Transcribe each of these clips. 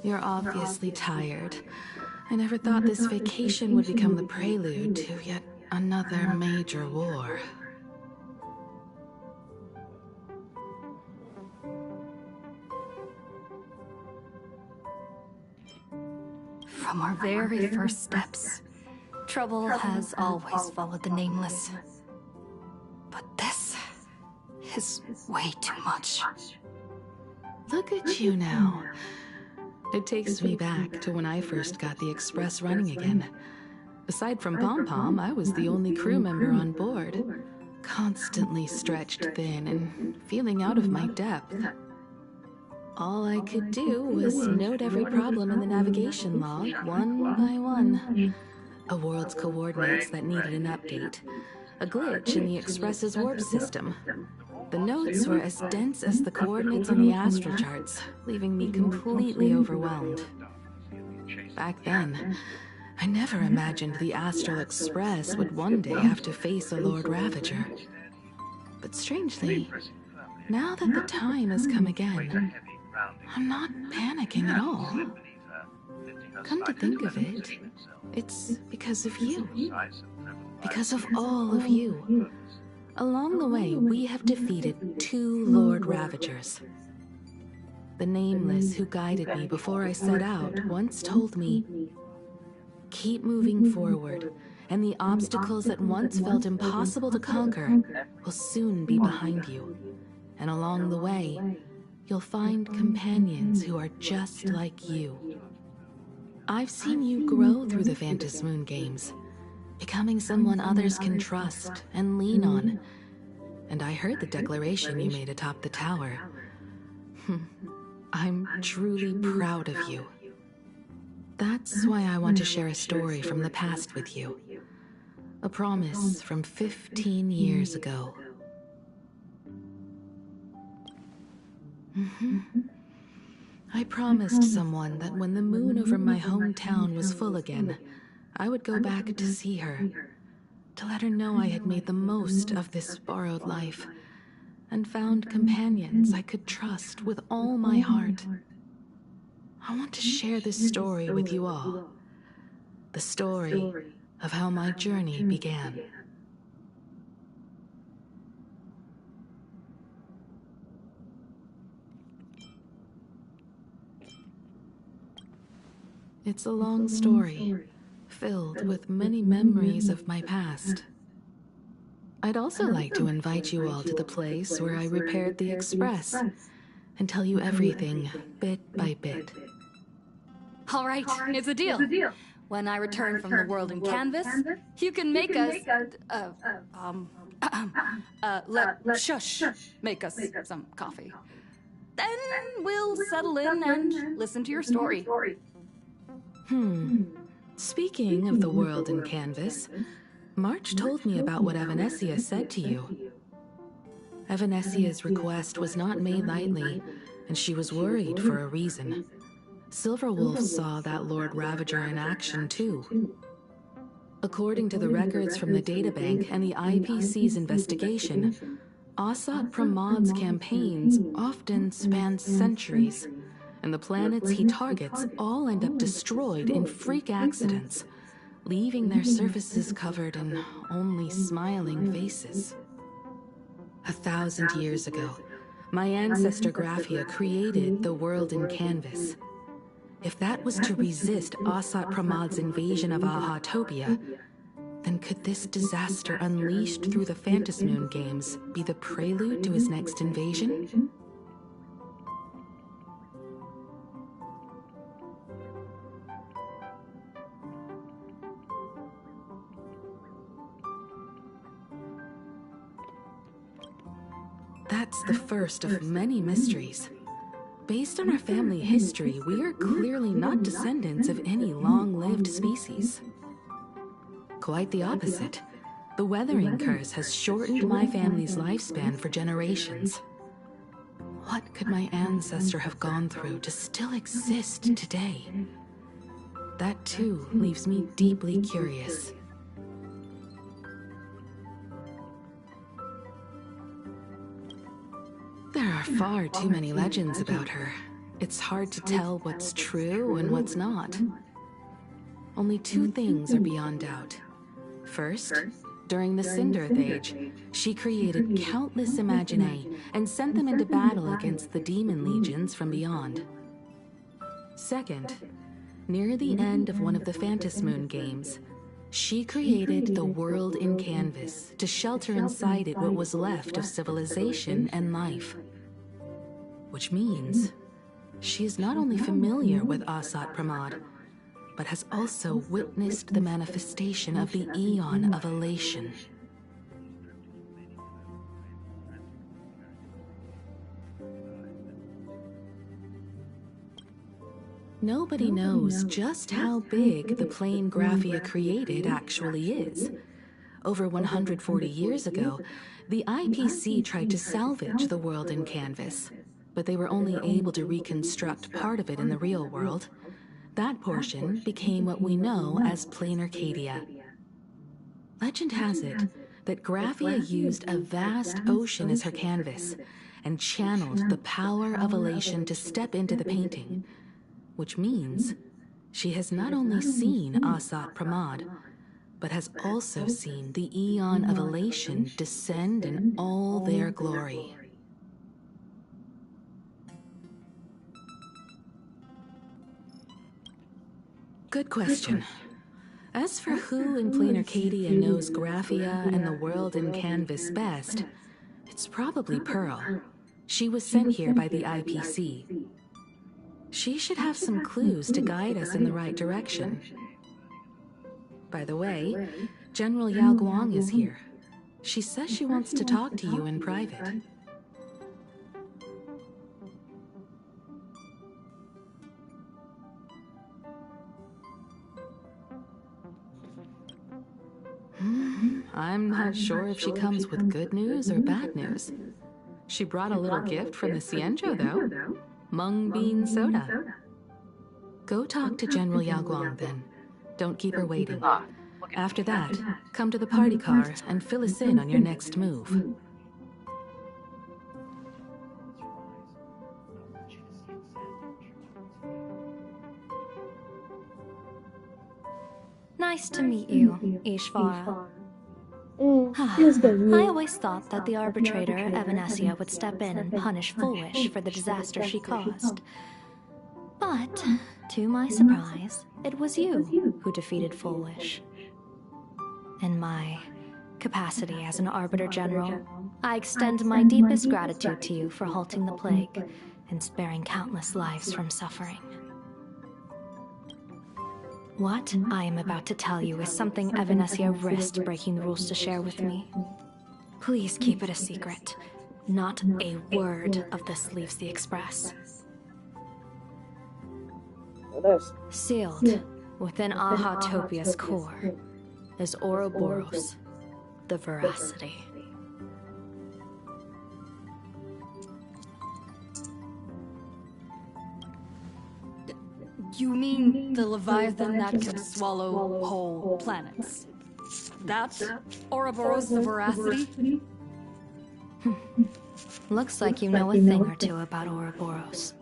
You're obviously tired. I never thought this vacation would become the prelude to yet another major war. From our very first steps, trouble has always followed the Nameless. But this is way too much. Look at you now. It takes me back to when I first got the Express running again. Aside from Pom-Pom, I was the only crew member on board, constantly stretched thin and feeling out of my depth. All I could do was note every problem in the navigation log, one by one. A world's coordinates that needed an update. A glitch in the Express's warp system. The notes were as dense as the coordinates on the astrocharts, leaving me completely overwhelmed. Back then, I never imagined the Astral Express would one day have to face a Lord Ravager. But strangely, now that the time has come again, I'm not panicking at all. Come to think of it, it's because of you. Because of all of you. Along the way, we have defeated 2 Lord Ravagers. The Nameless who guided me before I set out once told me, keep moving forward, and the obstacles that once felt impossible to conquer will soon be behind you. And along the way, you'll find companions who are just like you. I've seen you grow through the Vantis Moon games, becoming someone others can trust and lean on. And I heard the declaration you made atop the tower. I'm truly proud of you. That's why I want to share a story from the past with you. A promise from 15 years ago. I promised someone that when the moon over my hometown was full again, I would go back to see her, to let her know I had made the most of this borrowed life, and found companions I could trust with all my heart. I want to share this story with you all. The story of how my journey began. It's a long story, filled with many memories of my past. I'd also like to invite you all to the place where I repaired the Express and tell you everything bit by bit. All right, it's a deal. When I return from the world in canvas, you can make us, Shush make us some coffee. Then we'll settle in and listen to your story. Speaking of the world in canvas, March told me about what Evanescia said to you. Evanessia's request was not made lightly, and she was worried for a reason. Silverwolf saw that Lord Ravager in action too. According to the records from the databank and the IPC's investigation, Assat Pramad's campaigns often span centuries, and the planets he targets all end up destroyed in freak accidents, leaving their surfaces covered in only smiling faces. 1,000 years ago, my ancestor Graphia created the world in canvas. If that was to resist Assat Pramad's invasion of Ahatopia, then could this disaster unleashed through the Phantasmoon games be the prelude to his next invasion? That's the first of many mysteries. Based on our family history, we are clearly not descendants of any long-lived species. Quite the opposite. The weathering curse has shortened my family's lifespan for generations. What could my ancestor have gone through to still exist today? That too leaves me deeply curious. There are far too many legends about her. it's hard to tell what's true and what's not. Only two things are beyond doubt. First, during the Cinderth Age, she created countless Imaginae and sent them into battle against the demon legions from beyond. Second, near the end of one of the Phantasmoon games, she created the world in canvas to shelter inside it what was left of civilization and life. Which means she is not only familiar with Asat Pramod, but has also witnessed the manifestation of the Eon of Elation. Nobody knows just how big the plane Graphia created actually is. Over 140 years ago, the IPC tried to salvage the world in canvas, but they were only able to reconstruct part of it in the real world. That portion became what we know as Plain Arcadia. Legend has it that Graphia used a vast ocean as her canvas and channeled the power of elation to step into the painting, which means she has not only seen Asat Pramod, but has also seen the Eon of Elation descend in all their glory. Good question. As for who in Plain Arcadia knows Graphia and the world in canvas best, it's probably Pearl. She was sent here by the IPC. She should have some clues to guide us in the right direction. By the way, General Yao Guang is here. She says she wants to talk to you in private. I'm not sure if she comes with good news or bad news. She brought a little gift from the Cienjo, though. Mung bean soda. Go talk to General Yao Guang, then. Don't keep her waiting. After that, come to the party car and fill us in on your next move. Nice to meet you, Ishvara. I always thought that the arbitrator, Evanesia, would step in and punish Foolish for the disaster she caused. But, to my surprise, it was you who defeated Foolish. In my capacity as an Arbiter General, I extend my deepest gratitude to you for halting the plague and sparing countless lives from suffering. What I am about to tell you is something Evanesia risked breaking the rules to share with me. Please keep it a secret. Not a word of this leaves the Express. Sealed within Ahatopia's core is Ouroboros, the Veracity. You mean the Leviathan that can swallow whole planets? That Ouroboros the Veracity? Looks like you know a thing or two about Ouroboros.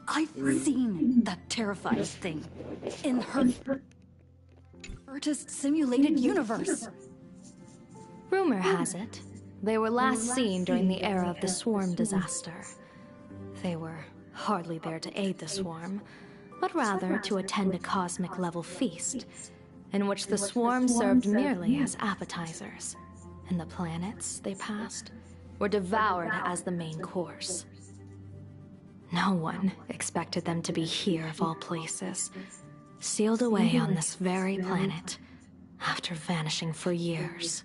I've seen that terrifying thing in her artist simulated universe. Rumor has it, they were last seen during the era of the Swarm disaster. They were hardly there to aid the Swarm, but rather to attend a cosmic-level feast, in which the Swarm served merely as appetizers, and the planets they passed were devoured as the main course. No one expected them to be here of all places, sealed away on this very planet, after vanishing for years.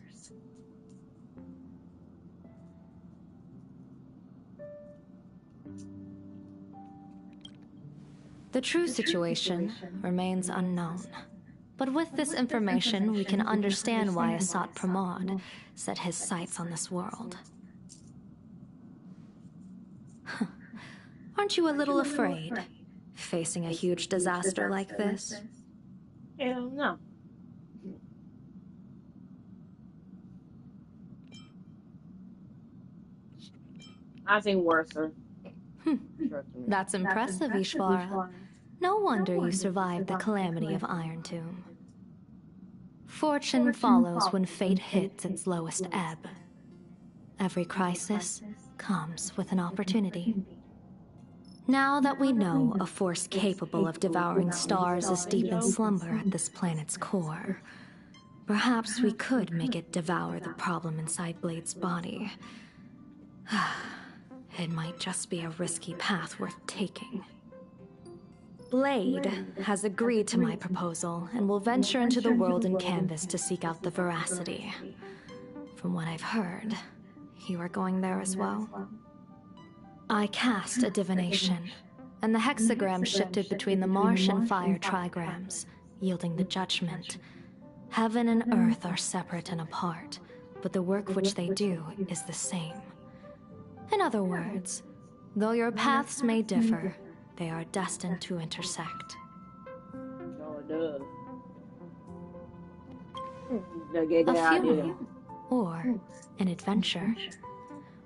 The true situation remains unknown. But with this information, we can understand why Asat Pramod set his sights on this world. Aren't you a little afraid, facing a huge disaster like this? Hell no. I think worse. That's impressive, Ishvara. No wonder you survived the calamity of Iron Tomb. Fortune follows when fate hits its lowest ebb. Every crisis comes with an opportunity. Now that we know a force capable of devouring stars is deep in slumber at this planet's core, perhaps we could make it devour the problem inside Blade's body. It might just be a risky path worth taking. Blade has agreed to my proposal and will venture into the world in canvas to seek out the veracity. From what I've heard, you are going there as well? I cast a divination, and the hexagram shifted between the marsh and fire trigrams, yielding the judgment. Heaven and earth are separate and apart, but the work which they do is the same. In other words, though your paths may differ, they are destined to intersect. A funeral, or an adventure.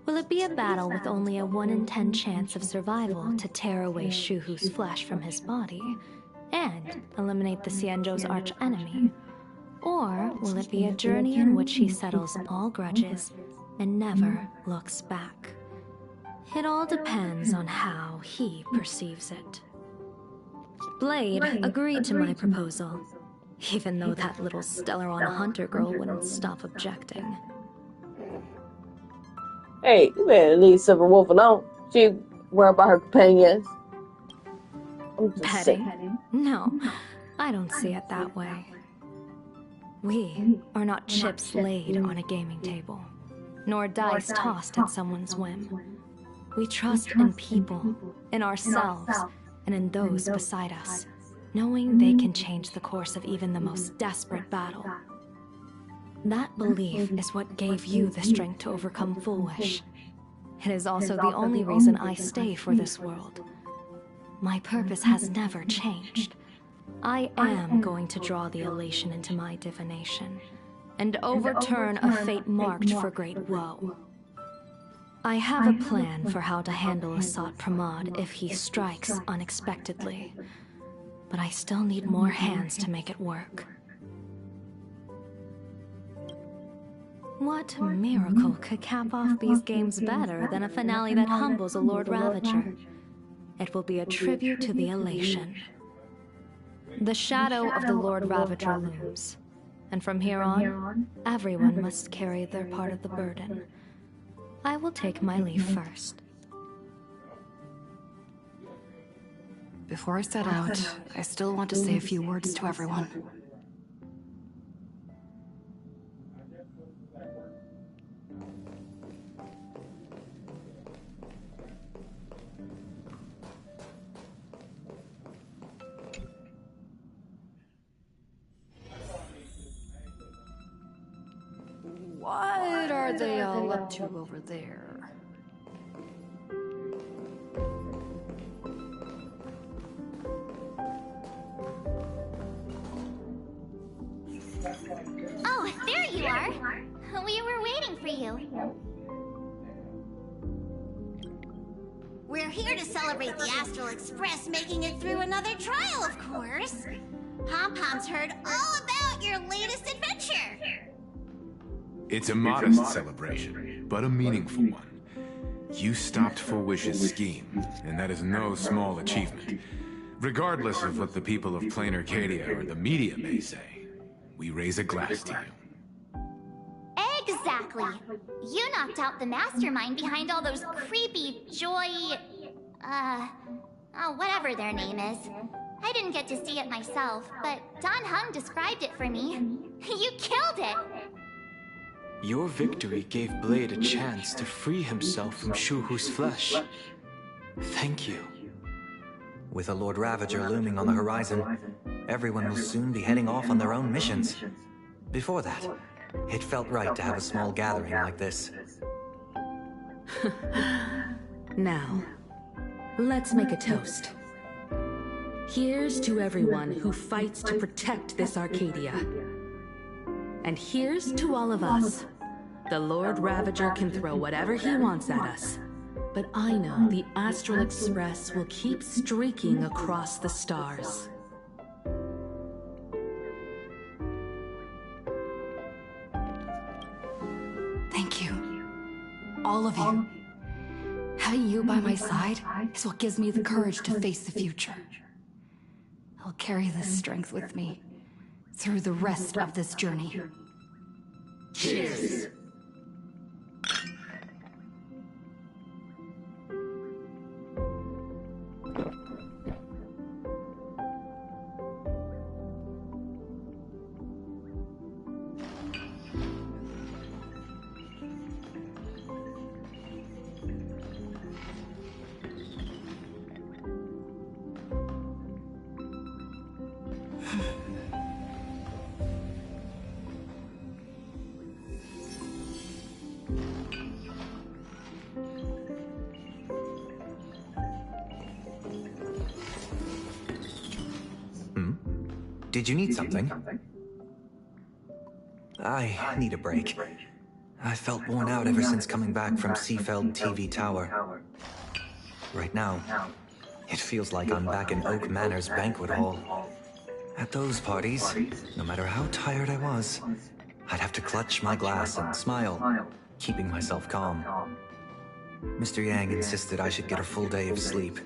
Will it be a battle with only a 1 in 10 chance of survival to tear away Shuhu's flesh from his body and eliminate the Xianzhou's arch-enemy? Or will it be a journey in which he settles all grudges and never looks back? It all depends on how he perceives it. Blade agreed to my proposal, even though that little Stellaron hunter girl wouldn't stop objecting. Hey, you better leave Silver Wolf alone. She worried about her companions. Petting? No, I don't see it that way. We are not chips laid on a gaming table, nor dice tossed at someone's whim. We trust in people, in ourselves, and in those beside us, knowing they can change the course of even the most desperate battle. That belief is what gave you the strength to overcome Foolish. It is also the only reason I stay for this world. My purpose has never changed. I am going to draw the elation into my divination, and overturn a fate marked for great woe. I have a plan for how to handle Asat Pramod if he strikes unexpectedly, but I still need more hands to make it work. What miracle could cap off these games better than a finale that humbles a Lord Ravager? It will be a tribute to the elation. The shadow of the Lord Ravager looms, and from here on, everyone must carry their part of the burden. I will take my leave first. Before I set out, I still want to say a few words to everyone. What are they all up to over there? Oh, there you are! We were waiting for you. We're here to celebrate the Astral Express making it through another trial, of course. Pom-Pom's heard all about your latest adventure. It's a modest celebration, but a meaningful one. You stopped Foolwish's scheme, and that is no small achievement. Regardless of what the people of Plain Arcadia or the media may say, we raise a glass to you. Exactly. You knocked out the mastermind behind all those creepy Joy... whatever their name is. I didn't get to see it myself, but Don Hung described it for me. You killed it! Your victory gave Blade a chance to free himself from Shuhu's flesh. Thank you. With a Lord Ravager looming on the horizon, everyone will soon be heading off on their own missions. Before that, it felt right to have a small gathering like this. Now, let's make a toast. Here's to everyone who fights to protect this Arcadia. And here's to all of us. The Lord Ravager can throw whatever he wants at us, But I know the Astral Express will keep streaking across the stars. Thank you. All of you. Having you by my side is what gives me the courage to face the future. I'll carry this strength with me through the rest of this journey. Cheers! Did you need something? I need a break. I felt worn out ever since coming back from Seafeld TV Tower. Right now, it feels like I'm back in Oak Manor's banquet hall. At those parties, no matter how tired I was, I'd have to clutch my glass and smile, keeping myself calm. Mr. Yang insisted I should get a full day of sleep,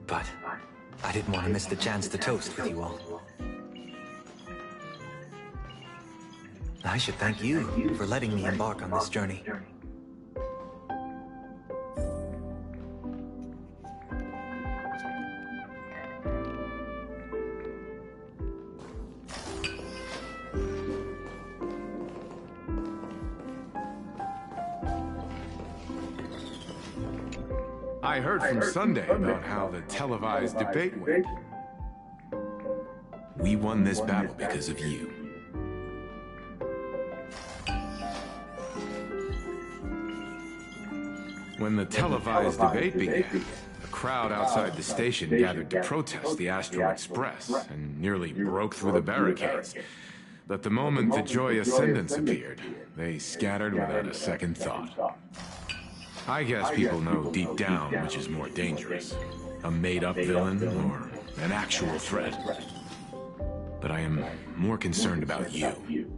but I didn't want to miss the chance to toast with you all. I should thank you for letting me embark on this journey. I heard from Sunday about how the televised debate went. We won this battle because of you. When the televised debate began, a crowd outside the station gathered to protest the Astral Express and nearly broke through the barricades. But the moment the Joy Ascendants appeared, they scattered without a second thought. I guess people know deep down which is more dangerous, a made-up villain or an actual threat. But I am more concerned about you.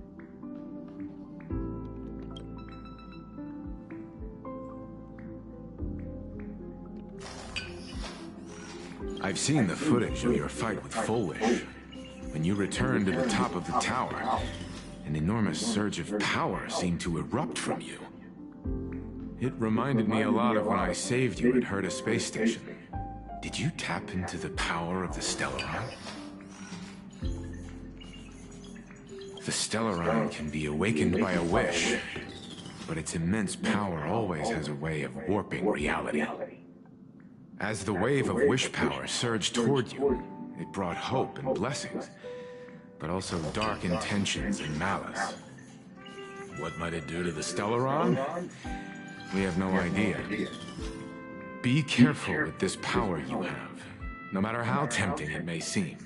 I've seen the footage of your fight with Fullwish. When you returned to the top of the tower, an enormous surge of power seemed to erupt from you. It reminded me a lot of when I saved you at Herta Space Station. Did you tap into the power of the Stellaron? The Stellaron can be awakened by a wish, but its immense power always has a way of warping reality. As the wave of wish power surged toward you, it brought hope and blessings, but also dark intentions and malice. What might it do to the Stellaron? We have no idea. Be careful with this power you have, no matter how tempting it may seem.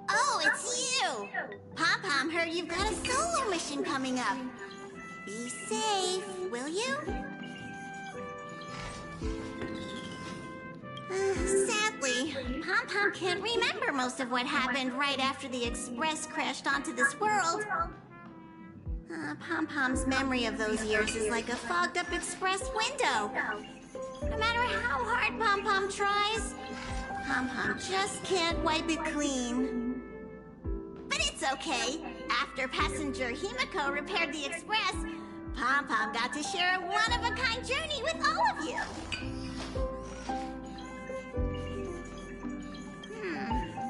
Oh, it's you! Pom-Pom heard you've got a solo mission coming up. Be safe, will you? Sadly, Pom-Pom can't remember most of what happened right after the Express crashed onto this world. Pom-Pom's memory of those years is like a fogged-up Express window. No matter how hard Pom-Pom tries, Pom-Pom just can't wipe it clean. But it's okay. After passenger Himiko repaired the Express, Pom-Pom got to share a one-of-a-kind journey with all of you.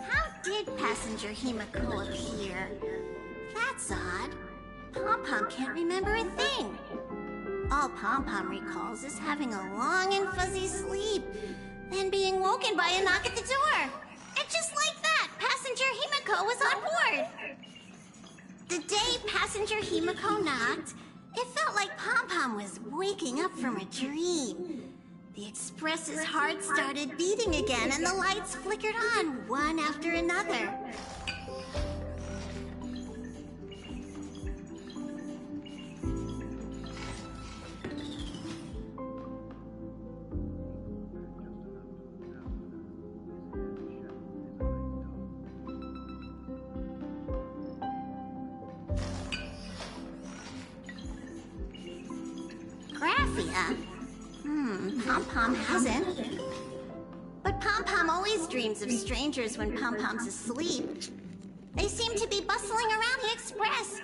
How did passenger Himiko appear? That's odd. Pom-Pom can't remember a thing. All Pom-Pom recalls is having a long and fuzzy sleep, then being woken by a knock at the door. And just like that, passenger Himiko was on board. The day passenger Himiko knocked, it felt like Pom-Pom was waking up from a dream. The Express's heart started beating again, and the lights flickered on one after another. Graphia? Pom-Pom hasn't. But Pom-Pom always dreams of strangers when Pom-Pom's asleep. They seem to be bustling around the Express,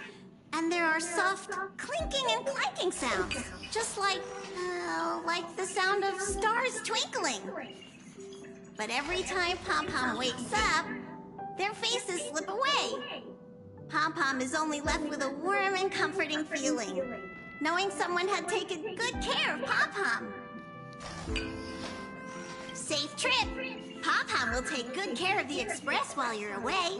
and there are soft clinking and clanking sounds, just like the sound of stars twinkling. But every time Pom-Pom wakes up, their faces slip away. Pom-Pom is only left with a warm and comforting feeling, knowing someone had taken good care of Pom-Pom. Safe trip! Pom-Pom will take good care of the Express while you're away.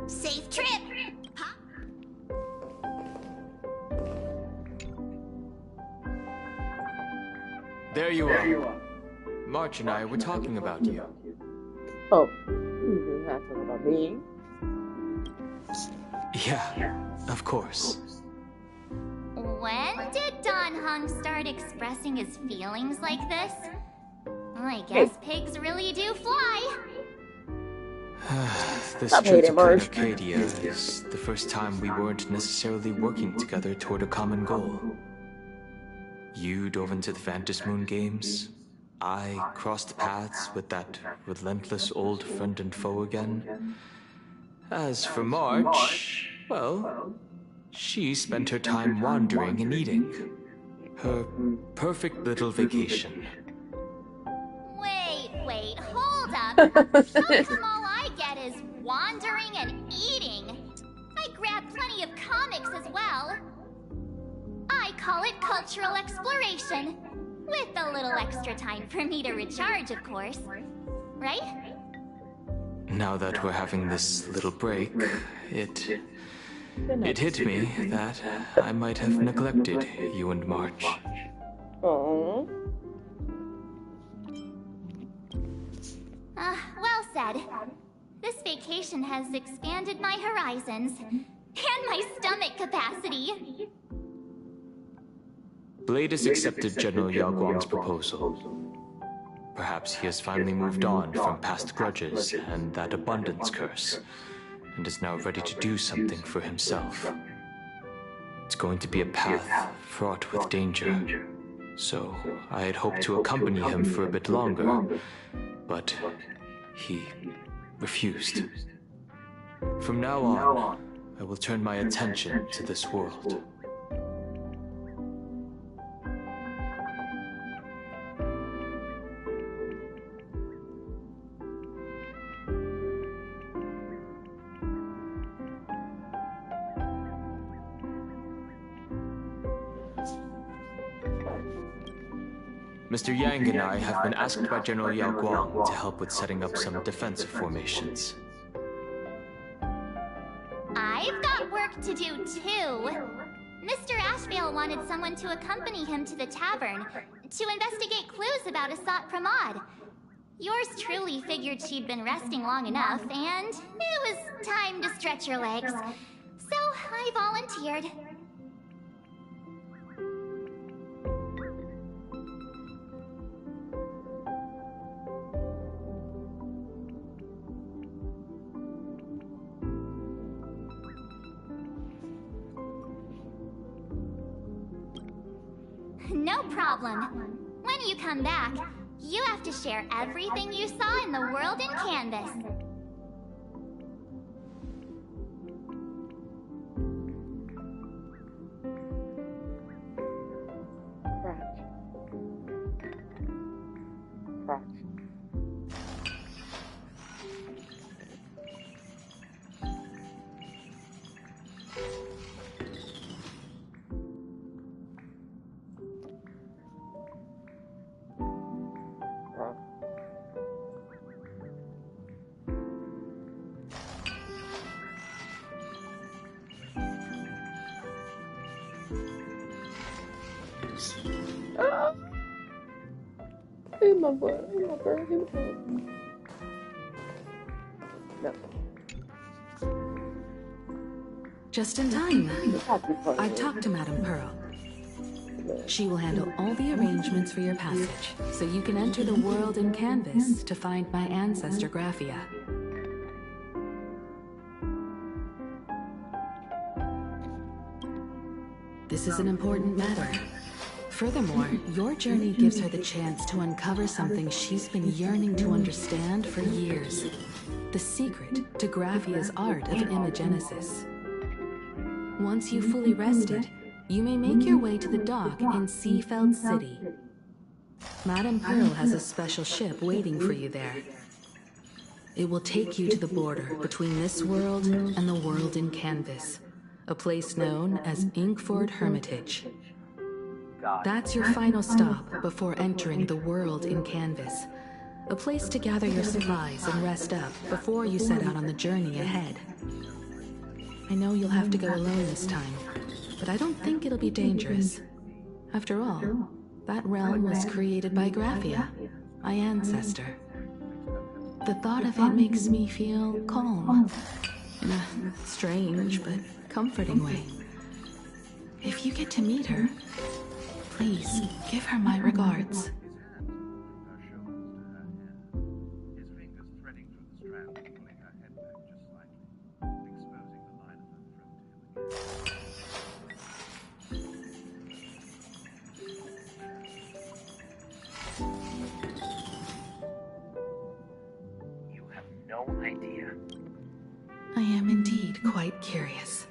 Safe trip! There you are. March and I were talking about you. Oh, you didn't have to talk about me. Yeah, of course. When did Don Hung start expressing his feelings like this? I guess pigs really do fly. This Stop trip to hating, Marge. Arcadia is the first time we weren't necessarily working together toward a common goal. You dove into the Vantis Moon games. I crossed paths with that relentless old friend and foe again. As for March, well, she spent her time wandering and eating. Her perfect little vacation. Wait, hold up. How come all I get is wandering and eating? I grab plenty of comics as well. I call it cultural exploration. With a little extra time for me to recharge, of course. Right? Now that we're having this little break, it hit me that I might have neglected you and March. Oh. Well said. This vacation has expanded my horizons and my stomach capacity. Blade has accepted General Yao Guang's proposal. Perhaps he has finally moved on from past grudges and that abundance curse, and is now ready to do something for himself. It's going to be a path fraught with danger, so I had hoped to accompany him for a bit longer, but he refused. From now on, I will turn my attention to this world. Mr. Yang and I have been asked by General Yao Guang to help with setting up some defensive formations. I've got work to do too. Mr. Ashvale wanted someone to accompany him to the tavern to investigate clues about Asat Pramod. Yours truly figured she'd been resting long enough, and it was time to stretch her legs. So I volunteered. No problem. When you come back, you have to share everything you saw in the world in Canvas. Hey, my boy. Hey, my bird. Hey, my bird. No. Just in time. I've talked to Madame Pearl. She will handle all the arrangements for your passage, so you can enter the world in Canvas to find my ancestor Graphia. This is an important matter. Furthermore, your journey gives her the chance to uncover something she's been yearning to understand for years. The secret to Graphia's art of imagenesis. Once you've fully rested, you may make your way to the dock in Seafeld City. Madame Pearl has a special ship waiting for you there. It will take you to the border between this world and the world in Canvas, a place known as Inkford Hermitage. That's your final stop before entering the world in Canvas, a place to gather your supplies and rest up before you set out on the journey ahead. I know you'll have to go alone this time, but I don't think it'll be dangerous. After all, that realm was created by Graphia, my ancestor. The thought of it makes me feel calm, in a strange but comforting way. If you get to meet her, please give her my regards. You have no idea. I am indeed quite curious.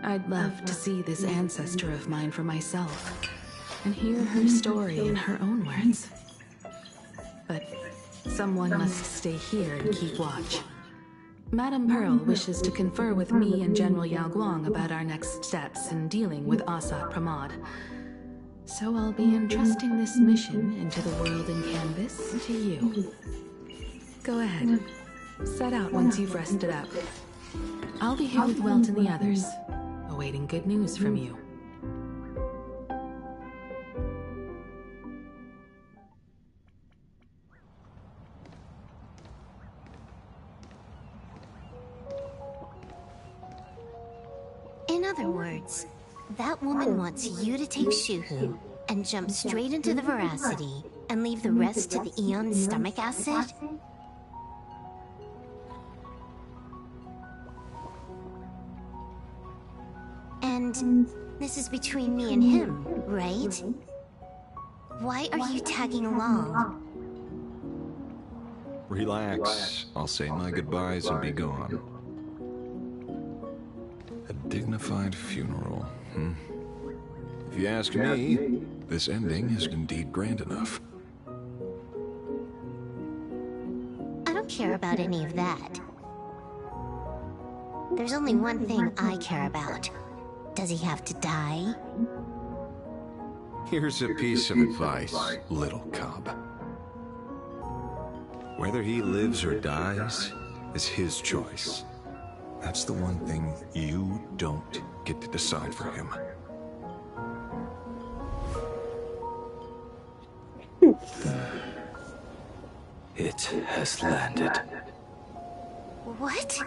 I'd love to see this ancestor of mine for myself, and hear her story in her own words. But someone must stay here and keep watch. Madame Pearl wishes to confer with me and General Yao Guang about our next steps in dealing with Asat Pramod. So I'll be entrusting this mission into the world in Canvas to you. Go ahead. Set out once you've rested up. I'll be here with Welt and the others, awaiting good news from you. In other words, that woman wants you to take Shuhu and jump straight into the Veracity and leave the rest to the Eon stomach acid? And this is between me and him, right? Why are you tagging along? Relax. I'll say my goodbyes and be gone. A dignified funeral, If you ask me, this ending is indeed grand enough. I don't care about any of that. There's only one thing I care about. Does he have to die? Here's a piece of advice, little cub. Whether he lives or dies is his choice. That's the one thing you don't get to decide for him. It has landed. What?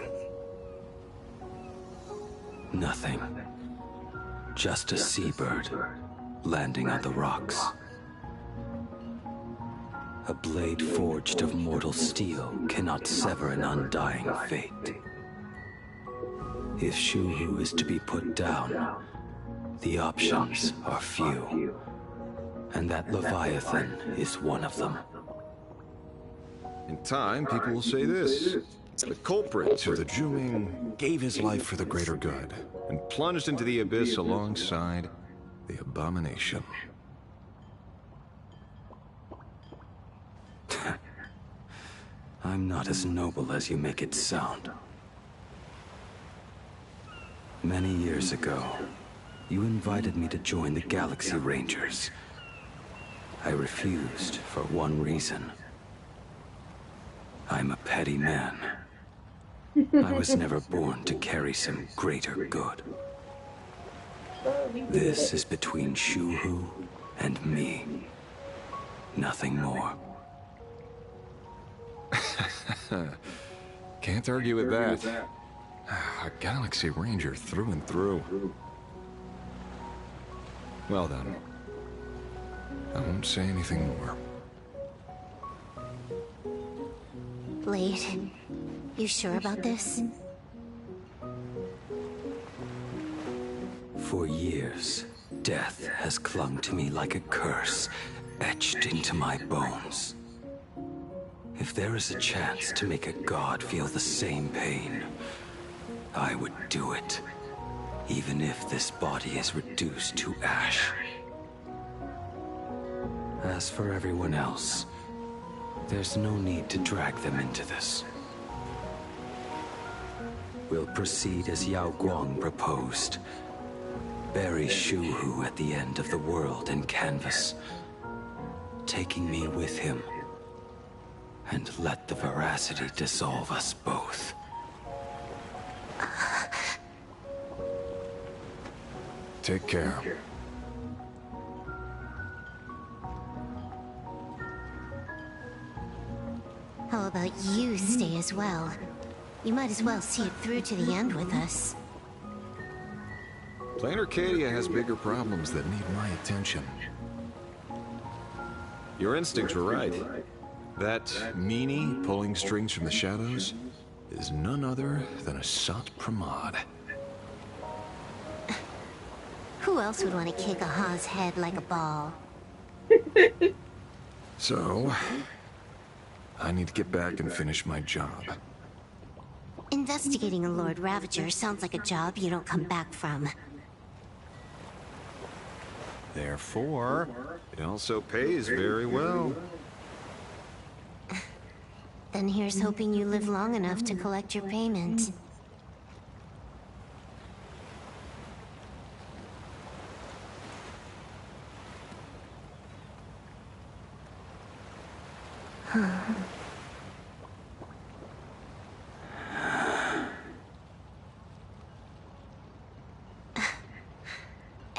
Nothing. Just a seabird landing on the rocks. A blade forged of mortal steel cannot sever an undying fate. If Shuhu is to be put down, the options are few, and that Leviathan is one of them. In time, people will say this. The culprit of the Juming gave his life for the greater good, and plunged into the abyss alongside the abomination. I'm not as noble as you make it sound. Many years ago, you invited me to join the Galaxy Rangers. I refused for one reason. I'm a petty man. I was never born to carry some greater good. This is between Shuhu and me. Nothing more. Can't argue with that. A Galaxy Ranger through and through. Well then, I won't say anything more. Blade, you sure about this? For years, death has clung to me like a curse, etched into my bones. If there is a chance to make a god feel the same pain, I would do it, even if this body is reduced to ash. As for everyone else, there's no need to drag them into this. We'll proceed as Yao Guang proposed. Bury Shuhu at the end of the world in canvas, taking me with him, and let the Veracity dissolve us both. Take care. How about you stay as well? You might as well see it through to the end with us. Plain Arcadia has bigger problems that need my attention. Your instincts were right. That meanie pulling strings from the shadows is none other than a Sat Pramod. Who else would want to kick a Ha's head like a ball? So, I need to get back and finish my job. Investigating a Lord Ravager sounds like a job you don't come back from. Therefore, it also pays very well. Then here's hoping you live long enough to collect your payment.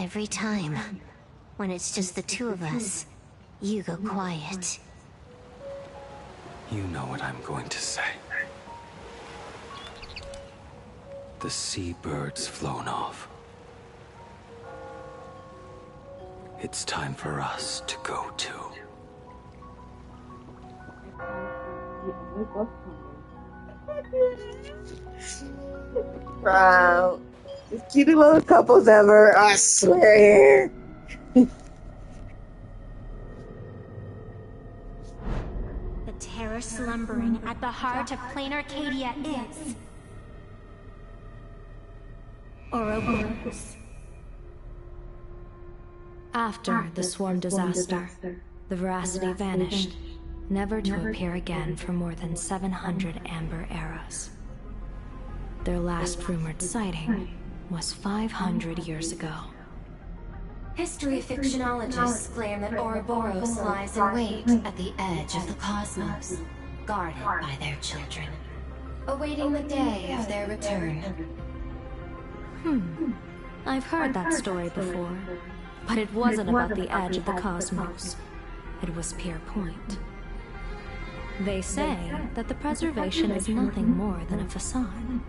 Every time, when it's just the two of us, you go quiet. You know what I'm going to say. The seabird's flown off. It's time for us to go too. Wow. The cutest little couples ever, I swear. The terror slumbering at the heart of Plain Arcadia is... Ouroboros. After the swarm disaster, the Veracity vanished, never to appear again for more than 700 Amber eras. Their last rumored sighting was 500 years ago. History fictionologists claim that Ouroboros lies in wait at the edge of the cosmos, guarded by their children, awaiting the day of their return. I've heard that story before, but it wasn't about the edge of the cosmos. It was Pier Point. They say that the preservation is nothing more than a facade,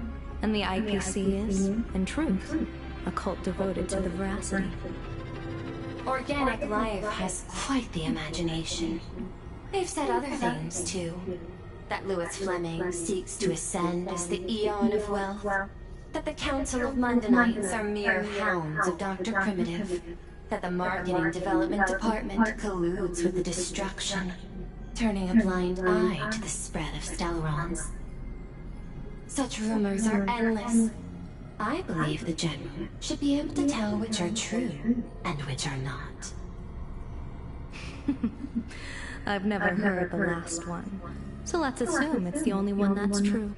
and the IPC is, in truth, a cult devoted to the Veracity. Organic life has quite the imagination. They've said other things, too. That Louis Fleming seeks to ascend as the Eon of Wealth. That the Council of Mundanites are mere hounds of Dr. Primitive. That the Marketing Development Department colludes with the Destruction, turning a blind eye to the spread of Stellarons. Such rumors are endless. I believe the General should be able to tell which are true and which are not. I've never heard the last one, so let's assume it's the only one that's true.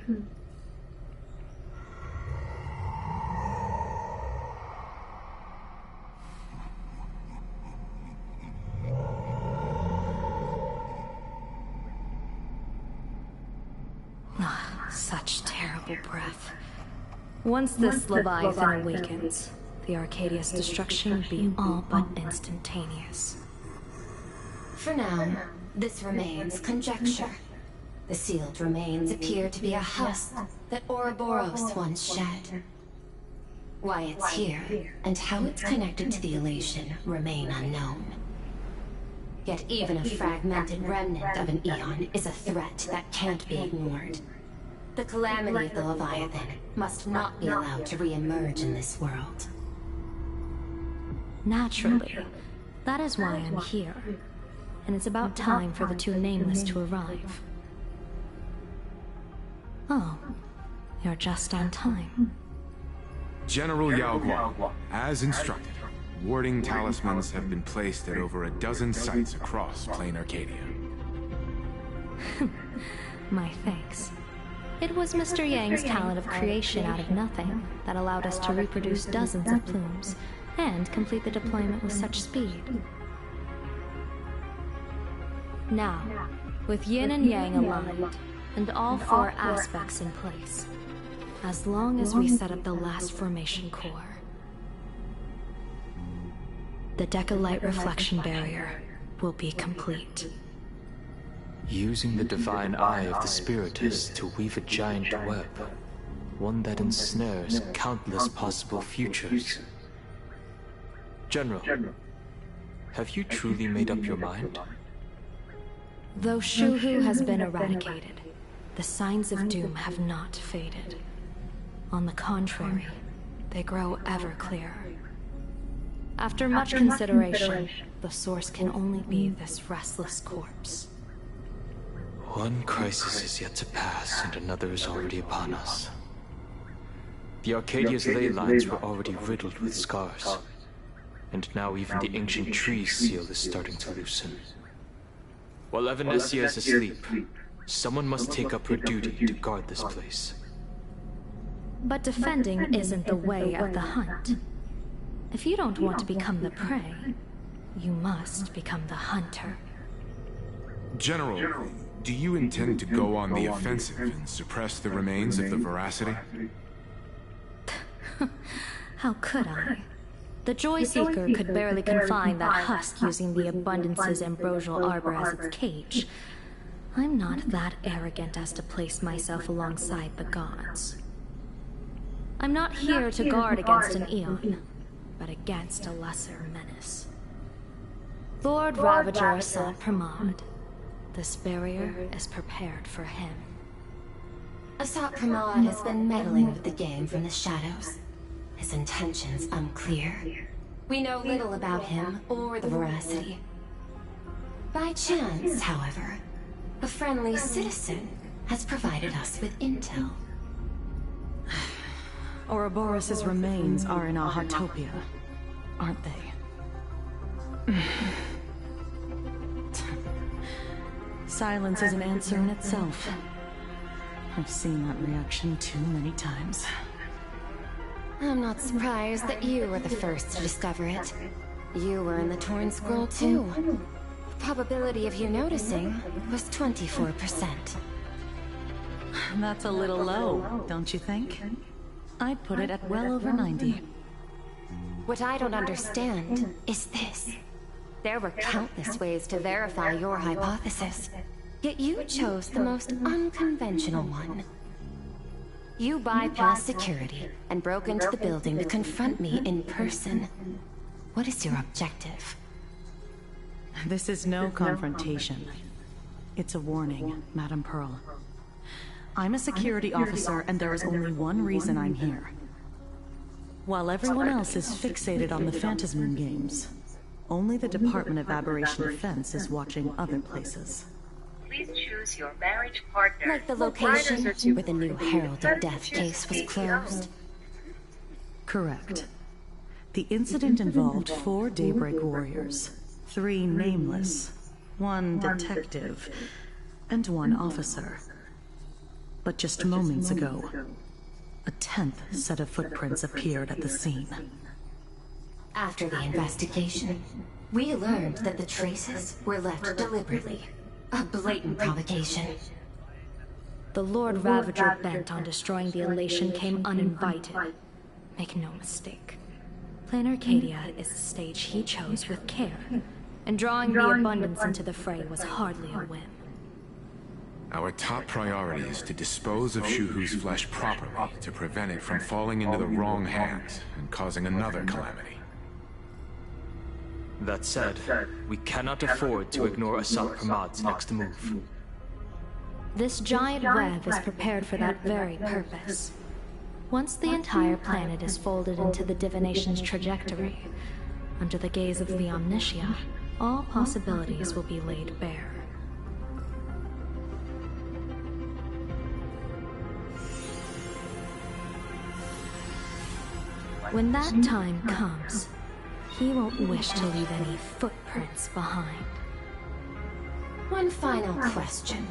Such terrible breath. Once this Leviathan awakens, the Arcadia's destruction would be all but instantaneous. For now, this remains conjecture. The sealed remains appear to be a husk that Ouroboros once shed. Why it's here, and how it's connected to the elation, remain unknown. Yet even a fragmented remnant of an Eon is a threat that can't be ignored. The calamity of the Leviathan must not be allowed to re-emerge in this world. Naturally. That is why I'm here. And it's about time for the two Nameless to arrive. Oh, you're just on time. General Yao Guang, as instructed, warding talismans have been placed at over a dozen sites across Plain Arcadia. My thanks. It was Mr. Yang's talent of creation out of nothing that allowed us to reproduce dozens of plumes and complete the deployment with such speed. Now, with Yin and Yang aligned, and all four aspects in place, as long as we set up the last formation core, the Decalite reflection barrier will be complete. Using the divine eye of the Spiritist to weave a giant web, one that ensnares countless possible futures. General, have you truly made up your mind? Though Shuhu has been eradicated, the signs of doom have not faded. On the contrary, they grow ever clearer. After much consideration, the source can only be this restless corpse. One crisis is yet to pass, and another is already upon us. The Arcadia's ley lines were already riddled with scars, and now even the ancient tree seal is starting to loosen. While Evanescia is asleep, someone must take up her duty to guard this place. But defending isn't the way of the hunt. If you don't want to become the prey, you must become the hunter. General, do you intend to go on the offensive and suppress the remains of the Veracity? How could I? The Joy Seeker could barely confine that husk using the Abundance's ambrosial arbor as its cage. I'm not that arrogant as to place myself alongside the gods. I'm not here to guard against an Eon, but against a lesser menace. Lord Ravager Assad Pramod. This barrier is prepared for him. Assad Pramod has been meddling with the game from the shadows. His intentions unclear. We know little about him or the veracity. By chance, however, a friendly citizen has provided us with intel. Ouroboros' remains are in Ahatopia, aren't they? Silence is an answer in itself. I've seen that reaction too many times. I'm not surprised that you were the first to discover it. You were in the Torn Scroll too. The probability of you noticing was 24%. That's a little low, don't you think? I'd put it at well over 90. What I don't understand is this. There were countless ways to verify your hypothesis, yet you chose the most unconventional one. You bypassed security and broke into the building to confront me in person. What is your objective? This is no confrontation. It's a warning, Madam Pearl. I'm a security officer, and there is only one reason I'm here. While everyone else is fixated on the Phantasmoon games, only the Department of Aberration Defense is watching other places. Please choose your marriage partner. Like the location where the new Herald of Death case was closed? Correct. The incident involved 4 Daybreak warriors, 3 nameless, 1 detective, and 1 officer. But just moments ago, a 10th set of footprints appeared at the scene. After the investigation, we learned that the traces were left deliberately. A blatant provocation. The Lord Ravager bent on destroying the Elation came uninvited. Make no mistake. Plan Arcadia is the stage he chose with care, and drawing the Abundance into the fray was hardly a whim. Our top priority is to dispose of Shuhu's flesh properly to prevent it from falling into the wrong hands and causing another calamity. That said, we cannot afford to ignore Assad Pramad's next move. This giant web is prepared for that very purpose. Once the entire planet is folded into the divination's trajectory, under the gaze of the Omnitia, all possibilities will be laid bare. When that time comes, he won't wish to leave any footprints behind. One final question.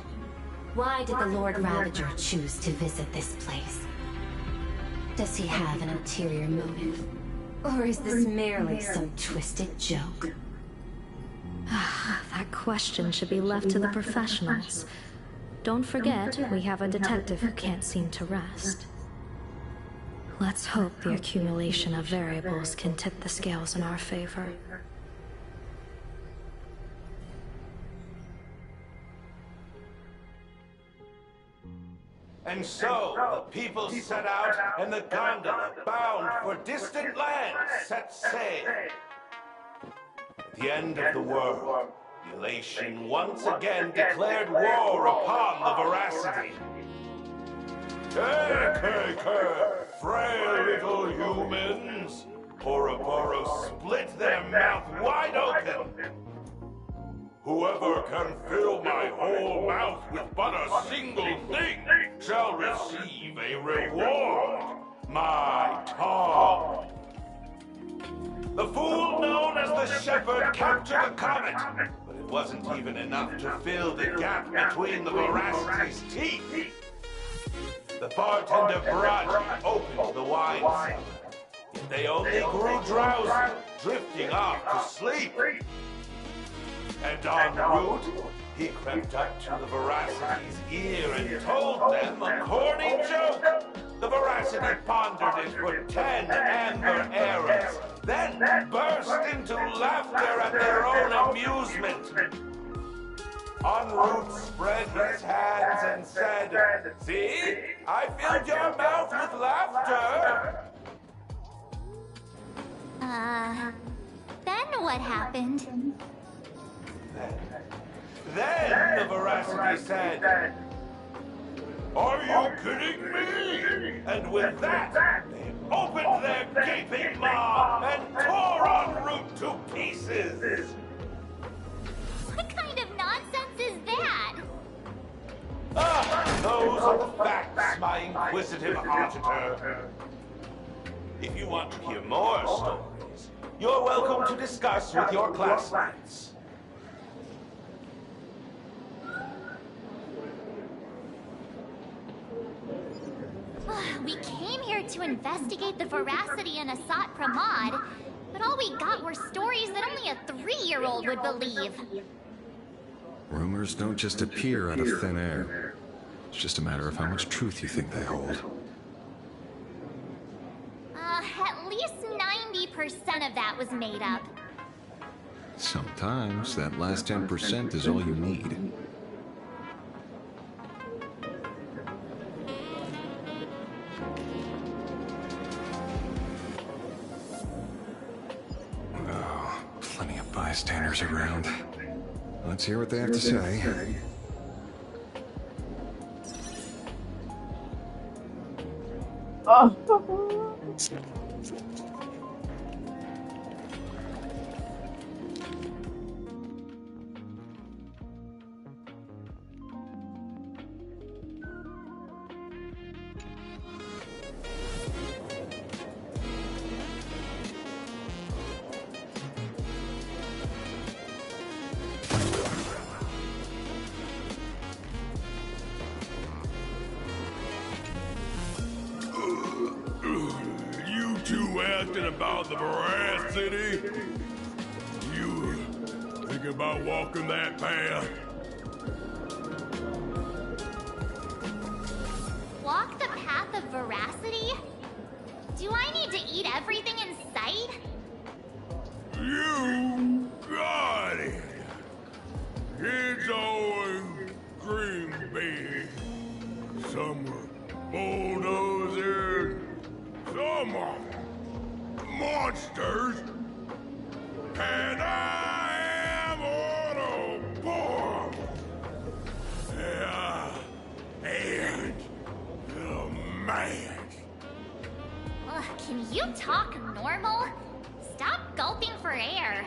Why did the Lord Ravager choose to visit this place? Does he have an ulterior motive? Or is this merely some twisted joke? That question should be left to the professionals. Don't forget, we have a detective who can't seem to rest. Let's hope the accumulation of variables can tip the scales in our favor. And so, the people set out, and the gondola, bound for distant lands, set sail. At the end of the world, the Elation once again declared war upon the veracity. Frail little humans! Ouroboros split their mouth wide open! Whoever can fill my whole mouth with but a single thing shall receive a reward. My tongue. The fool known as the Shepherd captured a comet, but it wasn't even enough to fill the gap between the veracity's teeth. The bartender Brad opened the wine cellar, yet they only grew drowsy, drifting off to sleep. And en route, he crept up to the veracity's ear and told them a corny joke. The veracity pondered it for 10 amber eras, then burst into laughter at their own amusement. En route spread his hands and said, "See, I filled your mouth with laughter." Then what happened? Then the Veracity said, "Are you kidding me?" And with that, they opened their gaping maw and tore en route to pieces. What kind of nonsense is that? Those are the facts, my inquisitive auditor. If you want to hear more stories, you're welcome to discuss with your classmates. We came here to investigate the Veracity and Asat Pramod, but all we got were stories that only a 3-year-old would believe. Rumors don't just appear out of thin air. It's just a matter of how much truth you think they hold. At least 90% of that was made up. Sometimes that last 10% is all you need. Oh, plenty of bystanders around. Let's hear what they have to say. Oh. You two asking about the Veracity? You thinking about walking that path? Walk the path of Veracity? Do I need to eat everything in sight? You got it. Kids always dream big. Some bulldozers, some are monsters, and I am Autobomb. And the man. Can you talk normal? Stop gulping for air.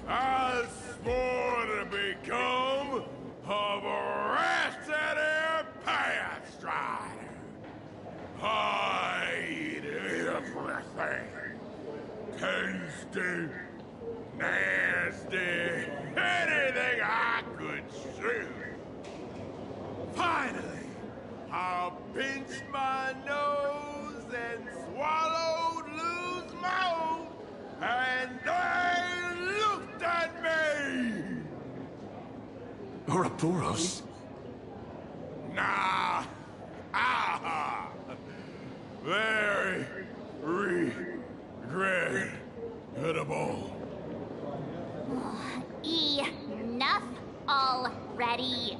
I swore to become a Veracity Path Strider. I eat everything. Tasty, nasty, anything I could chew. Finally, I pinched my nose and swallowed loose mouth, and they looked at me. Ouroboros? Nah. Very regrettable. Enough already.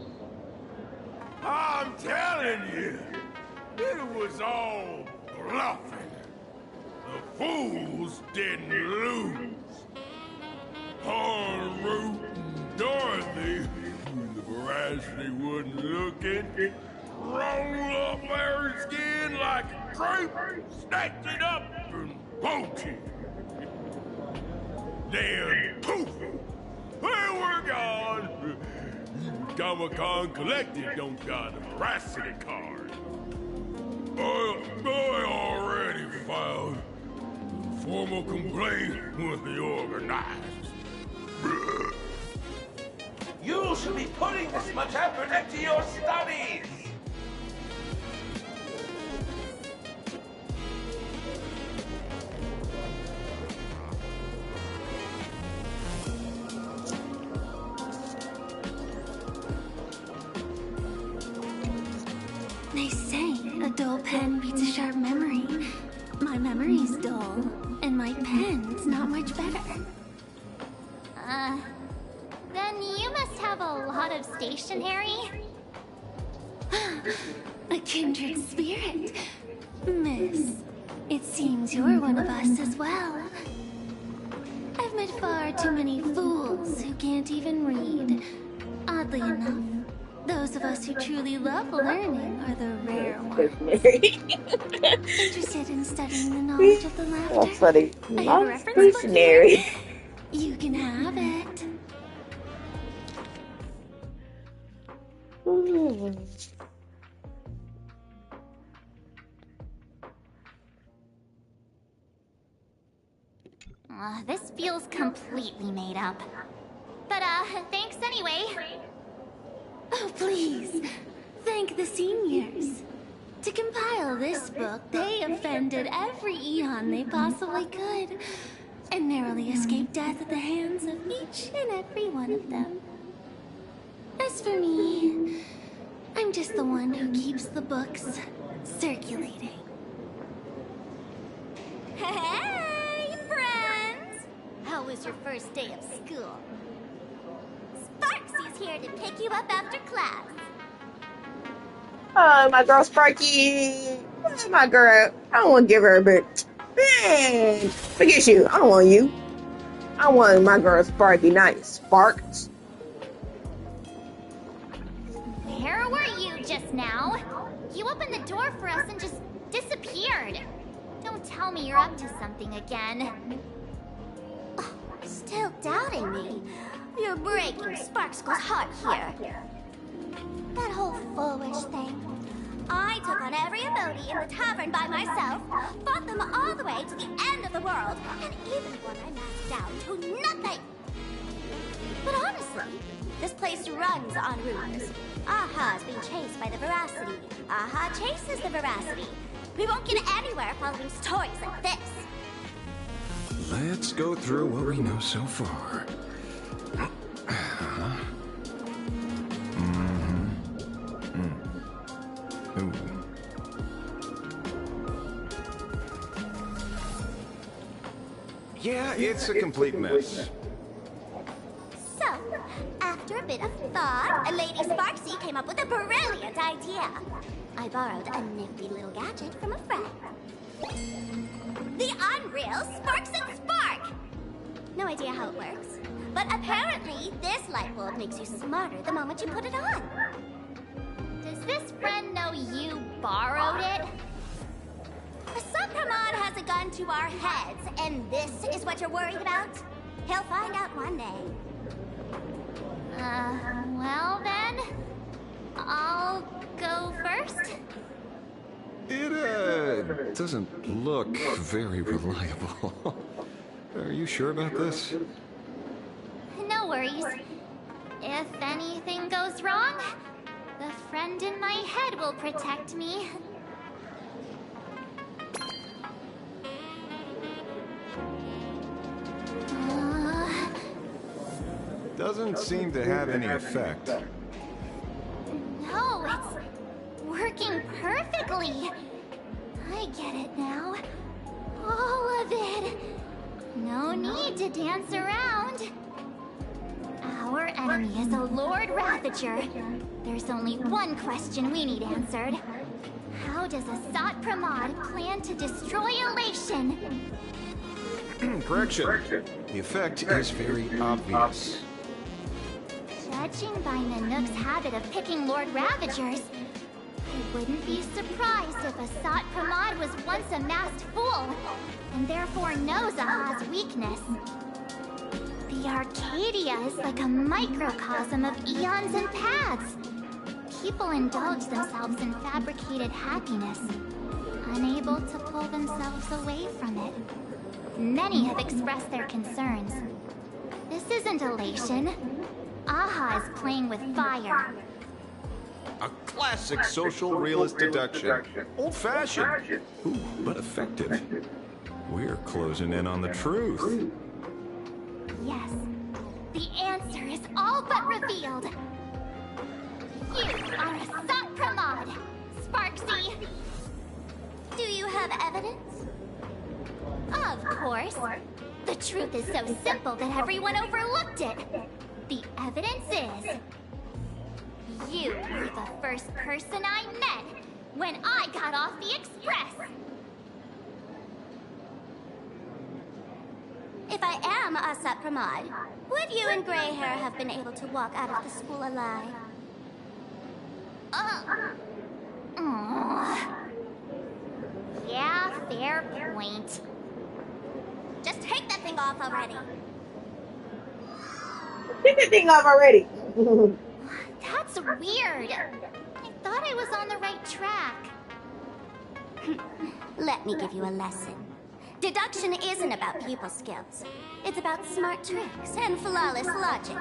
I'm telling you, it was all bluffing. The fools didn't lose. En route and Dorothy, when the Veracity wasn't looking, roll up Larry's skin like a grape, snatched it up and poached it. Then, poof, they were gone. Comic-Con Collected don't got a Veracity card. I already filed a formal complaint with the organizers. You should be putting this much effort into your studies. They say a dull pen beats a sharp memory. My memory's dull, And my pen's not much better. Then you must have a lot of stationery? A kindred spirit. Miss, it seems you're one of us as well. I've met far too many fools who can't even read. Oddly enough, those of us who truly love learning are the rare ones. Interested in studying the knowledge of the laughter? That's funny. I have a I'm reference book here. stationary. You can have it. This feels completely made up. But, thanks anyway. Oh, please. Thank the seniors. To compile this book, they offended every Eon they possibly could, and narrowly escaped death at the hands of each and every one of them. As for me, I'm just the one who keeps the books circulating. Hey, friends! How was your first day of school? Sparksy's here to pick you up after class. Oh, my girl Sparky. Oh, my girl. I don't want to give her a bit. Man, forget you. I don't want you. I want my girl Sparky, not Sparks. Where were you just now? You opened the door for us and just disappeared. Don't tell me you're up to something again. Still doubting me? You're breaking Sparkskle's heart here. That whole foolish thing. I took on every emoji in the tavern by myself, fought them all the way to the end of the world, and even when I maxed down to nothing. But honestly, this place runs on rumors. Aha's being chased by the Veracity. Aha chases the Veracity. We won't get anywhere following stories like this. Let's go through what we know so far. Ooh. Yeah, it's a complete mess. So, after a bit of thought, Lady Sparksy came up with a brilliant idea. I borrowed a nifty little gadget from a friend. The Unreal Sparks and Spark! No idea how it works, but apparently this light bulb makes you smarter the moment you put it on. Does this friend know you borrowed it? Supramon has a gun to our heads, and this is what you're worried about? He'll find out one day. Well then, I'll go first. It doesn't look very reliable. Are you sure about this? No worries. If anything goes wrong, the friend in my head will protect me. Doesn't seem to have any effect. No, it's working perfectly. I get it now. All of it. No need to dance around. Our enemy is a Lord Ravager. There's only one question we need answered. How does Asat Pramod plan to destroy Elation? Correction. The effect is very obvious. Judging by Nanook's habit of picking Lord Ravagers, I wouldn't be surprised if Asat Pramod was once a masked fool, and therefore knows Aha's weakness. The Arcadia is like a microcosm of eons and paths. People indulge themselves in fabricated happiness, unable to pull themselves away from it. Many have expressed their concerns. This isn't elation. Aha is playing with fire. A classic social realist deduction. Old-fashioned. Ooh, but effective. We're closing in on the truth. Yes. The answer is all but revealed. You are Asat Pramod, Sparksy. Do you have evidence? Of course. The truth is so simple that everyone overlooked it. The evidence is... you were the first person I met when I got off the express. If I am Asat Pramod, would you and Grey Hair have been able to walk out of the school alive? Yeah, fair point. Just take that thing off already. Take that thing off already. That's weird. I thought I was on the right track. Let me give you a lesson. Deduction isn't about people skills. It's about smart tricks and flawless logic.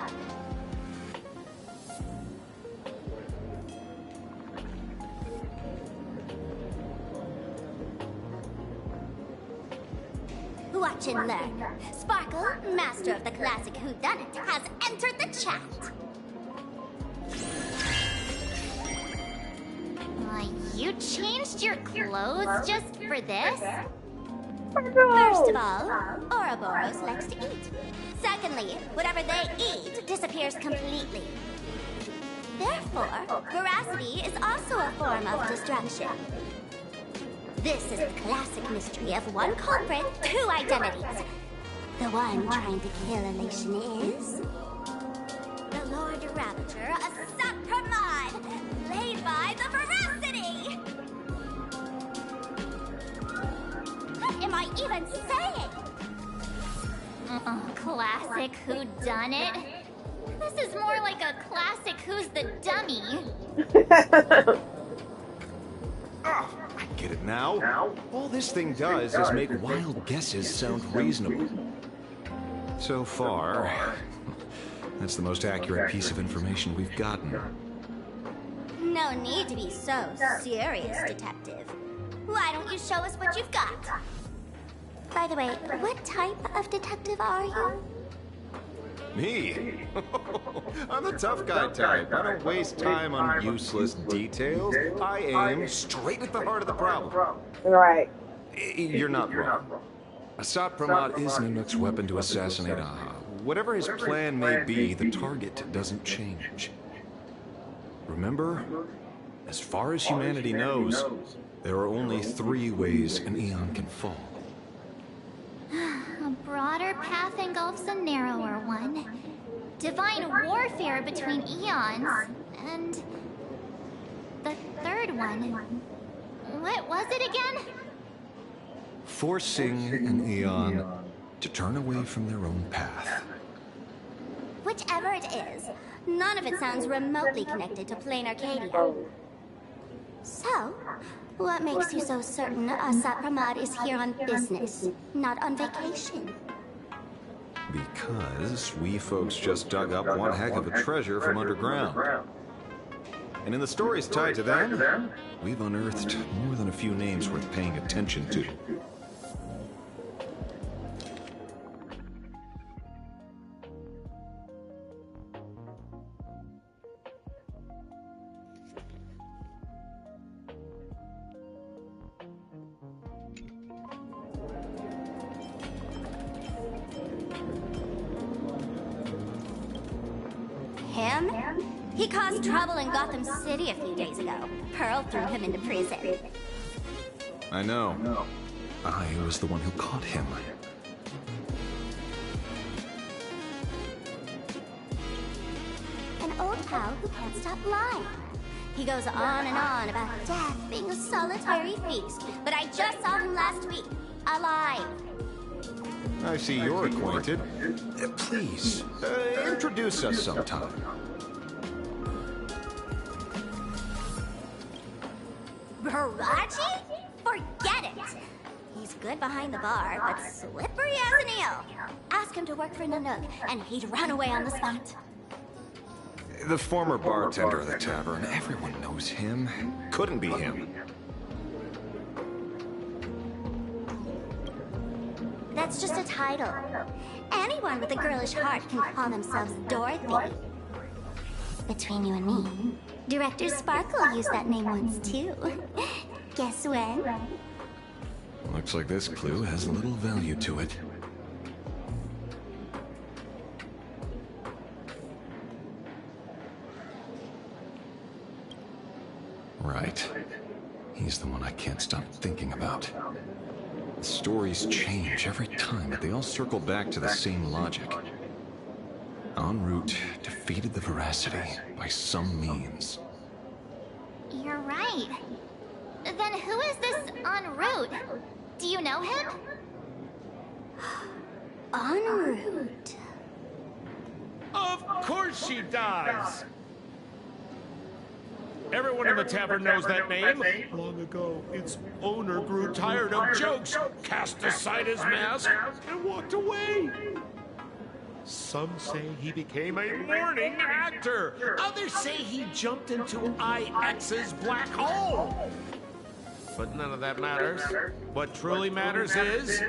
Watch and learn. Sparkle, master of the classic whodunit, has entered the chat. You changed your clothes just for this? First of all, Ouroboros likes to eat. Secondly, whatever they eat disappears completely. Therefore, veracity is also a form of distraction. This is the classic mystery of one culprit, two identities. The one trying to kill Elation is... the Lord Ravager, Asat Pramod, played by the Veracity! What am I even saying? Classic whodunit? This is more like a classic Who's the Dummy. I get it now. All this thing does is make wild guesses sound reasonable. So far, that's the most accurate piece of information we've gotten. No need to be so serious, Detective. Why don't you show us what you've got? By the way, what type of detective are you? Me? I'm the tough guy type. I don't waste time on useless details. I aim straight at the heart of the problem. Right. You're not wrong. Asat Pramod is Nanook's weapon to assassinate Aha. Whatever his plan may be, the target doesn't change. Remember, as far as humanity knows, there are only 3 ways an Eon can fall. A broader path engulfs a narrower one. Divine warfare between eons, and the third one. What was it again? Forcing an Eon to turn away from their own path. Whichever it is, none of it sounds remotely connected to plain Arcadia. So, what makes you so certain Asat Pramod is here on business, not on vacation? Because we folks just dug up one heck of a treasure from underground. And in the stories tied to them, we've unearthed more than a few names worth paying attention to. Him? He caused trouble in Gotham City a few days ago. Pearl threw him into prison. I know. I was the one who caught him. An old pal who can't stop lying. He goes on and on about death being a solitary feast, but I just saw him last week, alive. I see you're acquainted. Please, introduce us sometime. Baraji? Forget it! He's good behind the bar, but slippery as an eel. Ask him to work for Nanook, and he'd run away on the spot. The former bartender of the tavern, everyone knows him. Couldn't be him. That's just a title. Anyone with a girlish heart can call themselves Dorothy. Between you and me, Director Sparkle used that name once too. Guess when? Looks like this clue has little value to it. Right. He's the one I can't stop thinking about. The stories change every time, but they all circle back to the same logic. En route defeated the Veracity by some means. You're right. Then who is this en route? Do you know him? En route. Of course she does! Everyone in the tavern knows that name. Long ago, its owner grew tired of jokes, cast aside his mask, and walked away. Some say he became a mourning actor. Others say he jumped into IX's black hole. But none of that matters. What truly matters is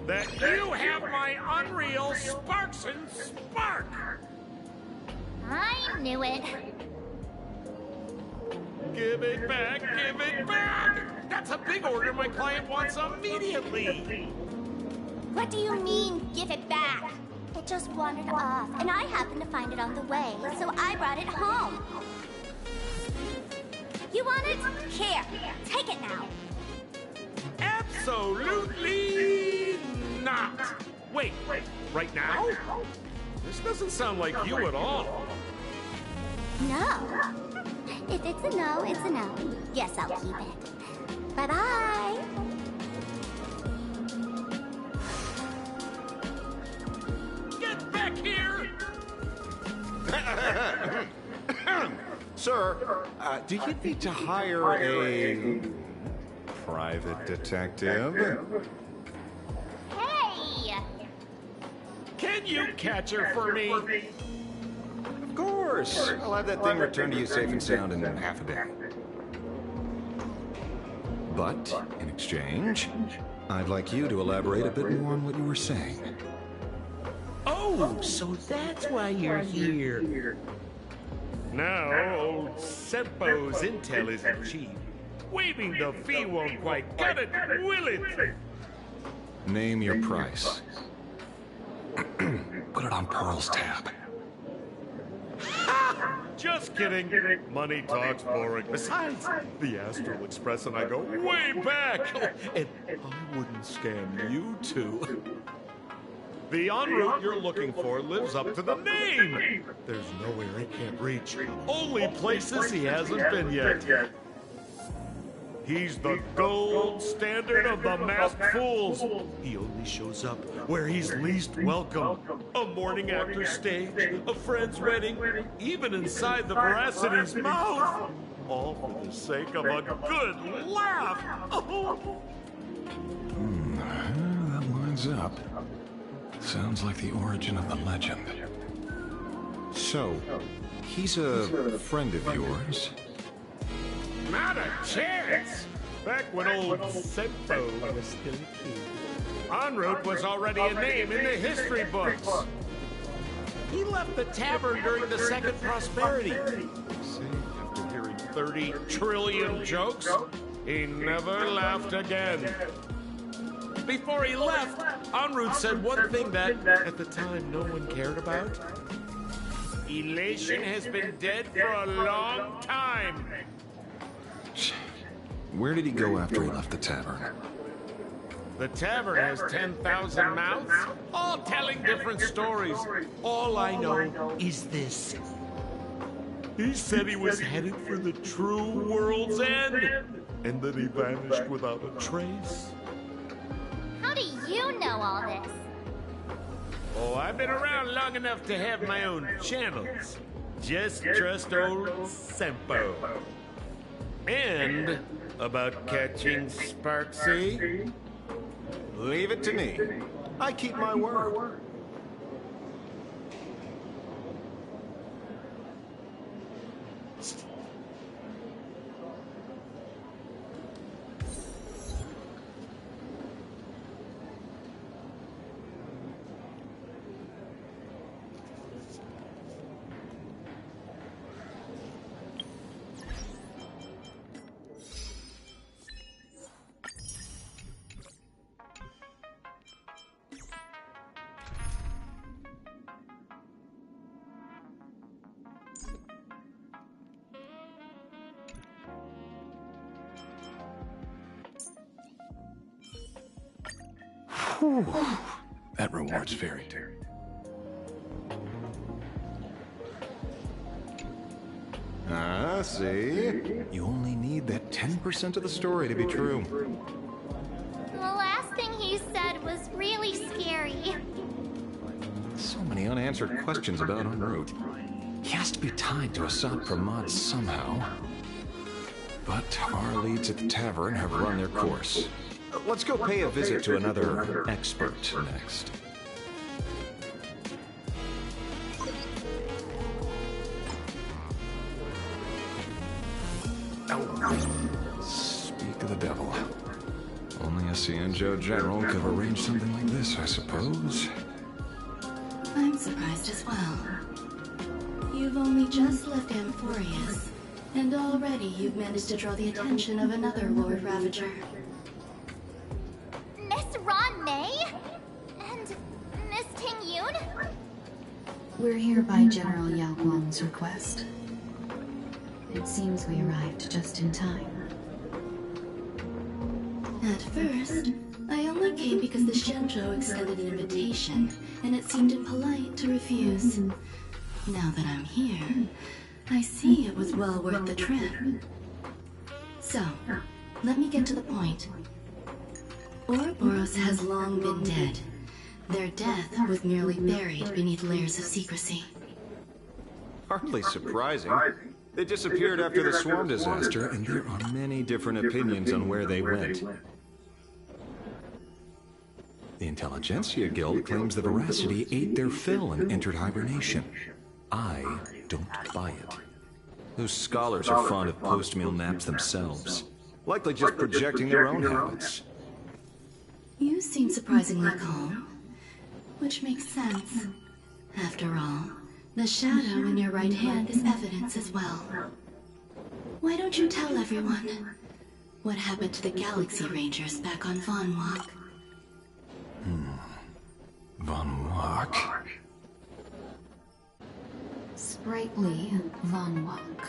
that you have my unreal Sparks and Spark. I knew it. Give it back, give it back! That's a big order my client wants immediately. What do you mean, give it back? It just wandered off, and I happened to find it on the way, so I brought it home. You want it? Here, take it now. Absolutely not. Wait, right now? This doesn't sound like you at all. No. If it's a no, it's a no. Yes, I'll keep it. Bye-bye. Get back here! Sir, do you need to hire a private detective? Hey! Can you catch her for me? Of course. I'll have that thing returned to you safe and sound in half a day. But, in exchange, I'd like you to elaborate a bit more on what you were saying. Oh, so that's why you're here. Now, old Sempo's intel isn't cheap. Waiving the fee won't quite cut it, will it? Name your price. Put it on Pearl's tab. Just kidding. Money talks boring. Besides, the Astral Express and I go way back. And I wouldn't scam you two. The en route you're looking for lives up to the name. There's nowhere he can't reach. Only places he hasn't been yet. He's the gold standard of the masked fools. He only shows up where he's least welcome. A morning actor stage, a friend's wedding, even inside the Veracity's mouth. All for the sake of a good laugh. That lines up. Sounds like the origin of the legend. So, he's a friend of yours? Not a chance! Back when old Sempo was still a kid. En route was already a name in the history books. He left the tavern during the Second Prosperity. After hearing 30 trillion jokes, he never laughed again. Before he left, En route said one thing that, at the time, no one cared about. Elation has been dead for a long time. Where did he go after he left the tavern? The tavern has 10,000 mouths, all telling different stories. All I know is this. He said he was headed for the true world's end, and that he vanished without a trace. How do you know all this? Oh, I've been around long enough to have my own channels. Just trust old Sempo. And about catching Sparksy? Leave it to me. I keep my word. Whew. That reward's very dear. Ah, see? You only need that 10% of the story to be true. The last thing he said was really scary. So many unanswered questions about en route. He has to be tied to Assad Pramod somehow. But our leads at the tavern have run their course. Let's go pay a visit to another expert next. Oh, speak of the devil. Only a Cienjo general could arrange something like this, I suppose. I'm surprised as well. You've only just left Amphorius, and already you've managed to draw the attention of another Lord Ravager. Miss Ron May? And Miss Ting Yoon? We're here by General Yao Guang's request. It seems we arrived just in time. At first, I only came because the Shenzhou extended an invitation, and it seemed impolite to refuse. Now that I'm here, I see it was well worth the trip. So, let me get to the point. Ouroboros has long been dead. Their death was merely buried beneath layers of secrecy. Hardly surprising. They disappeared after the swarm disaster, and there are many different opinions on where they went. The Intelligentsia Guild claims the Veracity ate their fill and entered hibernation. I don't buy it. Those scholars are fond of post-meal naps themselves, likely just projecting their own habits. You seem surprisingly calm, which makes sense. After all, the shadow in your right hand is evidence as well. Why don't you tell everyone what happened to the Galaxy Rangers back on Von Walk? Von Walk? Sprightly Von Walk.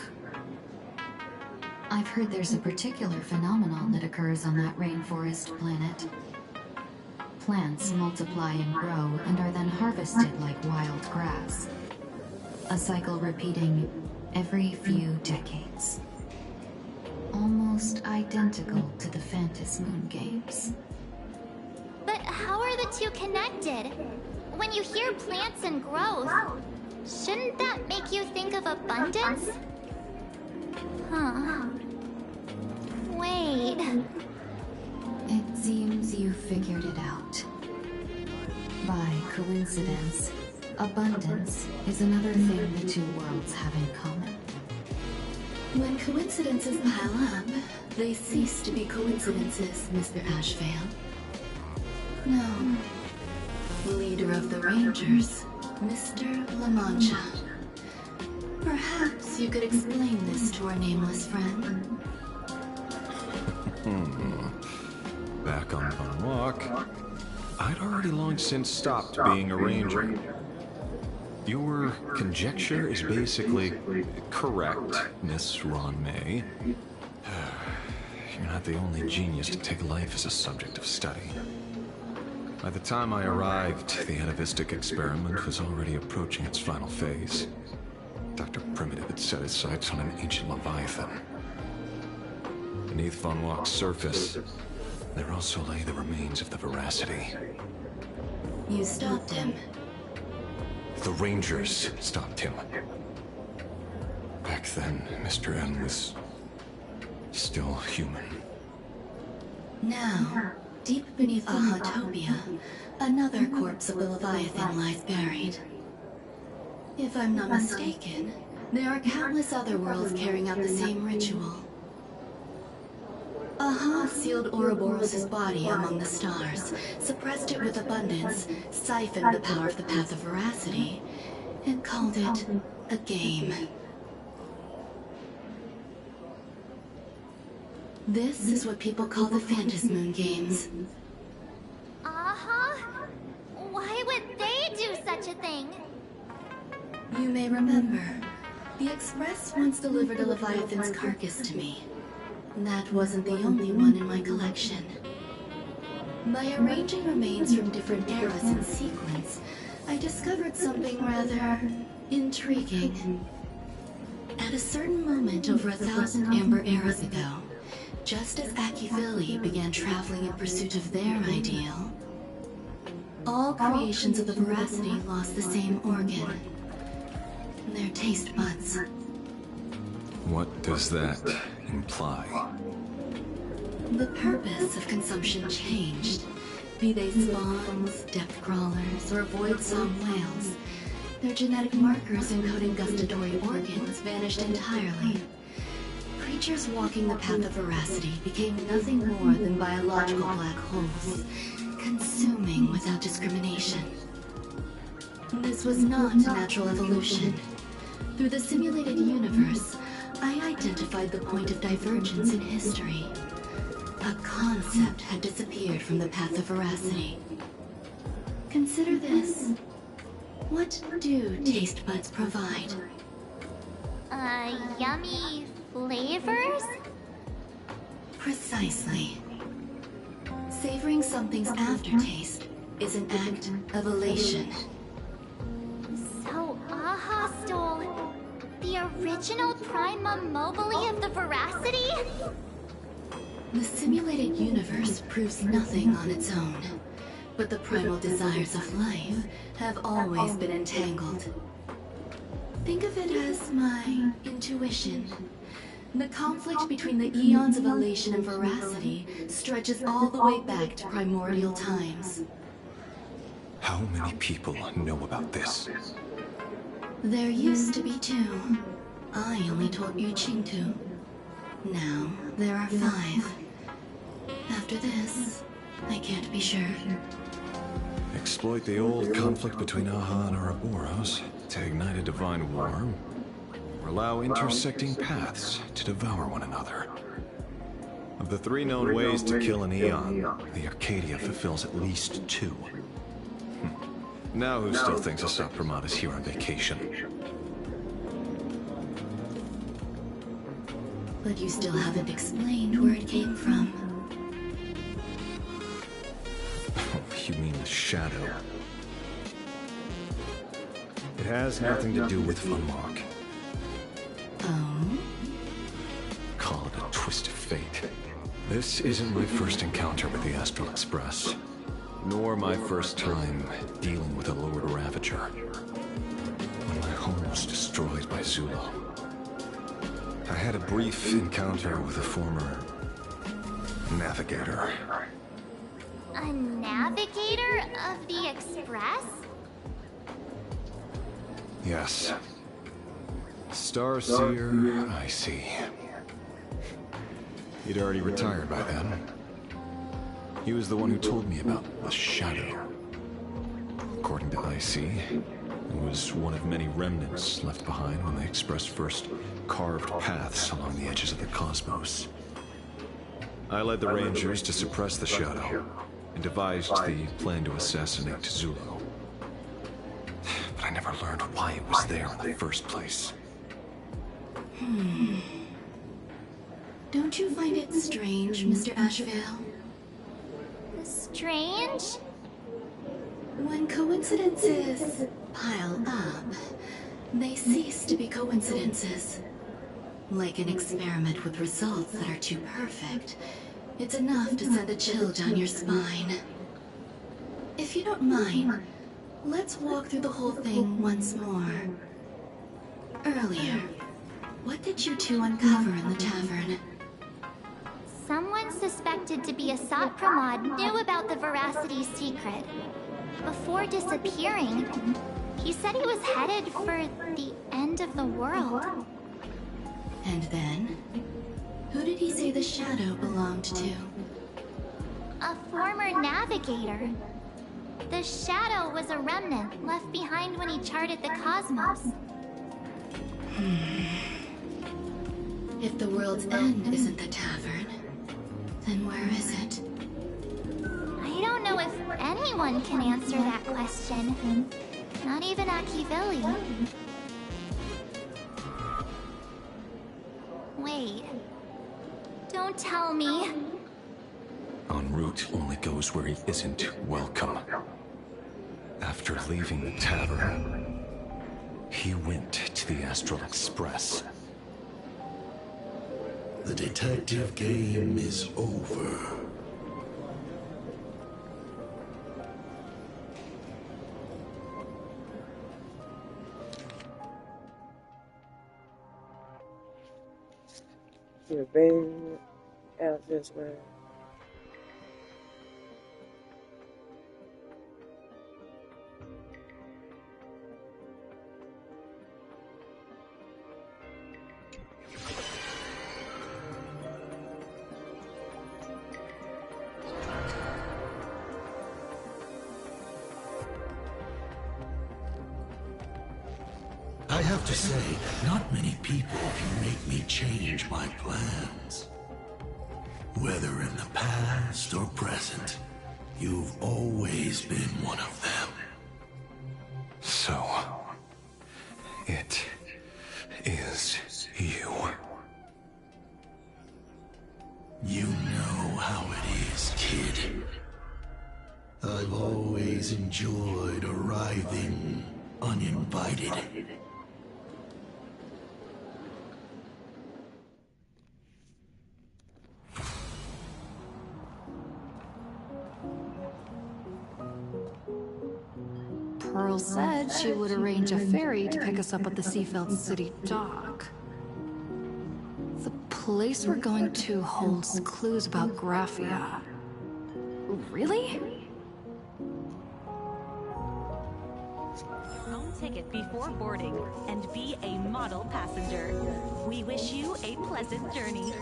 I've heard there's a particular phenomenon that occurs on that rainforest planet. Plants multiply and grow and are then harvested like wild grass. A cycle repeating every few decades. Almost identical to the Phantom Moon games. But how are the two connected? When you hear plants and growth, shouldn't that make you think of abundance? Huh. Wait. It seems you figured it out. By coincidence, abundance is another thing the two worlds have in common. When coincidences pile up, they cease to be coincidences, Mr. Ashvale. No. Leader of the Rangers, Mr. La Mancha. Perhaps you could explain this to our nameless friend. Back on Von Walk, I'd already long since stopped being a ranger. Your conjecture is basically correct, Miss Ron May. You're not the only genius to take life as a subject of study. By the time I arrived, the atavistic experiment was already approaching its final phase. Dr. Primitive had set his sights on an ancient Leviathan. Beneath Von Walk's surface, there also lay the remains of the Veracity. You stopped him. The Rangers stopped him. Back then, Mr. N was still human. Now, deep beneath Ahatopia, another corpse of the Leviathan lies buried. If I'm not mistaken, there are countless other worlds carrying out the same ritual. Aha sealed Ouroboros' body among the stars, suppressed it with abundance, siphoned the power of the Path of Veracity, and called it a game. This is what people call the Phantom Moon games. Uh-huh. Why would they do such a thing? You may remember, the Express once delivered a Leviathan's carcass to me. That wasn't the only one in my collection. By arranging remains from different eras in sequence, I discovered something rather intriguing. At a certain moment over 1,000 Amber eras ago, just as Akivili began traveling in pursuit of their ideal, all creations of the Veracity lost the same organ. Their taste buds. What does that imply? The purpose of consumption changed. Be they spawns, depth crawlers, or void-song whales, their genetic markers encoding gustatory organs vanished entirely. Creatures walking the path of veracity became nothing more than biological black holes, consuming without discrimination. This was not natural evolution. Through the simulated universe, I identified the point of divergence in history. A concept had disappeared from the path of veracity. Consider this. What do taste buds provide? Yummy flavors? Precisely. Savoring something's aftertaste is an act of elation. So Aha stole the original Primum Mobile of the Veracity? The simulated universe proves nothing on its own, but the primal desires of life have always been entangled. Think of it as my intuition. The conflict between the eons of elation and veracity stretches all the way back to primordial times. How many people know about this? There used to be 2. I only told Yuqing 2. Now, there are 5. After this, I can't be sure. Exploit the old conflict between Aha and Ouroboros to ignite a divine war, or allow intersecting paths to devour one another. Of the 3 known ways to kill an eon, the Arcadia fulfills at least 2. Now who still thinks Asat Pramod is here on vacation? But you still haven't explained where it came from. You mean the shadow? It has nothing to do with Funmark. Oh? Call it a twist of fate. This isn't my first encounter with the Astral Express, nor my first time dealing with a Lord Ravager. When my home was destroyed by Zulo, I had a brief encounter with a former navigator. A navigator of the Express? Yes. Starseer, I see. He'd already retired by then. He was the one who told me about the Shadow. According to IC, it was one of many remnants left behind when the Express first carved paths along the edges of the cosmos. I led the Rangers to suppress the Shadow, and devised the plan to assassinate Zulo. But I never learned why it was there in the first place. Don't you find it strange, Mr. Ashvale? Strange? When coincidences pile up, they cease to be coincidences. Like an experiment with results that are too perfect, it's enough to send a chill down your spine. If you don't mind, let's walk through the whole thing once more. Earlier, what did you 2 uncover in the tavern? Someone suspected to be Asat Pramod knew about the Veracity secret. Before disappearing, he said he was headed for the end of the world. And then? Who did he say the Shadow belonged to? A former navigator. The Shadow was a remnant left behind when he charted the cosmos. If the world's end isn't the tavern, then where is it? I don't know if anyone can answer that question. Not even Akivili. Wait. Don't tell me. En route only goes where he isn't welcome. After leaving the tavern, he went to the Astral Express. The detective game is over. You've been out this way. I have to say, not many people can make me change my plans. Whether in the past or present, you've always been one of them. So, it is you. You know how it is, kid. I've always enjoyed arriving uninvited. Pearl said she would arrange a ferry to pick us up at the Seafeld City dock. The place we're going to holds clues about Graphia. Really? Own ticket before boarding and be a model passenger. We wish you a pleasant journey.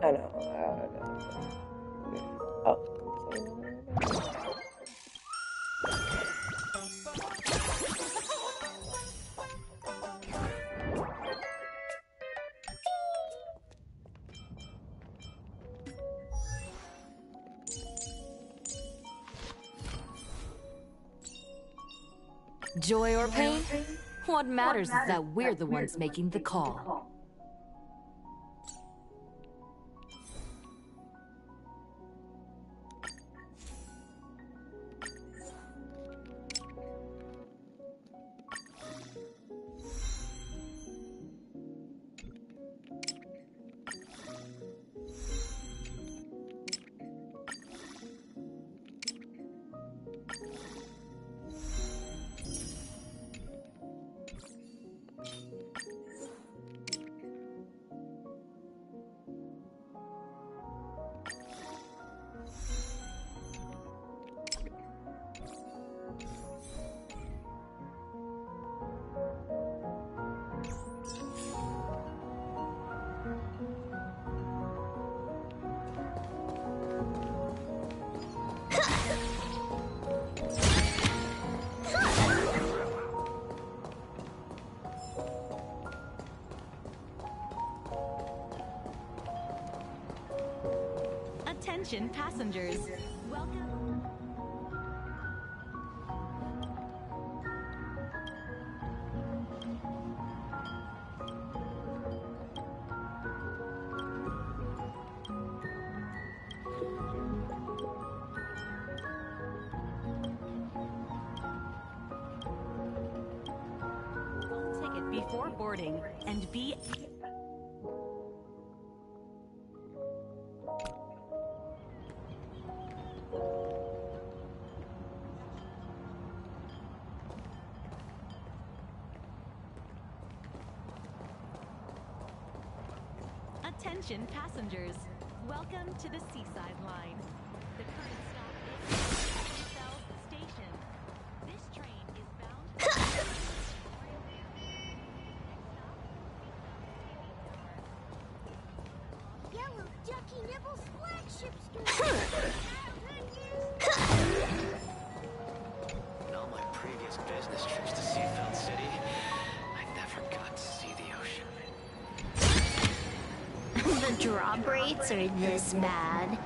I know. Oh. Joy or pain? What matters is that we're the ones making the call. Attention passengers. Welcome. Own ticket before boarding and be Attention passengers, welcome to the Seaside Line. The current stop is Seafeld Station. This train is bound Yellow Ducky Nibble's flagship store. In all my previous business trips to Seafeld City, I never got to see the ocean. The drop rates are this bad.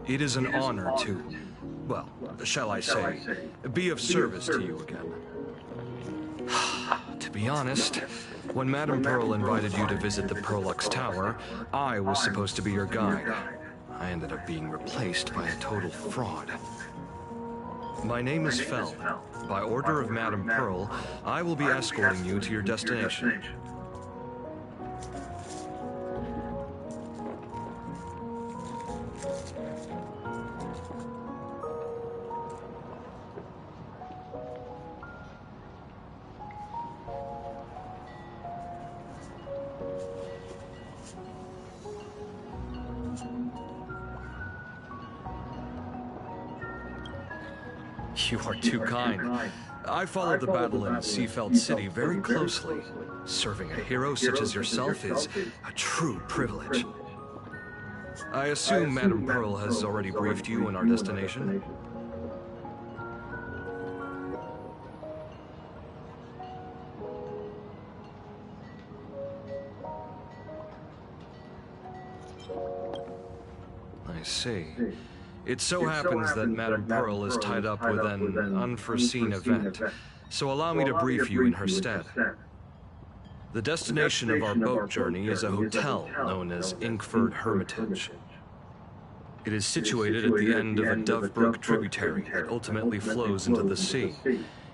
It is an honor to, well, shall I say, be of service to you again. To be honest, when Madame Pearl invited you to visit the Perlux Tower, I was supposed to be your guide. I ended up being replaced by a total fraud. My name is Feld. By order of Madame Pearl, I will be escorting you to your destination. You are too kind. I followed the battle in Seafeld City very closely. Serving a hero such as yourself is a true privilege. I assume Madame Pearl has already briefed you on our destination? I see. It so happens that Madame Pearl is tied up with an unforeseen event, so allow me to brief you in her stead. The destination of our boat journey is a hotel known as Inkford Hermitage. It is situated at the end of a Dovebrook tributary that ultimately flows into the sea.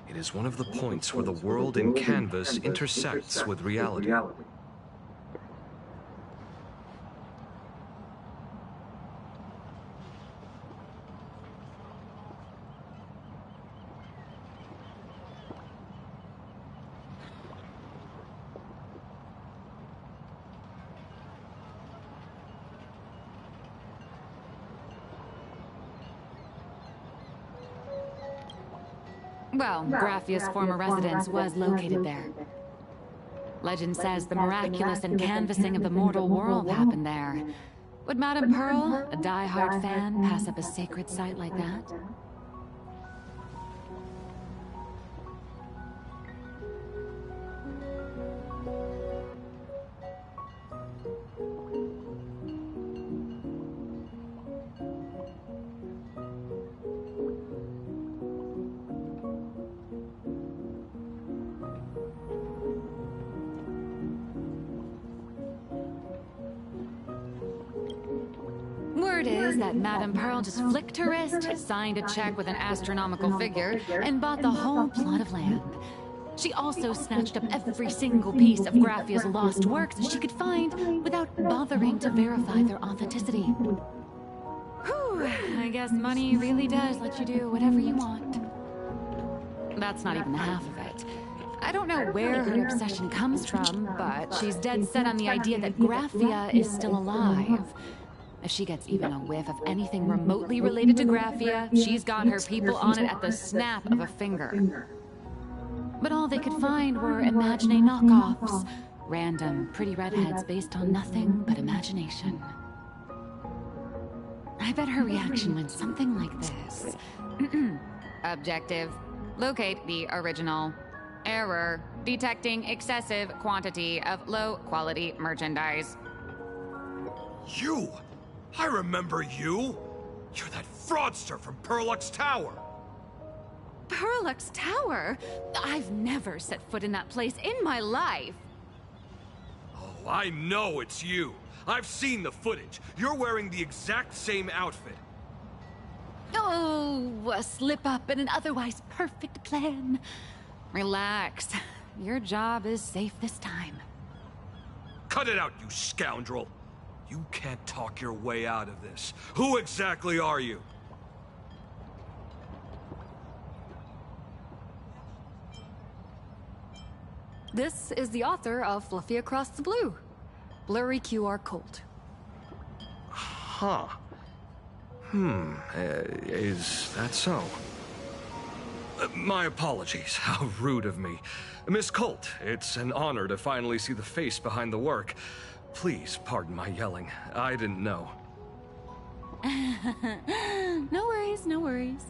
It is one of the points where the world in canvas intersects with reality. Well, Graffia's former residence was located there. Legend says the miraculous and canvassing of the mortal world happened there. Would Madame Pearl, a die-hard fan, pass up a sacred site like that? Word is that Madame Pearl just flicked her wrist, signed a check with an astronomical figure, and bought the whole plot of land. She also snatched up every single piece of Graffia's lost works that she could find without bothering to verify their authenticity. Whew, I guess money really does let you do whatever you want. That's not even the half of it. I don't know where her obsession comes from, but she's dead set on the idea that Graffia is still alive. If she gets even a whiff of anything remotely related to Graffia, she's got her people on it at the snap of a finger. But all they could find were Imagine knockoffs. Random, pretty redheads based on nothing but imagination. I bet her reaction went something like this. Objective. Locate the original. Error. Detecting excessive quantity of low-quality merchandise. You! I remember you! You're that fraudster from Perlux Tower! Perlux Tower? I've never set foot in that place in my life. Oh, I know it's you! I've seen the footage. You're wearing the exact same outfit. Oh, a slip-up in an otherwise perfect plan. Relax. Your job is safe this time. Cut it out, you scoundrel! You can't talk your way out of this. Who exactly are you? This is the author of Fluffy Across the Blue. Blurry QR Colt. Huh. Is that so? My apologies. How rude of me. Miss Colt, it's an honor to finally see the face behind the work. Please pardon my yelling. I didn't know. No worries, no worries.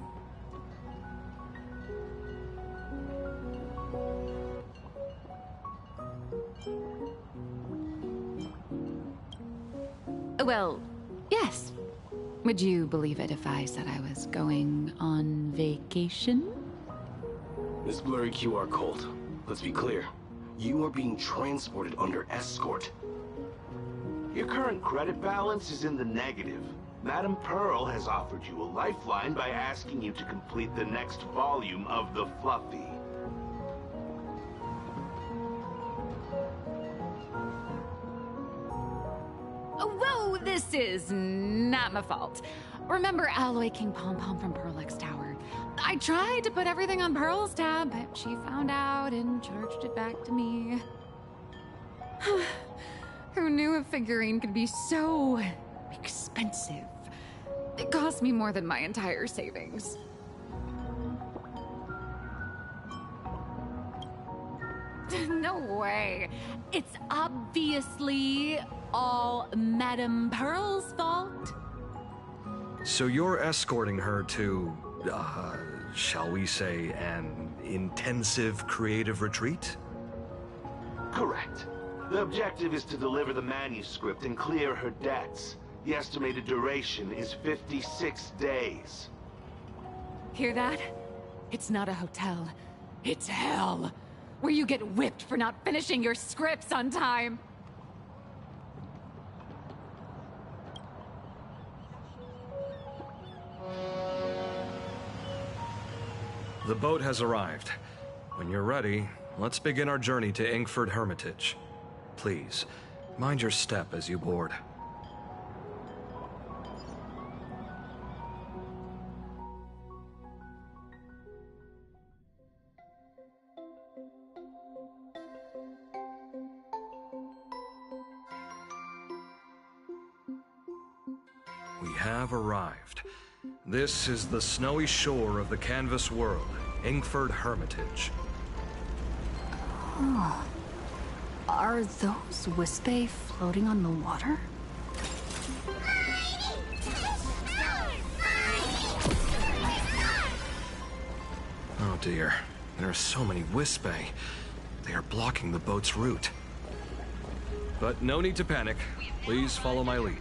Well, yes. Would you believe it if I said I was going on vacation? This blurry QR code. Let's be clear. You are being transported under escort. Your current credit balance is in the negative. Madame Pearl has offered you a lifeline by asking you to complete the next volume of the Fluffy. Whoa, this is not my fault. Remember Alloy King Pom Pom from Pearlix Tower? I tried to put everything on Pearl's tab, but she found out and charged it back to me. Who knew a figurine could be so expensive? It cost me more than my entire savings. No way. It's obviously all Madame Pearl's fault. So you're escorting her to, shall we say, an intensive creative retreat? Correct. The objective is to deliver the manuscript and clear her debts. The estimated duration is 56 days. Hear that? It's not a hotel. It's hell. Where you get whipped for not finishing your scripts on time. The boat has arrived. When you're ready, let's begin our journey to Inkford Hermitage. Please, mind your step as you board. We have arrived. This is the snowy shore of the canvas world, Inkford Hermitage. Oh. Are those Wispae floating on the water? Oh dear, there are so many Wispae. They are blocking the boat's route. But no need to panic. Please follow my lead.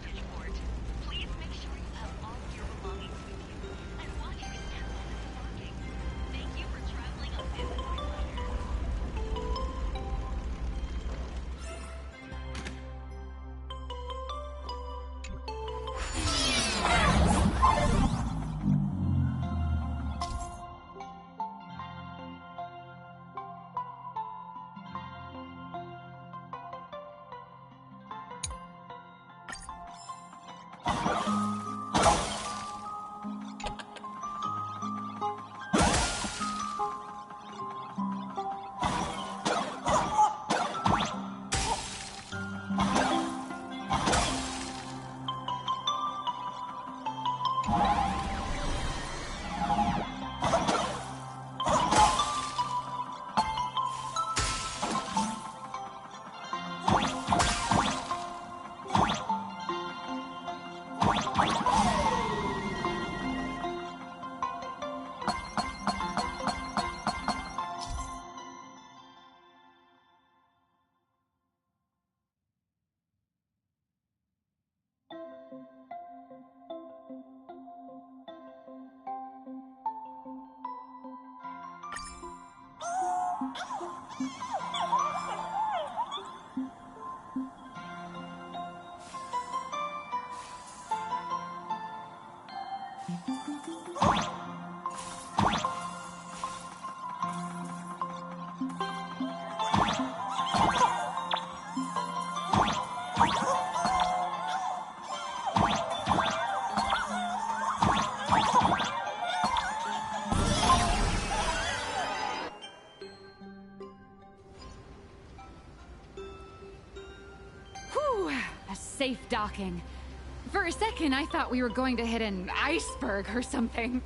Safe docking. For a second, I thought we were going to hit an iceberg or something.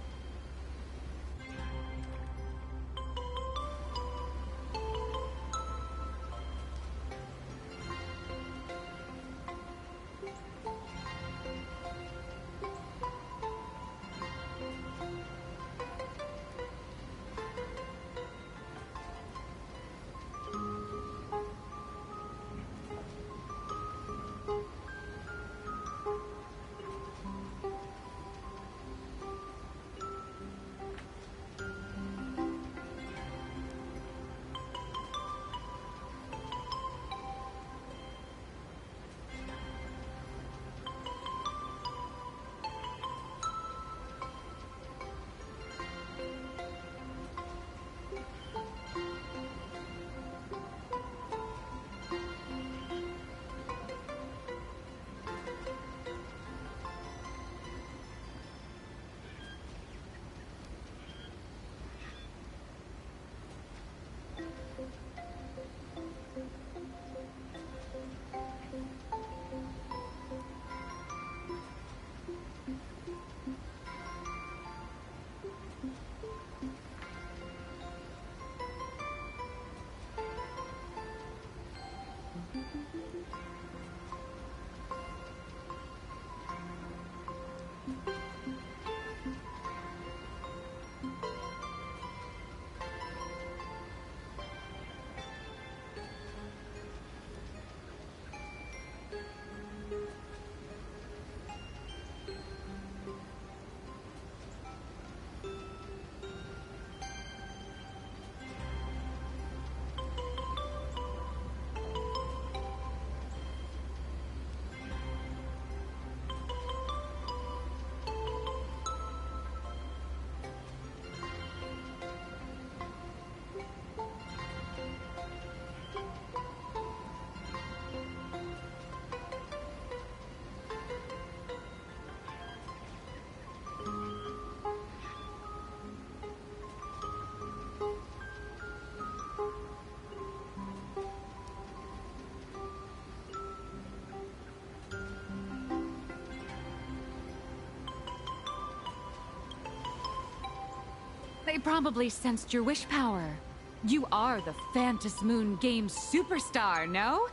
They probably sensed your wish power. You are the Phantom Moon Games superstar, no?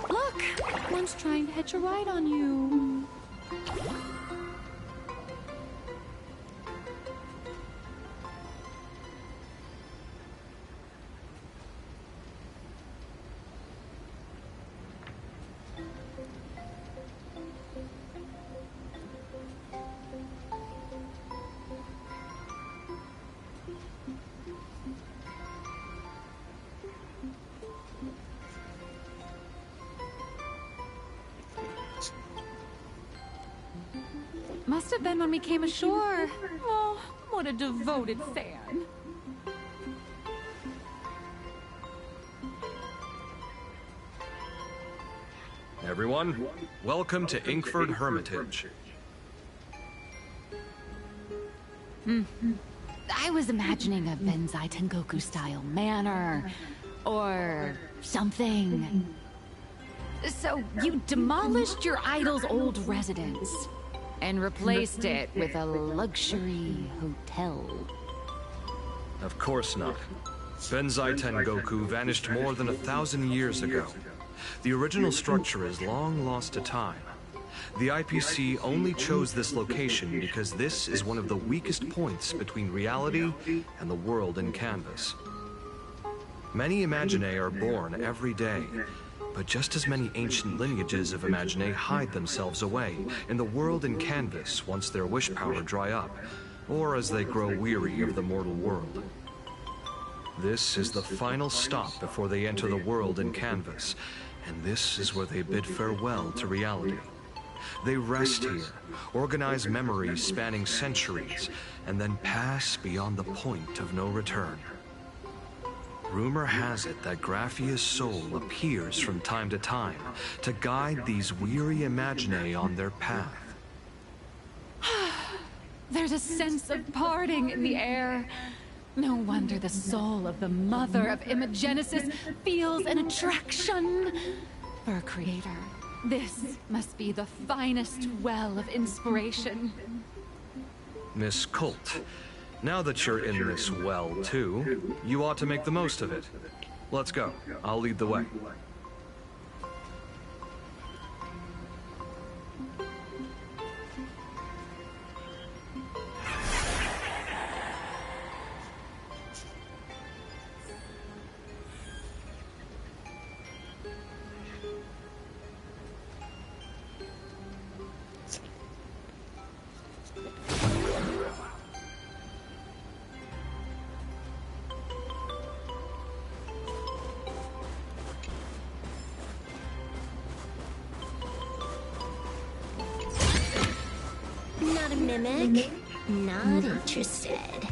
Look! One's trying to hitch a ride on you. Must have been when we came ashore. Oh, what a devoted fan. Everyone, welcome to Inkford Hermitage. I was imagining a Benzai Tengoku style manor or something. So you demolished your idol's old residence and replaced it with a luxury hotel. Of course not. Benzai Tengoku vanished more than 1,000 years ago. The original structure is long lost to time. The IPC only chose this location because this is one of the weakest points between reality and the world in canvas. Many Imaginae are born every day, but just as many ancient lineages of Imaginae hide themselves away in the world in canvas once their wish power dry up, or as they grow weary of the mortal world. This is the final stop before they enter the world in canvas, and this is where they bid farewell to reality. They rest here, organize memories spanning centuries, and then pass beyond the point of no return. Rumor has it that Graphia's soul appears from time to time to guide these weary Imaginae on their path. There's a sense of parting in the air. No wonder the soul of the mother of Imagenesis feels an attraction for a creator. This must be the finest well of inspiration. Miss Colt, now that you're in this well, too, you ought to make the most of it. Let's go. I'll lead the way. Not a mimic? Not interested.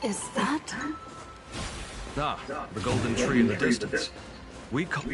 Is that? Ah, the golden tree in the distance. We call...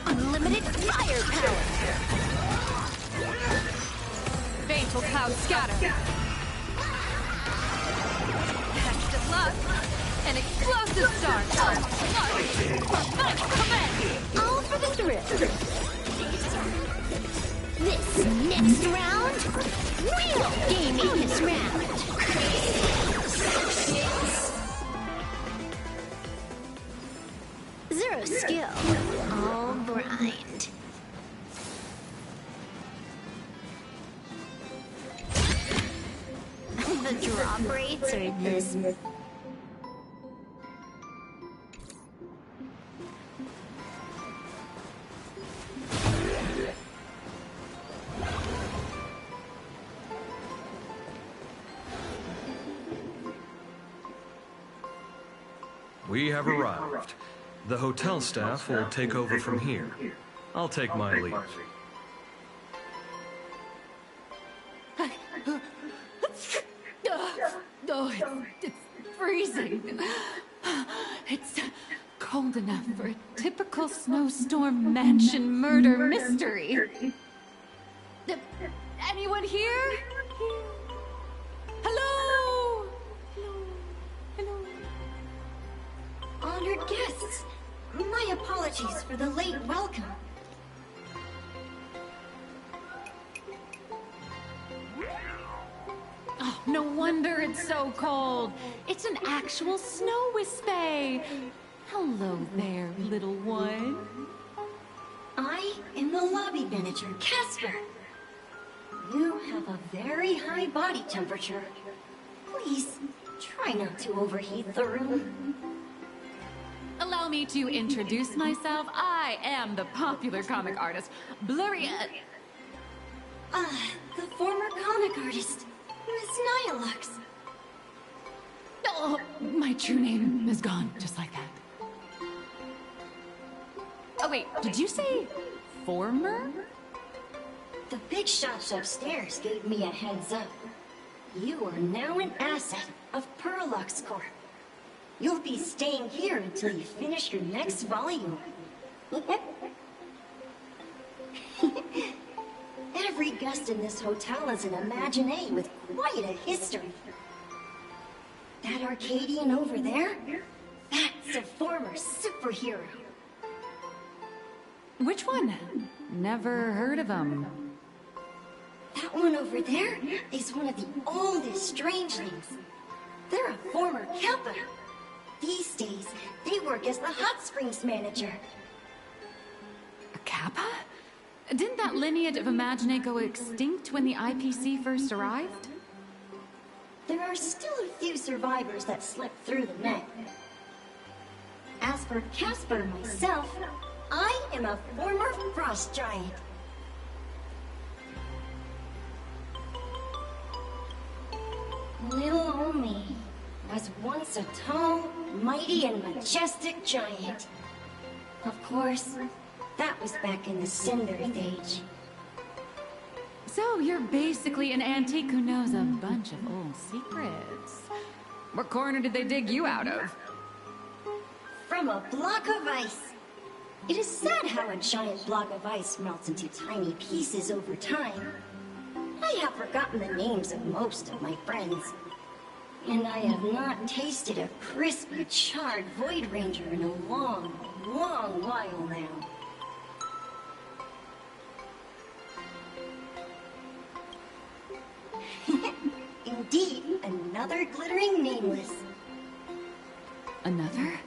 Unlimited firepower! Fatal cloud scatter. Best of luck. An explosive start. Command. All for the thrill. This next round, real gaming this round. Zero skill, all blind. The drop rates are this. We have arrived. The hotel staff will take over from here. I'll take my leave. Oh, it's freezing. It's cold enough for a typical snowstorm mansion murder mystery. Anyone here? Hello? Hello? Honored guests, my apologies for the late welcome. Oh, no wonder it's so cold. It's an actual snow wispy. Hello there, little one. I am the lobby manager, Casper. You have a very high body temperature. Please, try not to overheat the room. Allow me to introduce myself. I am the popular comic artist, Blurry... the former comic artist, Miss Nihilux. Oh, my true name is gone, just like that. Oh wait, did you say former? The big shots upstairs gave me a heads up. You are now an asset of Perlux Corp. You'll be staying here until you finish your next volume. Every guest in this hotel is an Imaginé with quite a history. That Arcadian over there? That's a former superhero. Which one? Never heard of him. That one over there is one of the oldest strangelings. They're a former Kappa. These days, they work as the hot springs manager. A Kappa? Didn't that lineage of Imaginé go extinct when the IPC first arrived? There are still a few survivors that slipped through the net. As for Casper myself, I am a former frost giant. Little Omi was once a tall, mighty, and majestic giant. Of course, that was back in the Cinder Age. So you're basically an antique who knows a bunch of old secrets. What corner did they dig you out of? From a block of ice. It is sad how a giant block of ice melts into tiny pieces over time. I have forgotten the names of most of my friends. And I have not tasted a crispy, charred Void Ranger in a long, long while now. Indeed, another glittering nameless. Another?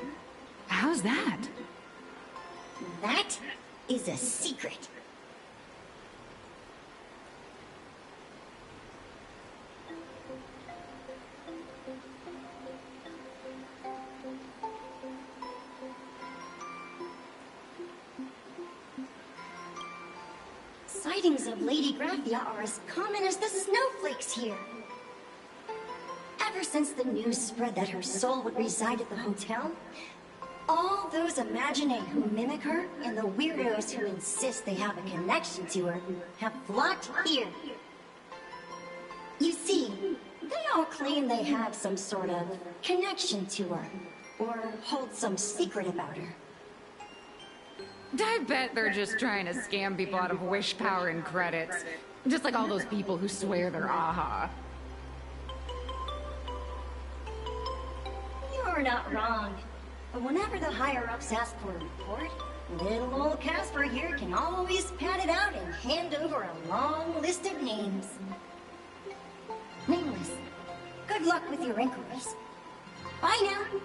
How's that? That is a secret. Sightings of Lady Graphia are as common as the snowflakes here. Ever since the news spread that her soul would reside at the hotel, all those Imaginé who mimic her and the weirdos who insist they have a connection to her have flocked here. You see, they all claim they have some sort of connection to her, or hold some secret about her. I bet they're just trying to scam people out of wish power and credits. Just like all those people who swear they're AHA. You're not wrong. But whenever the higher-ups ask for a report, Little old Casper here can always pad it out and hand over a long list of names. Nameless, good luck with your inquiries. Bye now.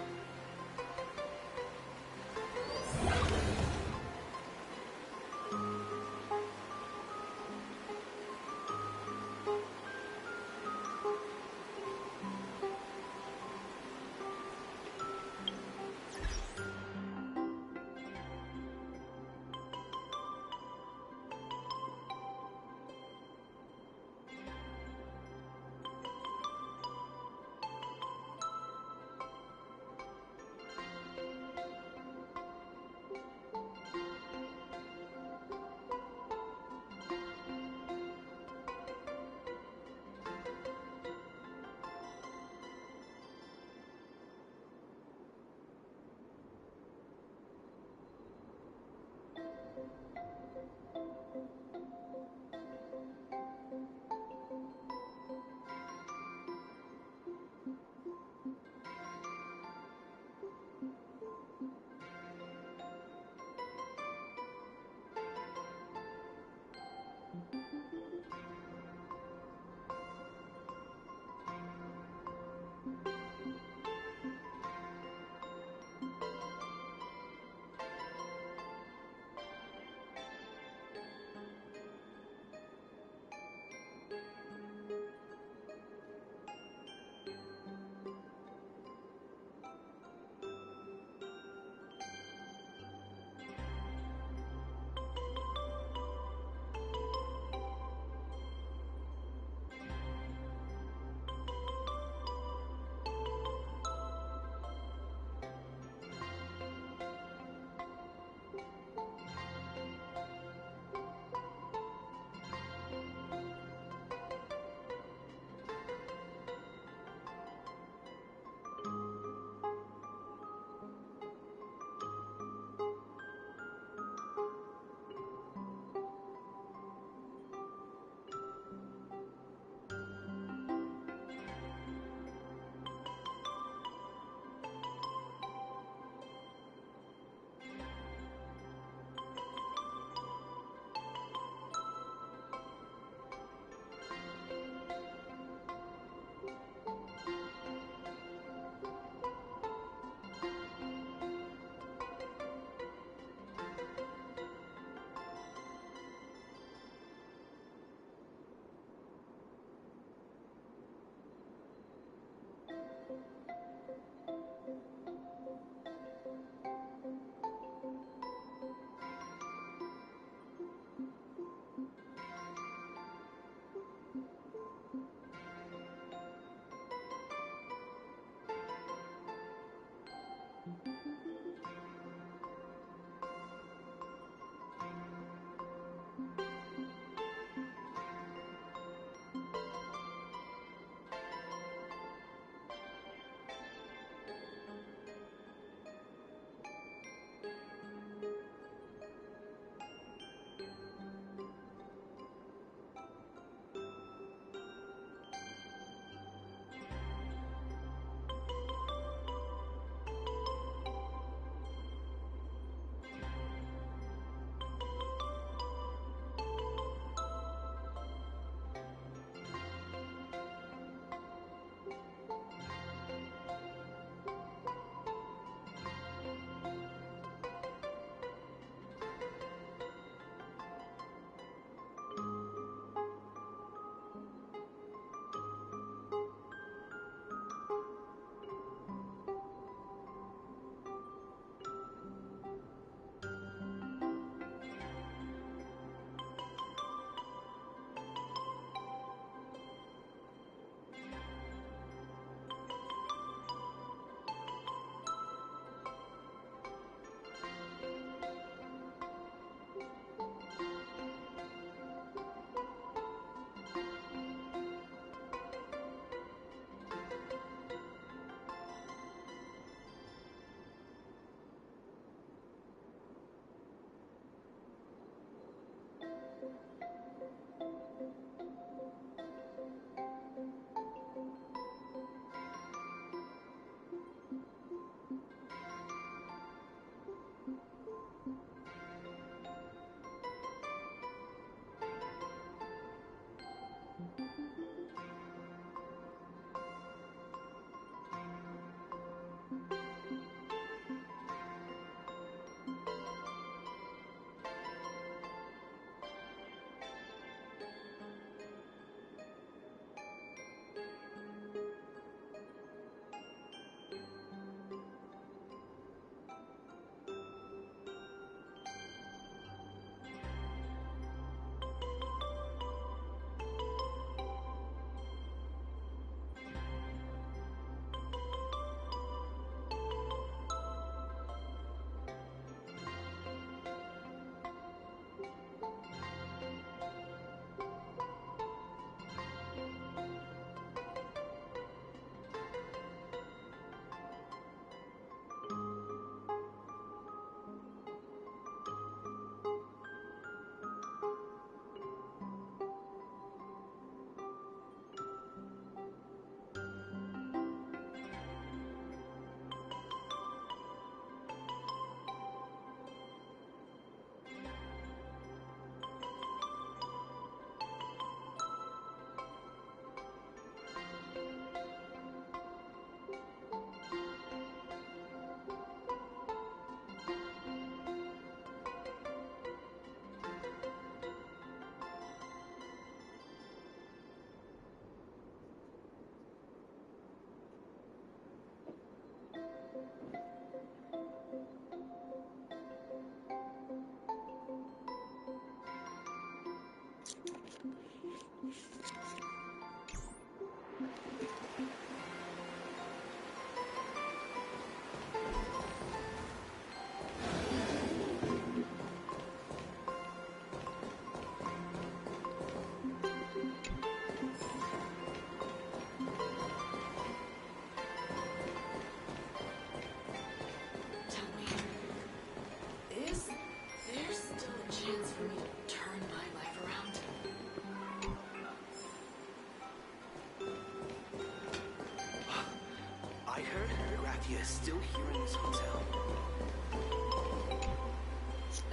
Graffia is still here in this hotel.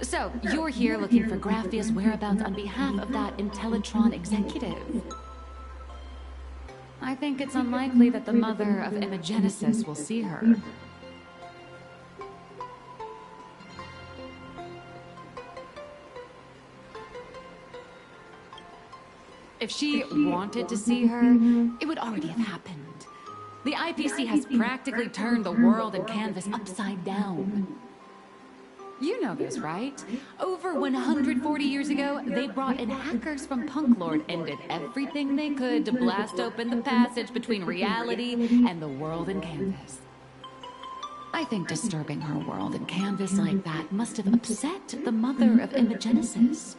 So, you're here looking for Graffia's whereabouts on behalf of that Intellitron executive. I think it's unlikely that the mother of Imogenesis will see her. If she wanted to see her, it would already have happened. The IPC has practically turned the world and canvas upside down. You know this, right? Over 140 years ago, they brought in hackers from Punklord and did everything they could to blast open the passage between reality and the world and canvas. I think disturbing her world and canvas like that must have upset the mother of Imogenesis.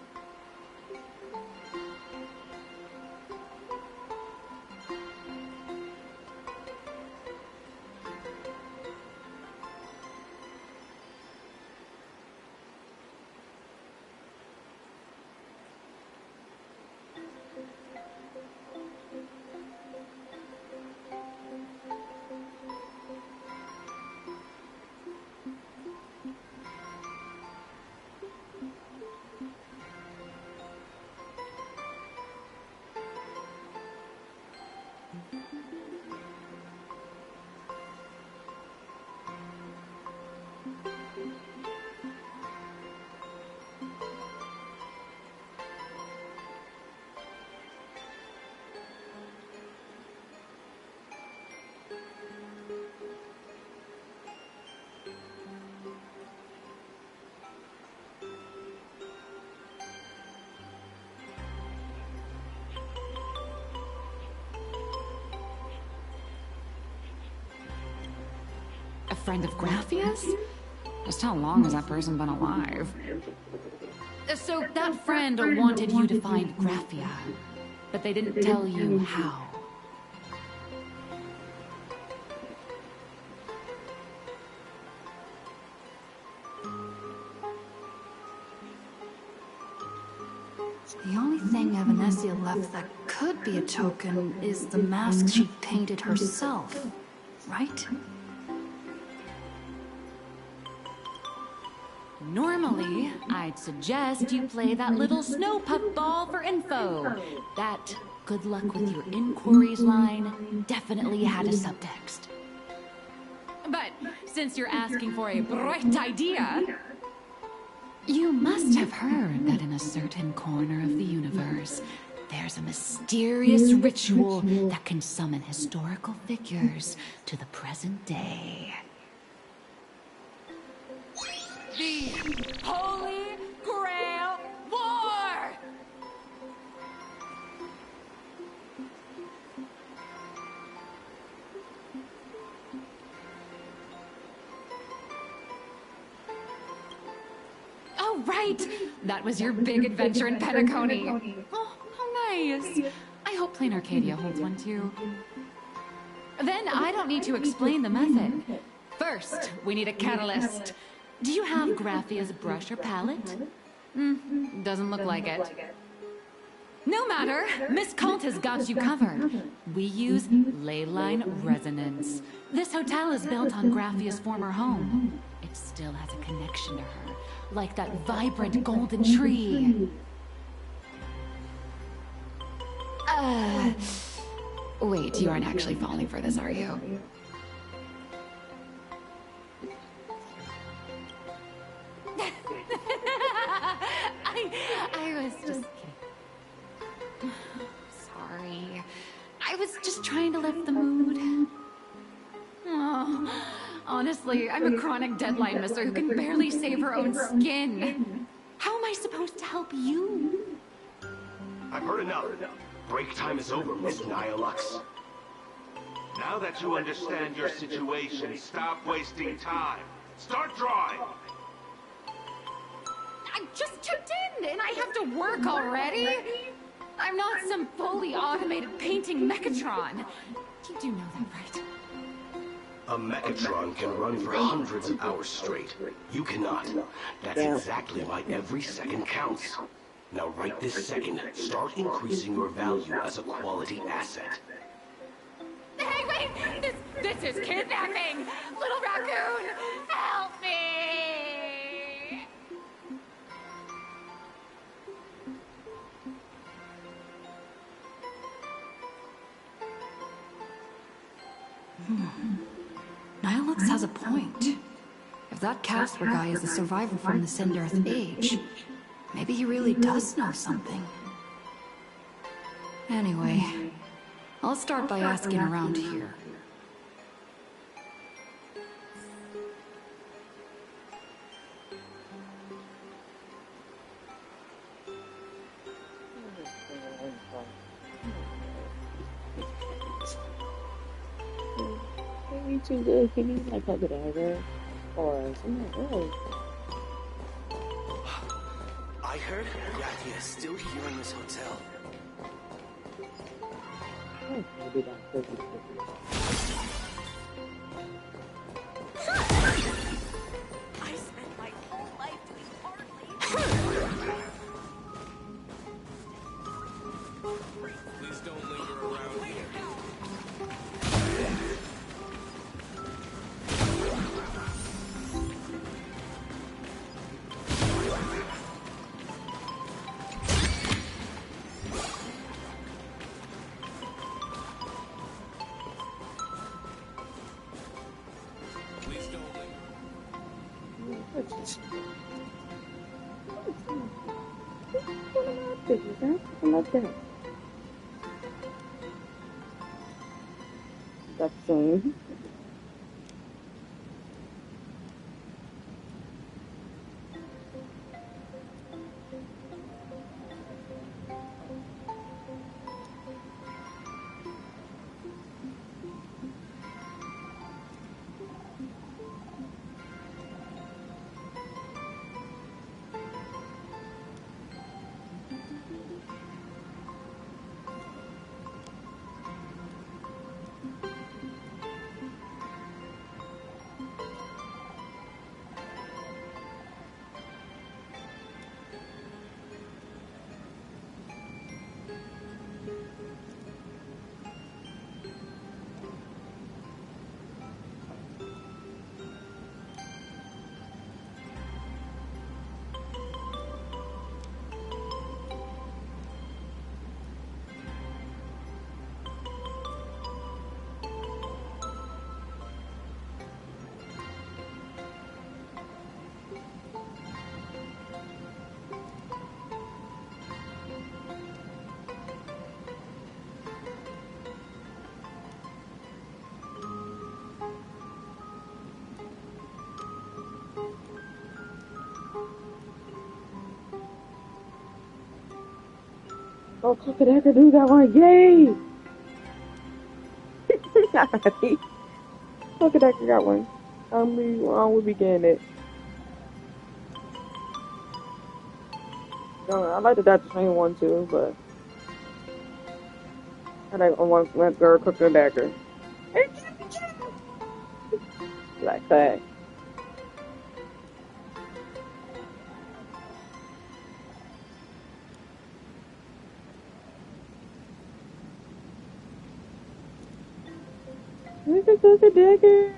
A friend of Graffia's? Just how long has that person been alive? So that friend wanted you to find Graffia, but they didn't tell you how. The only thing Evanessia left that could be a token is the mask she painted herself, right? Normally, I'd suggest you play that little snow puff ball for info. That good luck with your inquiries line definitely had a subtext. But since you're asking for a bright idea, you must have heard that in a certain corner of the universe, there's a mysterious ritual that can summon historical figures to the present day. The Holy Grail War! Oh, right! That was your big adventure in Petacone. Oh, how nice. I hope Plain Arcadia holds one too. Then I don't need to explain the method. First, we need a catalyst. Do you have Graffia's brush or palette? Doesn't look like it. No matter, Miss Kalt has got you covered. We use ley line resonance. This hotel is built on Graffia's former home. It still has a connection to her, like that vibrant golden tree. Wait, you aren't actually falling for this, are you? I was just kidding. Sorry. I was just trying to lift the mood. Oh, honestly, I'm a chronic deadline misser who can barely save her own skin. How am I supposed to help you? I've heard enough. Break time is over, Miss Nihilux. Now that you understand your situation, stop wasting time. Start drawing! I just checked in, and I have to work already? I'm not some fully automated painting Mechatron. You do know that, right? A Mechatron can run for hundreds of hours straight. You cannot. That's exactly why every second counts. Now right this second, start increasing your value as a quality asset. Hey, wait! This is kidnapping! Little raccoon, help me! Nihilux has a point. If that Casper guy is a survivor from the Sindarth age, maybe he really does know something. Anyway, I'll start by asking around here. Maybe too good. He needs like a dagger or something else. I heard Gratia is still here in this hotel. Maybe that's pretty. I spent my whole life doing hard labor. Please don't linger around here. Please don't linger. What am I thinking? Something like that. That's soon. Oh, look at that dude got one. Yay! Look at that got one. We begin it. No, I like the Dr. Strange one too, but I like one that girl cooked a dagger. Like that. Look at the dagger.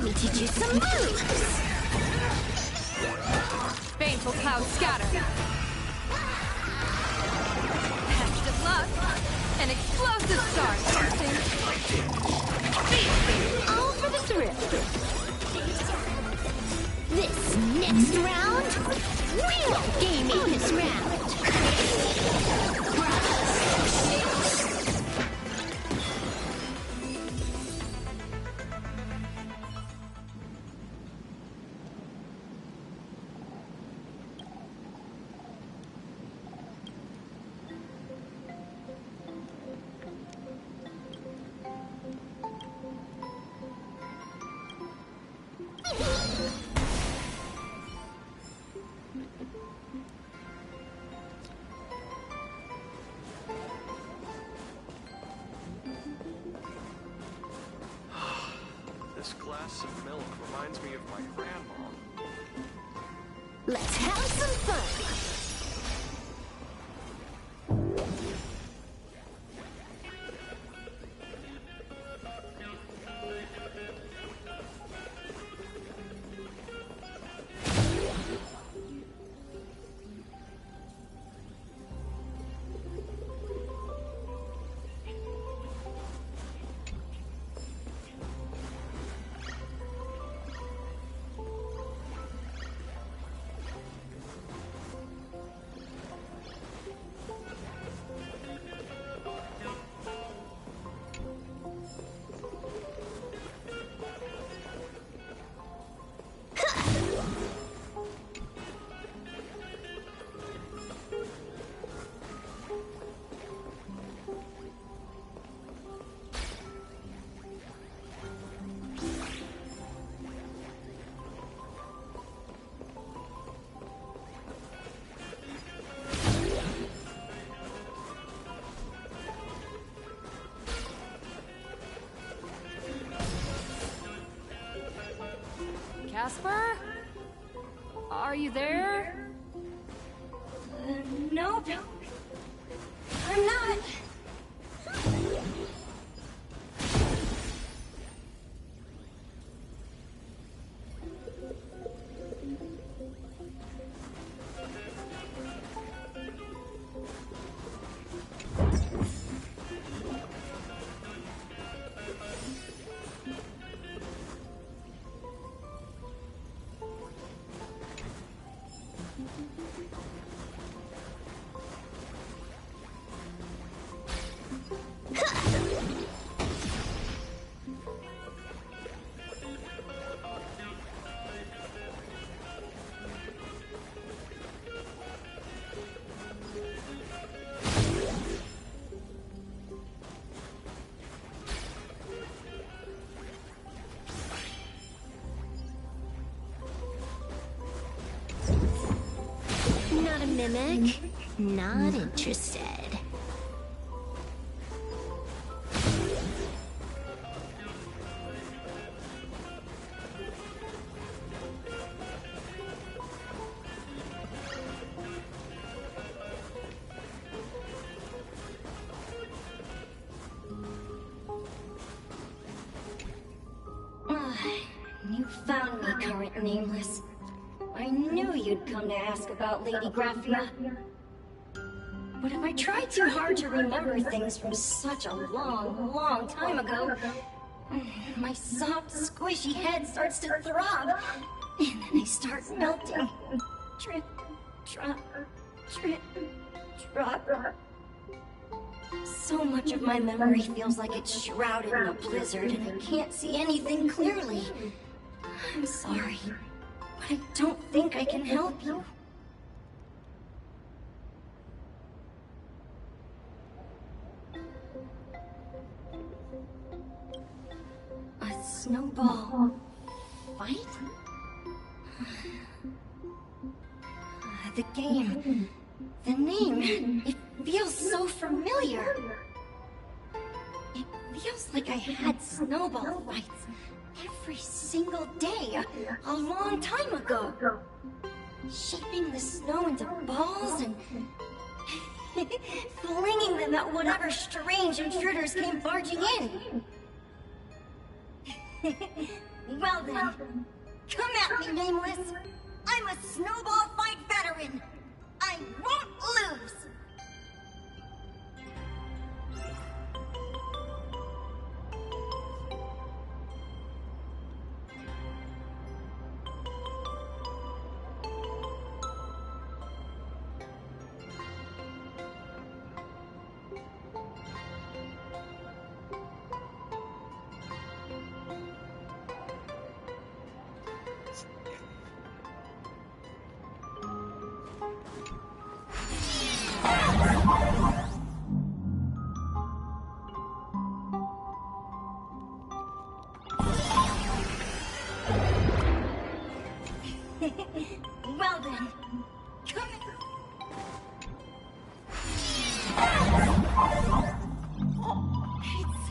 Let me teach you some moves! Baneful clouds scatter. Test of luck. An explosive start. All for the thrill. This next round, real gaming this round. This glass of milk reminds me of my grandma. Let's have some fun. Casper? Are you there? Nope. I'm not. Not a mimic? Not interested. You found me, current nameless. I knew you'd come to ask about Lady Graphia. But if I try too hard to remember things from such a long time ago, my soft, squishy head starts to throb, and then I start melting. Drip, drop, drip, drop. So much of my memory feels like it's shrouded in a blizzard, and I can't see anything clearly. I'm sorry, but I don't think I can help you. A snowball fight? The game, the name, it feels so familiar. It feels like I had snowball fights every single day a long time ago. Shaping the snow into balls and flinging them at whatever strange intruders came barging in. Well then, come at me, Nameless. I'm a snowball fight veteran. I won't lose. Well then, come here. It's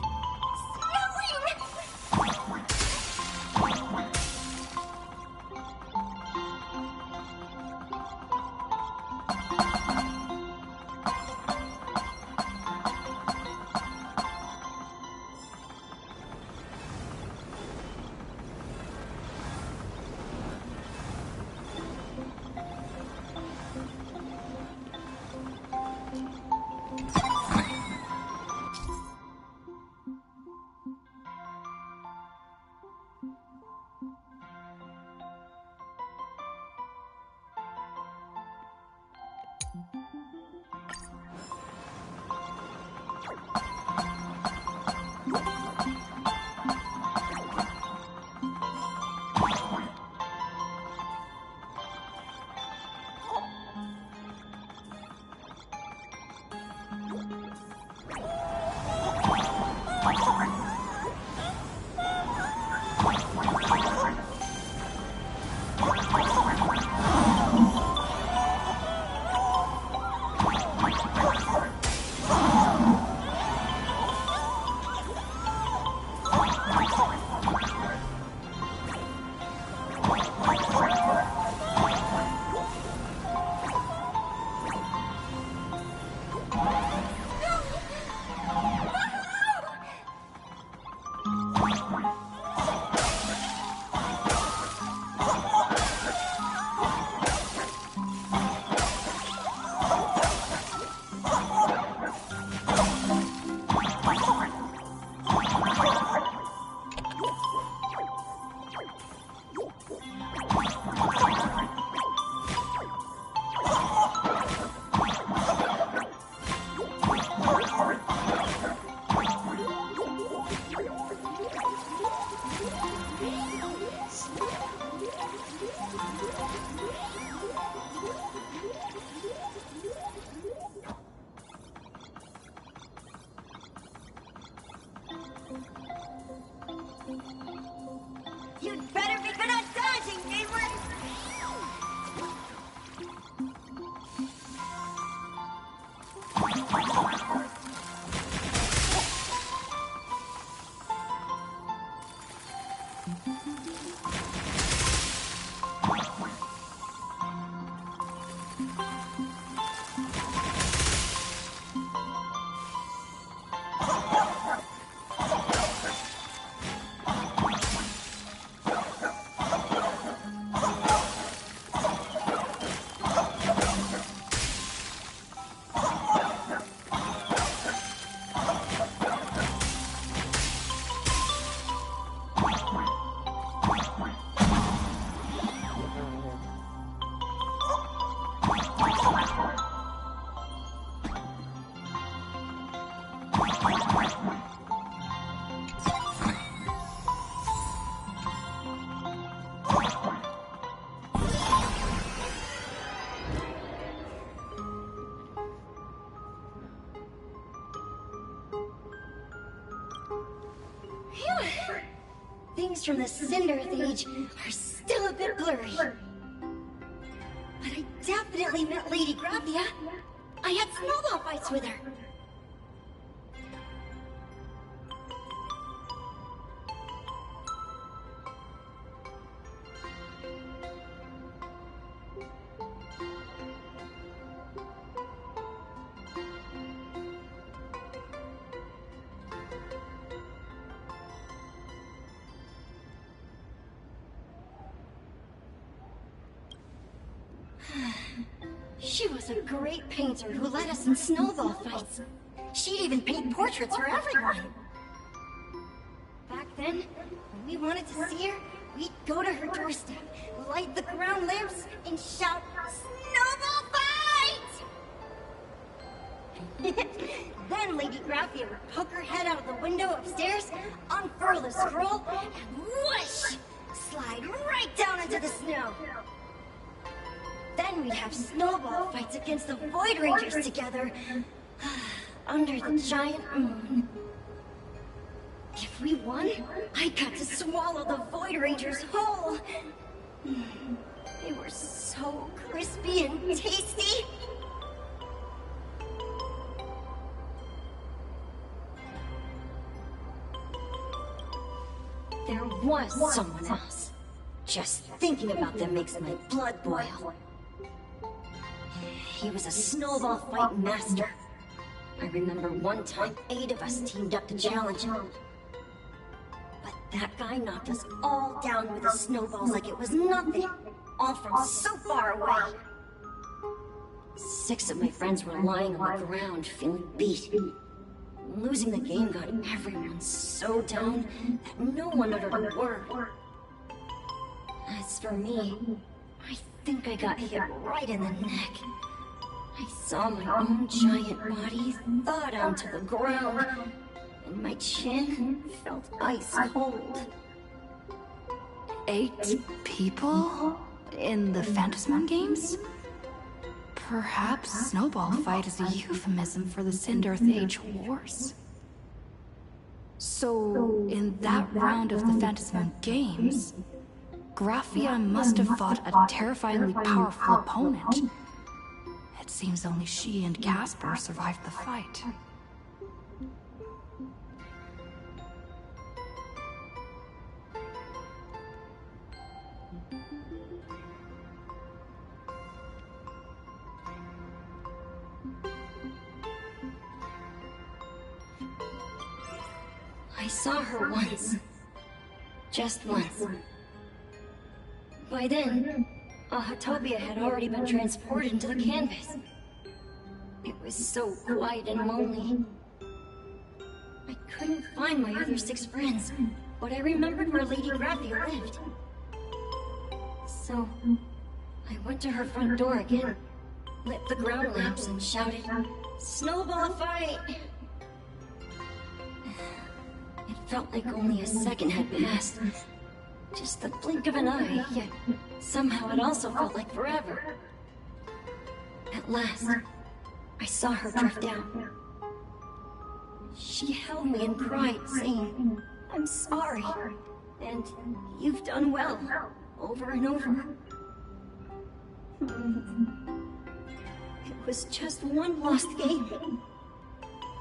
things from the Cinderth Age are still a bit blurry. But I definitely met Lady Graphia. I had snowball fights with her. She was a great painter who led us in snowball fights. She'd even paint portraits for everyone. Back then, when we wanted to see her, we'd go to her doorstep, light the ground lamps, and shout, "Snowball fight!" Then Lady Graphia would poke her head out of the window upstairs, unfurl the scroll, and whoosh! Slide right down into the snow. Then we'd have snowball fights against the Void Rangers together, under the giant moon. If we won, I got to swallow the Void Rangers whole. They were so crispy and tasty. There was someone else. Just thinking about them makes my blood boil. He was a snowball fight master. I remember one time 8 of us teamed up to challenge him. But that guy knocked us all down with the snowballs like it was nothing, all from so far away. 6 of my friends were lying on the ground, feeling beat. Losing the game got everyone so down that no one uttered a word. As for me, I think I got hit right in the neck. I saw my own giant body thaw down to the ground, and my chin felt ice cold. 8 people? In the Phantasm games? Perhaps Snowball Fight is a euphemism for the Cinderth Age Wars? So, in that round of the Phantasm games, Graphia must have fought a terrifyingly powerful opponent. It seems only she and Casper survived the fight. I saw her once. Just once. By then, Ahatobia had already been transported into the canvas. It was so quiet and lonely. I couldn't find my other 6 friends, but I remembered where Lady Graphia lived. So, I went to her front door again, lit the ground lamps, and shouted, "Snowball fight!" It felt like only a second had passed. Just the blink of an eye, yet somehow it also felt like forever. At last, I saw her drift out. She held me and cried, saying, "I'm sorry, and you've done well," over and over. It was just one lost game.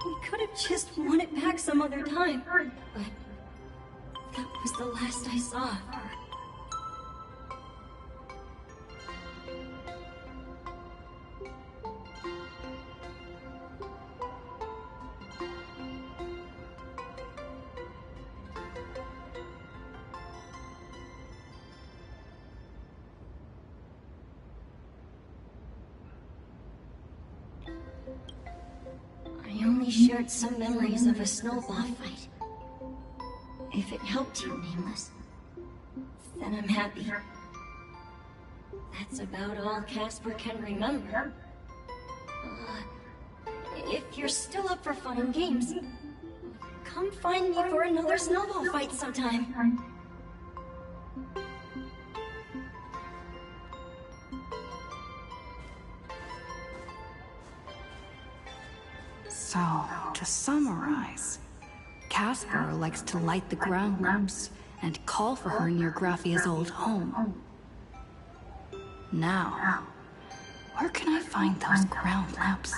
We could have just won it back some other time, but that was the last I saw of her. I only shared some memories of a snowball fight. If it helped you, Nameless, then I'm happy. That's about all Casper can remember. If you're still up for fun and games, come find me for another snowball fight sometime. So, to summarize, Casper likes to light the ground lamps and call for her near Graffia's old home. Now, where can I find those ground lamps?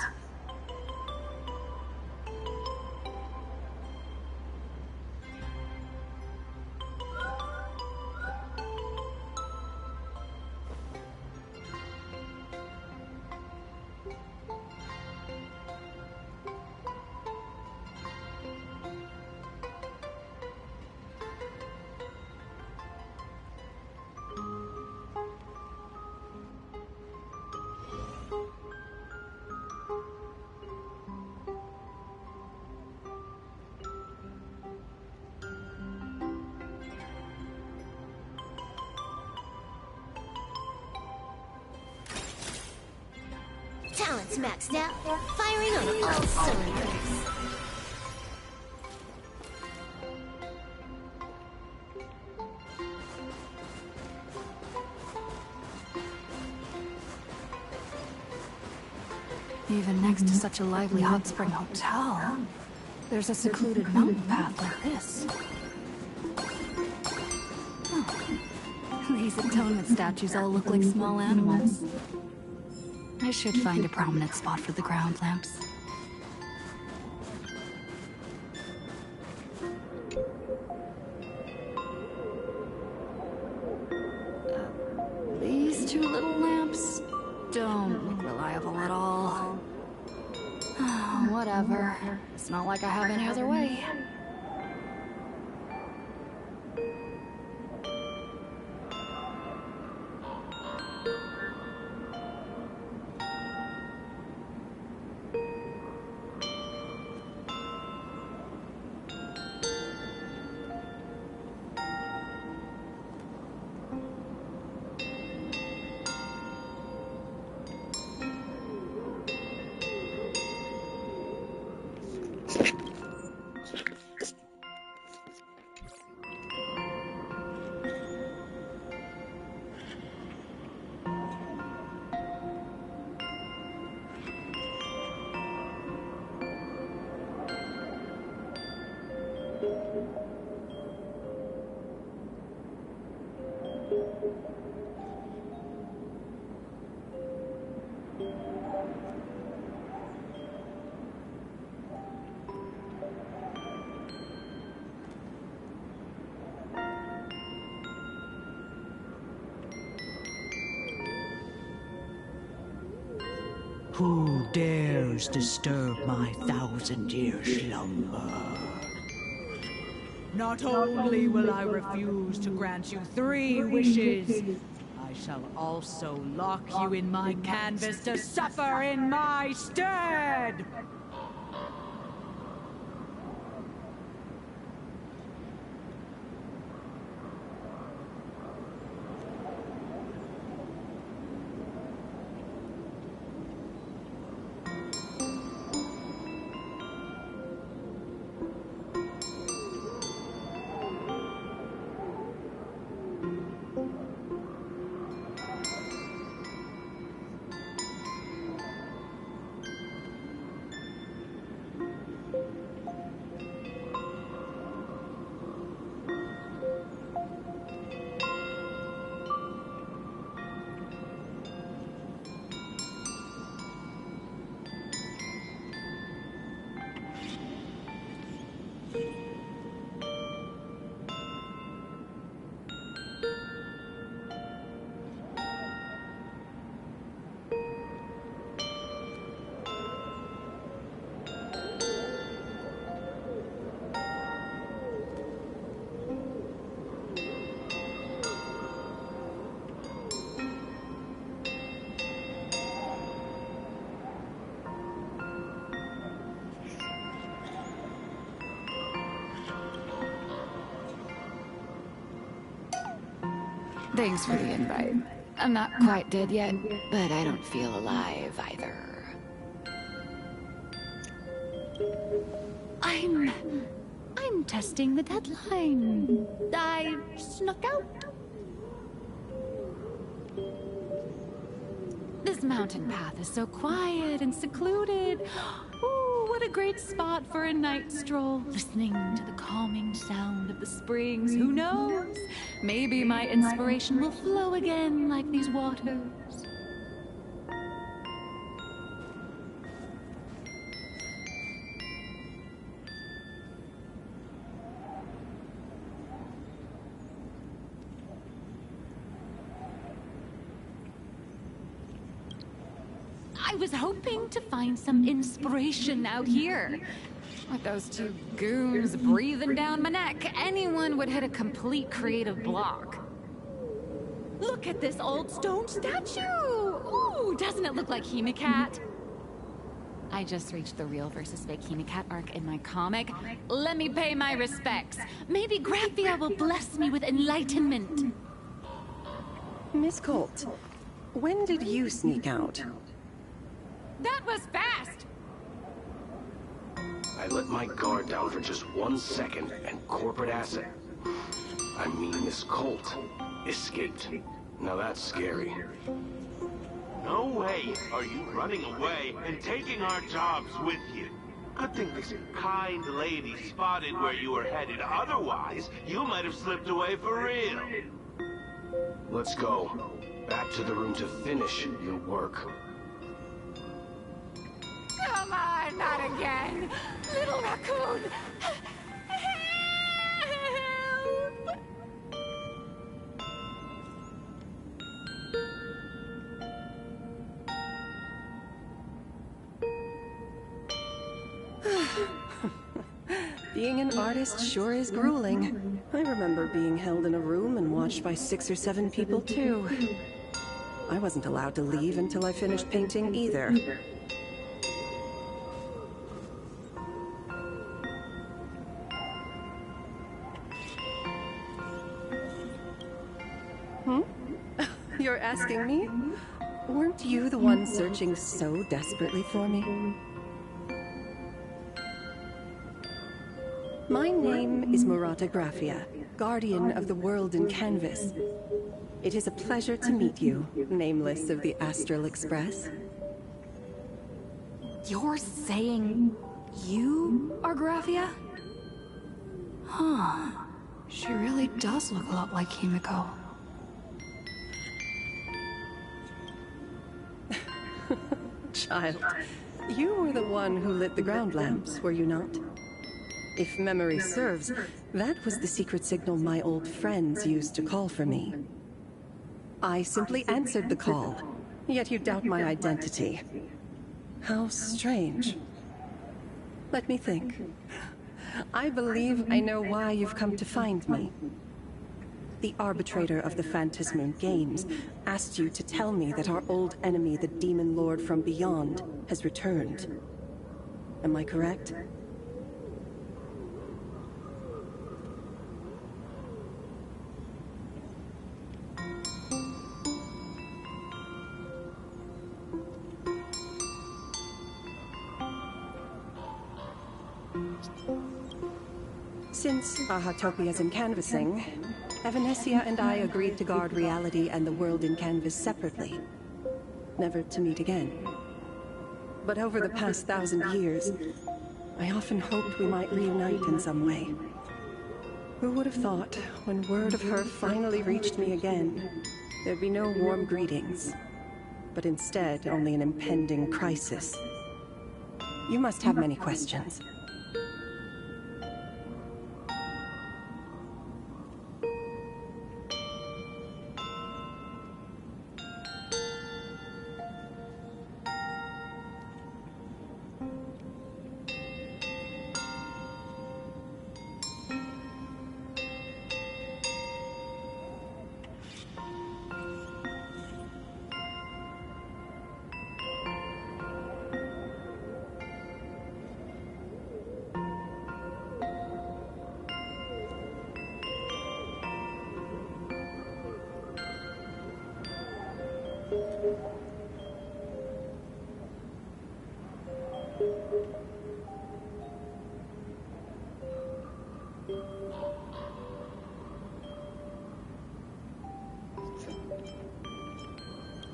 Talent's maxed out, firing on all cylinders. Even next to such a lively hot spring hotel, there's a secluded mountain path like this. Oh. These atonement statues all look like small animals. I should find a prominent spot for the ground lamps. These two little lamps don't look reliable at all. Whatever. It's not like I have any other way. Who dares disturb my 1,000-year slumber? Not only will I refuse to grant you 3 wishes, I shall also lock you in my canvas to suffer in my stead! Thanks for the invite. I'm not quite dead yet, but I don't feel alive either. I'm testing the deadline. I snuck out. This mountain path is so quiet and secluded. Ooh, what a great spot for a night stroll, listening to the calming sound of the springs. Who knows? Maybe my inspiration will flow again like these waters. I was hoping to find some inspiration out here. With those two goons breathing down my neck, anyone would hit a complete creative block. Look at this old stone statue! Ooh, doesn't it look like Hemicat? I just reached the real versus fake Hemicat arc in my comic. Let me pay my respects. Maybe Graphia will bless me with enlightenment. Miss Colt, when did you sneak out? That was fast! I let my guard down for just 1 second, and corporate asset, I mean Miss Colt, escaped. Now that's scary. No way are you running away and taking our jobs with you. Good thing this kind lady spotted where you were headed. Otherwise, you might have slipped away for real. Let's go. Back to the room to finish your work. Come on, not again! Little raccoon! Help! Being an artist sure is grueling. I remember being held in a room and watched by 6 or 7 people, too. I wasn't allowed to leave until I finished painting either. You're asking me? Weren't you the one searching so desperately for me? My name is Murata Graphia, guardian of the world in canvas. It is a pleasure to meet you, nameless of the Astral Express. You're saying you are Graphia? Huh. She really does look a lot like Himiko. Child, you were the one who lit the ground lamps, were you not? If memory serves, that was the secret signal my old friends used to call for me. I simply answered the call, yet you doubt my identity. How strange. Let me think. I believe I know why you've come to find me. The arbitrator of the Phantasmoon Games asked you to tell me that our old enemy, the Demon Lord from Beyond, has returned. Am I correct? Since Ahatopia's in canvassing, Evanesia and I agreed to guard reality and the world in canvas separately, never to meet again. But over the past 1,000 years, I often hoped we might reunite in some way. Who would have thought, when word of her finally reached me again, there'd be no warm greetings, but instead only an impending crisis. You must have many questions.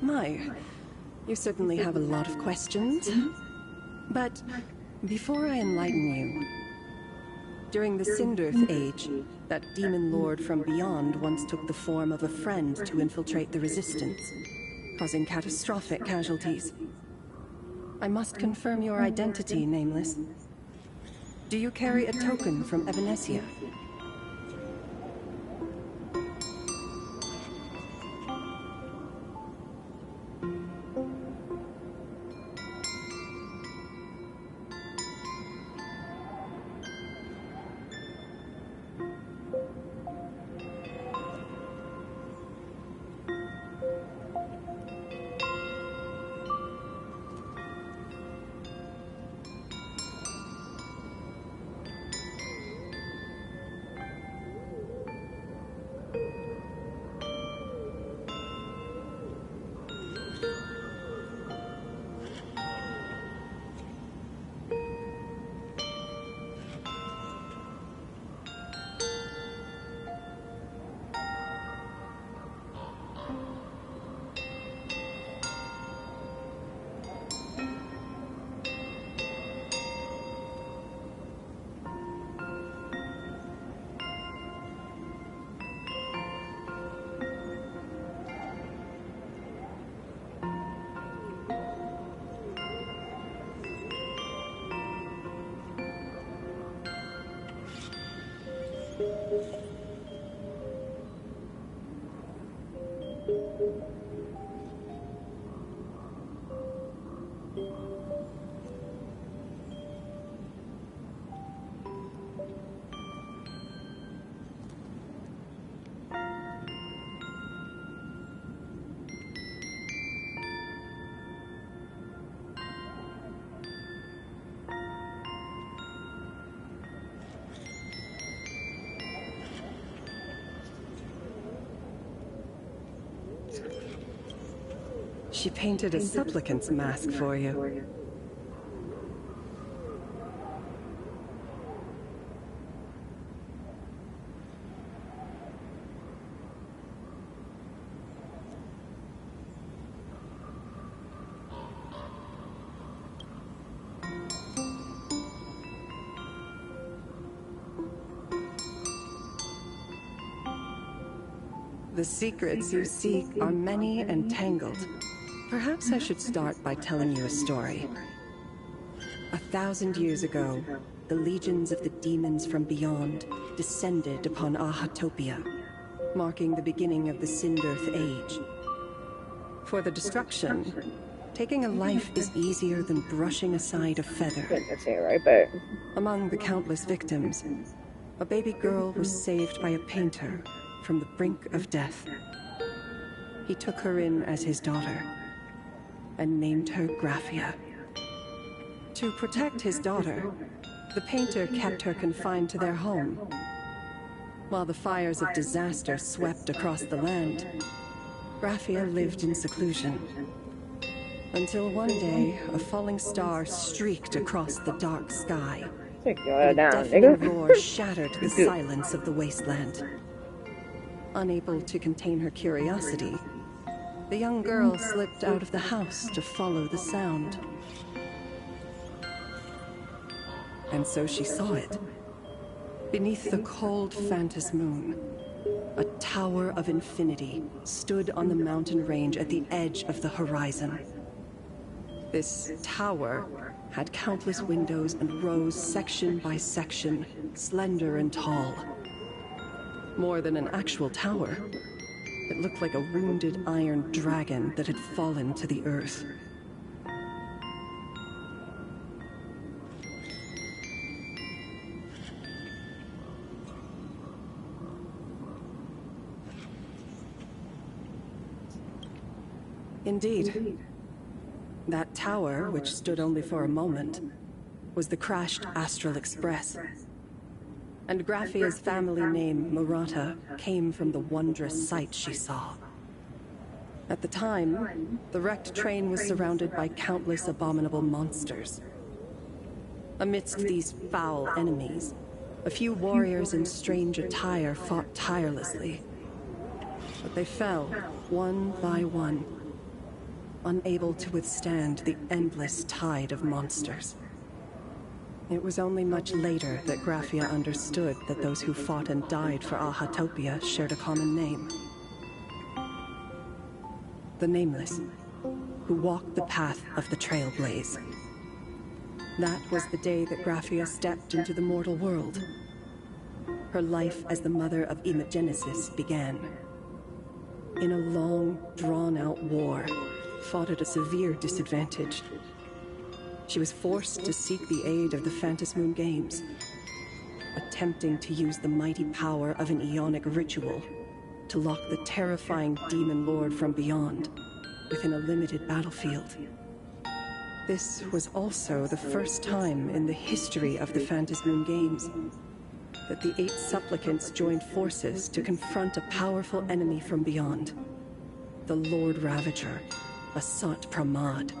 My, you certainly have a lot of questions. But Before I enlighten you, during the Sindirth Age, that demon lord from beyond once took the form of a friend to infiltrate the Resistance, causing catastrophic casualties. I must confirm your identity, Nameless. Do you carry a token from Evanesia? She painted a supplicant's mask for you. The secrets you seek are many and tangled. Perhaps I should start by telling you a story. 1,000 years ago, the legions of the demons from beyond descended upon Ahatopia, marking the beginning of the Sindirth Age. For the destruction, taking a life is easier than brushing aside a feather. Among the countless victims, a baby girl was saved by a painter from the brink of death. He took her in as his daughter and named her Graphia. To protect his daughter, the painter kept her confined to their home. While the fires of disaster swept across the land, Graphia lived in seclusion. Until one day, a falling star streaked across the dark sky. And a deafening roar shattered the silence of the wasteland. Unable to contain her curiosity, the young girl slipped out of the house to follow the sound. And so she saw it. Beneath the cold Phantas moon, a tower of infinity stood on the mountain range at the edge of the horizon. This tower had countless windows and rose section by section, slender and tall. More than an actual tower, it looked like a wounded iron dragon that had fallen to the earth. Indeed. That tower, which stood only for a moment, was the crashed Astral Express. And Graphia's family name, Murata, came from the wondrous sight she saw. At the time, the wrecked train was surrounded by countless abominable monsters. Amidst these foul enemies, a few warriors in strange attire fought tirelessly. But they fell, one by one, unable to withstand the endless tide of monsters. It was only much later that Graphia understood that those who fought and died for Ahatopia shared a common name. The Nameless, who walked the path of the Trailblaze. That was the day that Graphia stepped into the mortal world. Her life as the mother of Imogenesis began. In a long, drawn-out war, fought at a severe disadvantage. She was forced to seek the aid of the Phantasmoon Games, attempting to use the mighty power of an Aeonic ritual to lock the terrifying Demon Lord from beyond within a limited battlefield. This was also the first time in the history of the Phantasmoon Games that the 8 supplicants joined forces to confront a powerful enemy from beyond, the Lord Ravager, Asat Pramad.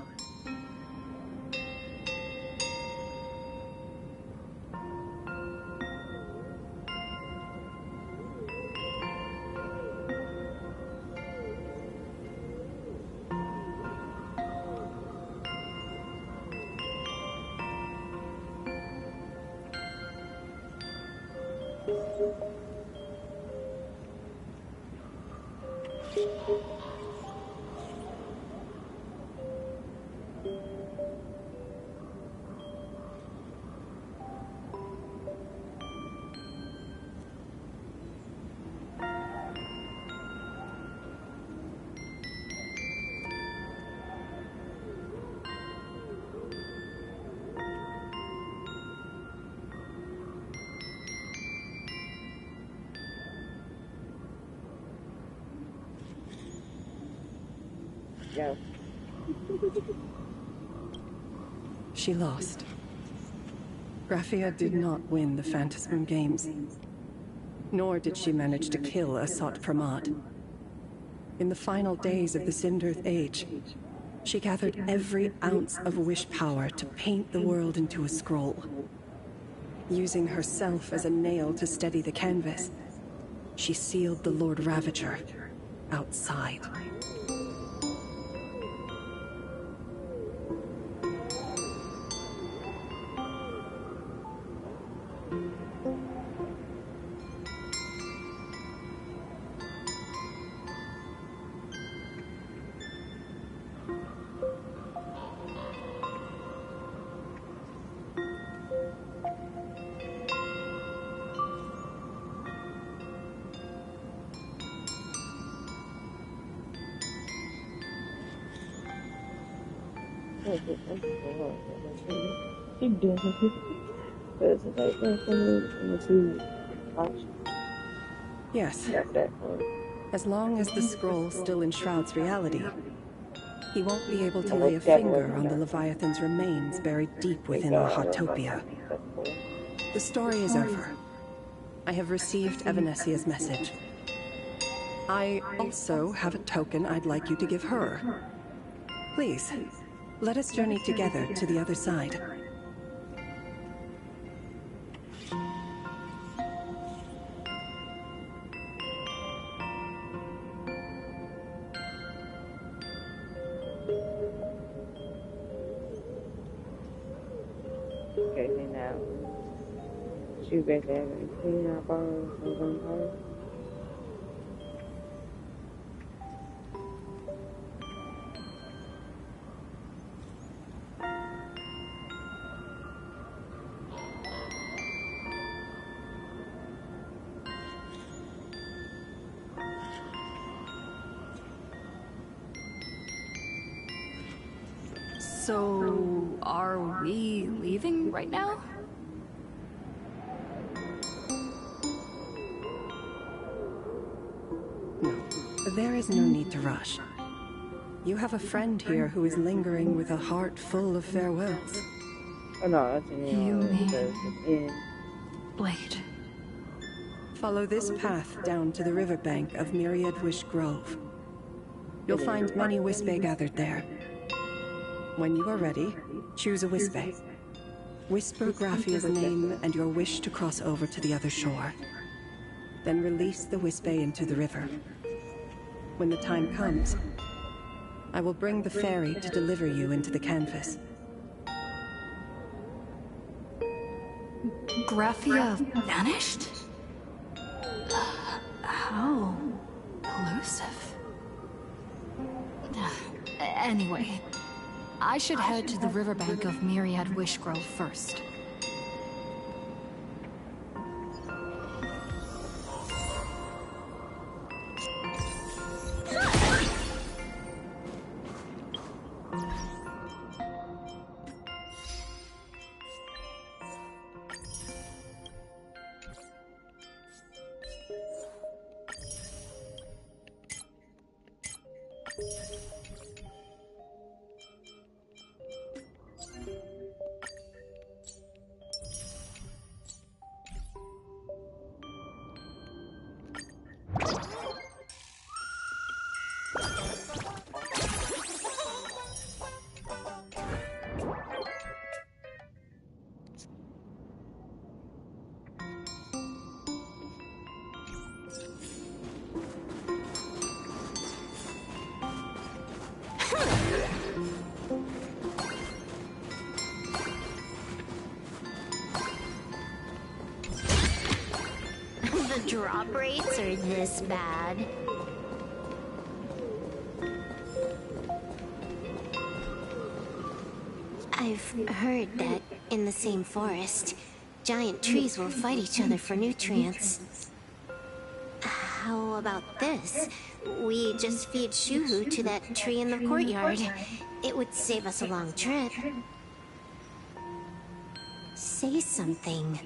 Yeah. She lost. Graphia did not win the Phantasmoon Games, nor did she manage to kill Asat Pramad. In the final days of the Sindearth Age, she gathered every ounce of wish power to paint the world into a scroll. Using herself as a nail to steady the canvas, she sealed the Lord Ravager outside. Yes. As long as the scroll still enshrouds reality, he won't be able to lay a finger on the Leviathan's remains buried deep within Ahatopia. The story is over. I have received Evanesia's message. I also have a token I'd like you to give her. Please, let us journey together to the other side. Okay, now you basically have to clean up all the vampires. So, are we leaving right now? No, there is no need to rush. You have a friend here who is lingering with a heart full of farewells. Oh no, that's in Blade. Follow this path down to the riverbank of Myriad Wish Grove. You'll find many Wispe gathered there. When you are ready, choose a Wispe. Whisper Graphia's name and your wish to cross over to the other shore. Then release the Wispe into the river. When the time comes, I will bring the ferry to deliver you into the canvas. Graphia vanished? How elusive. Anyway, I should head to the riverbank of Myriad Wishgrove first. The drop rates are this bad. I've heard that in the same forest, giant trees will fight each other for nutrients. How about this? We just feed Shuhu to that tree in the courtyard. It would save us a long trip. Say something.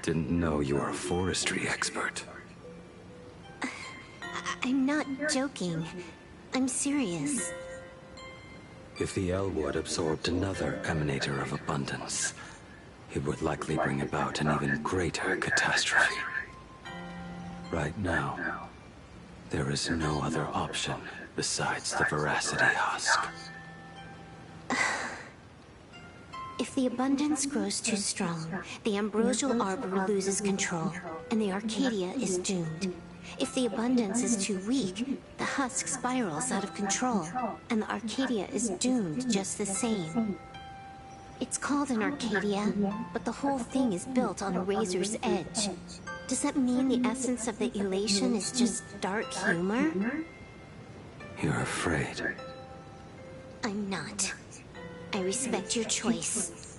Didn't know you were a forestry expert. I'm not joking. I'm serious. If the Elwood absorbed another emanator of abundance, it would likely bring about an even greater catastrophe. Right now, there is no other option besides the Veracity Husk. If the abundance grows too strong, the Ambrosial Arbor loses control, and the Arcadia is doomed. If the abundance is too weak, the husk spirals out of control, and the Arcadia is doomed just the same. It's called an Arcadia, but the whole thing is built on a razor's edge. Does that mean the essence of the elation is just dark humor? You're afraid. I'm not. I respect your choice.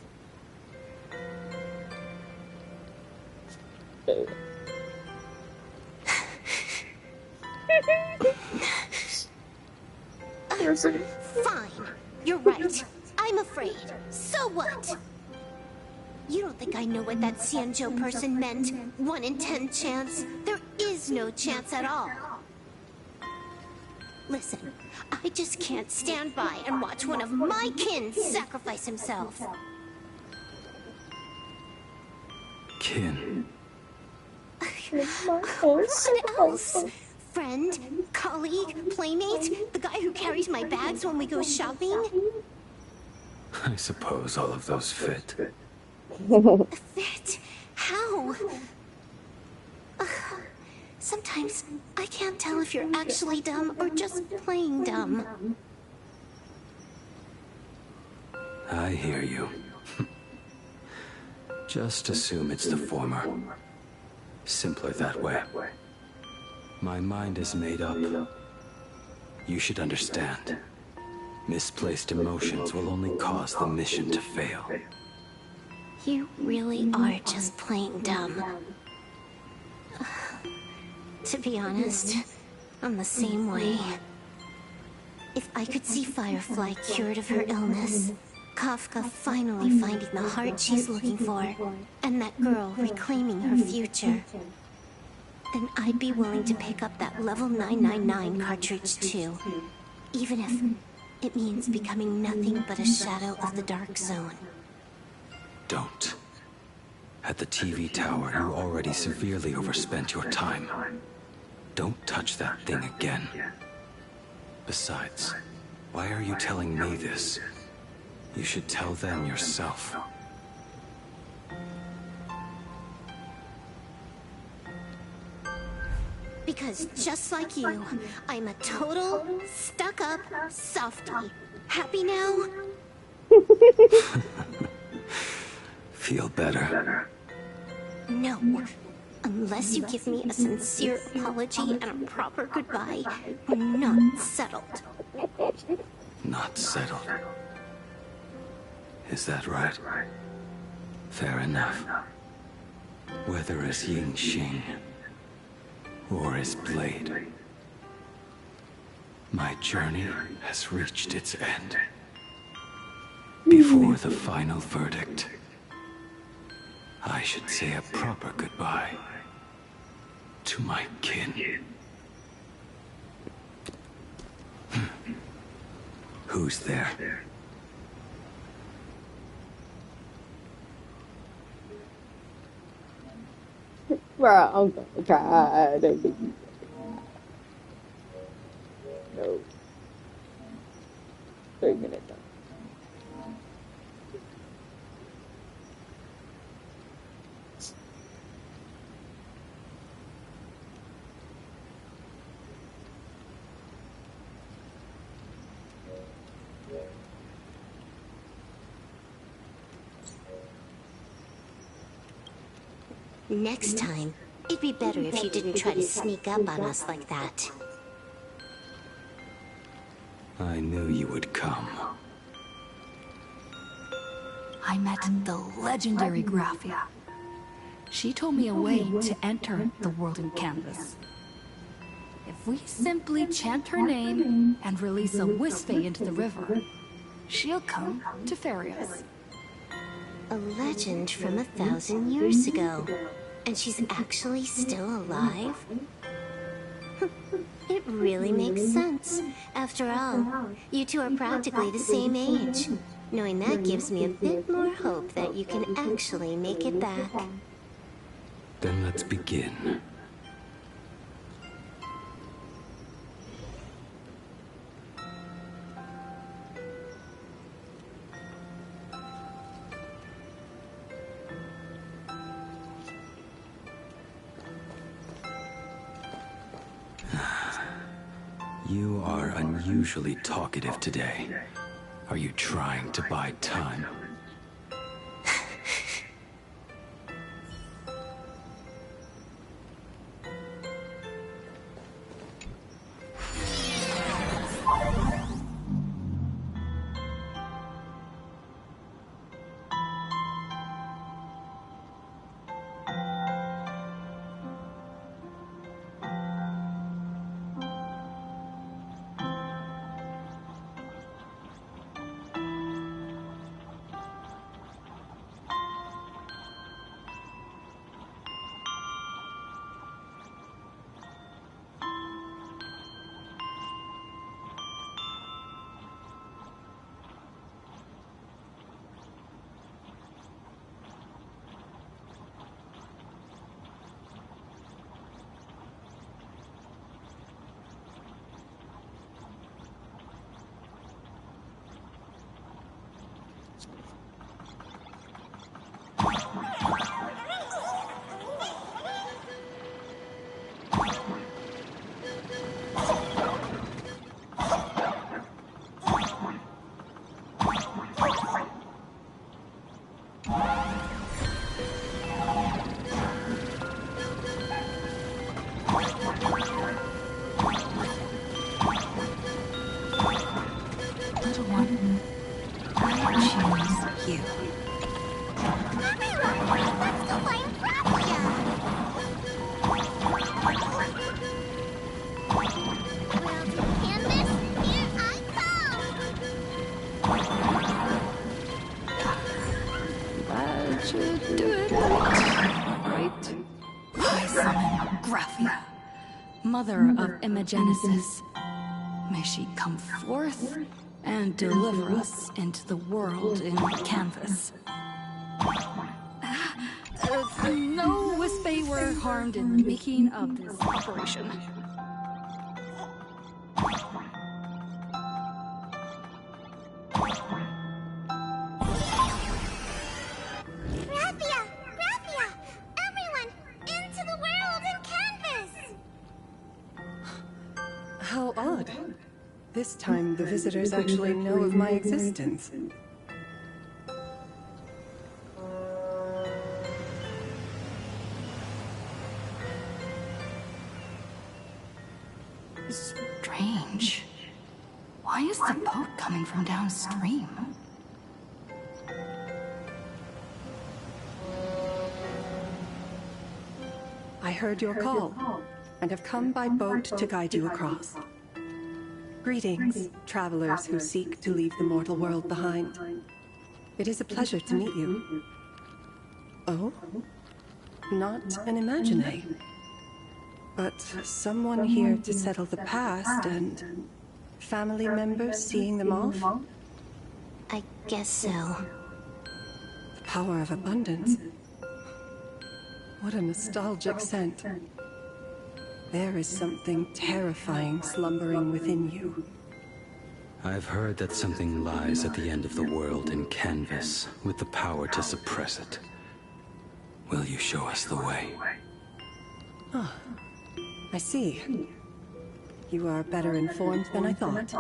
Fine. You're right. I'm afraid. So what? You don't think I know what that Xianzhou person meant? 1 in 10 chance? There is no chance at all. Listen, I just can't stand by and watch one of my kin sacrifice himself. Kin. What else? Friend? Colleague? Playmate? The guy who carries my bags when we go shopping? I suppose all of those fit. Fit? How? Sometimes I can't tell if you're actually dumb or just plain dumb. I hear you. Just assume it's the former. Simpler that way. My mind is made up. You should understand. Misplaced emotions will only cause the mission to fail. You really are just plain dumb. To be honest, I'm the same way. If I could see Firefly cured of her illness, Kafka finally finding the heart she's looking for, and that girl reclaiming her future, then I'd be willing to pick up that level 999 cartridge too, even if it means becoming nothing but a shadow of the Dark Zone. Don't. At the TV tower, you already severely overspent your time. Don't touch that thing again. Besides, why are you telling me this? You should tell them yourself. Because just like you, I'm a total, stuck-up softie. Happy now? Feel better? No. Unless you give me a sincere apology and a proper goodbye, we're not settled. Not settled. Is that right? Fair enough. Whether as Ying Xing or as Blade, my journey has reached its end. Before the final verdict, I should say a proper goodbye to my kin. Who's there? Bro, I'm gonna try to be. No. 3 minutes. Next time, it'd be better if you didn't try to sneak up on us like that. I knew you would come. I met the legendary Graphia. She told me a way to enter the world in canvas. If we simply chant her name and release a Wisfei into the river, she'll come to ferry us. A legend from 1,000 years ago. And she's actually still alive? It really makes sense. After all, you two are practically the same age. Knowing that gives me a bit more hope that you can actually make it back. Then let's begin. You are unusually talkative today. Are you trying to buy time? Mother of Imagenesis. May she come forth and deliver us into the world in canvas. No Wisfei were harmed in the making of this operation. How odd. This time, the visitors actually know of my existence. Why is the boat coming from downstream? I heard your call, and have come by boat to guide you across. Greetings, travelers who seek to leave the mortal world behind. It is a pleasure to meet you. Oh? Not an imagine, but someone here to settle the past and family members seeing them off? I guess so. The power of abundance. What a nostalgic scent. There is something terrifying slumbering within you. I've heard that something lies at the end of the world in canvas, with the power to suppress it. Will you show us the way? Ah, I see. You are better informed than I thought.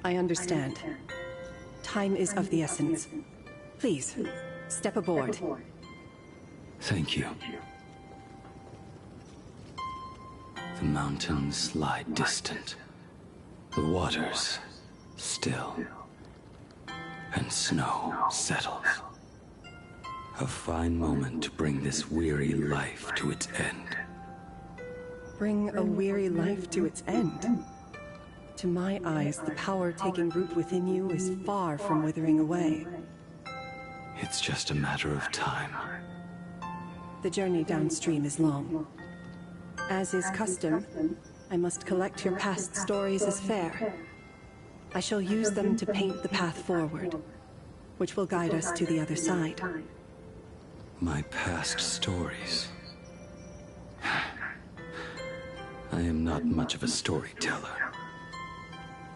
I understand. Time is of the essence. Please, step aboard. Thank you. The mountains lie distant. The waters still. And snow settles. A fine moment to bring this weary life to its end. Bring a weary life to its end? To my eyes, the power taking root within you is far from withering away. It's just a matter of time. The journey downstream is long. As is custom, I must collect your past stories as fair. I shall use them to paint the path forward, which will guide us to the other side. My past stories. I am not much of a storyteller.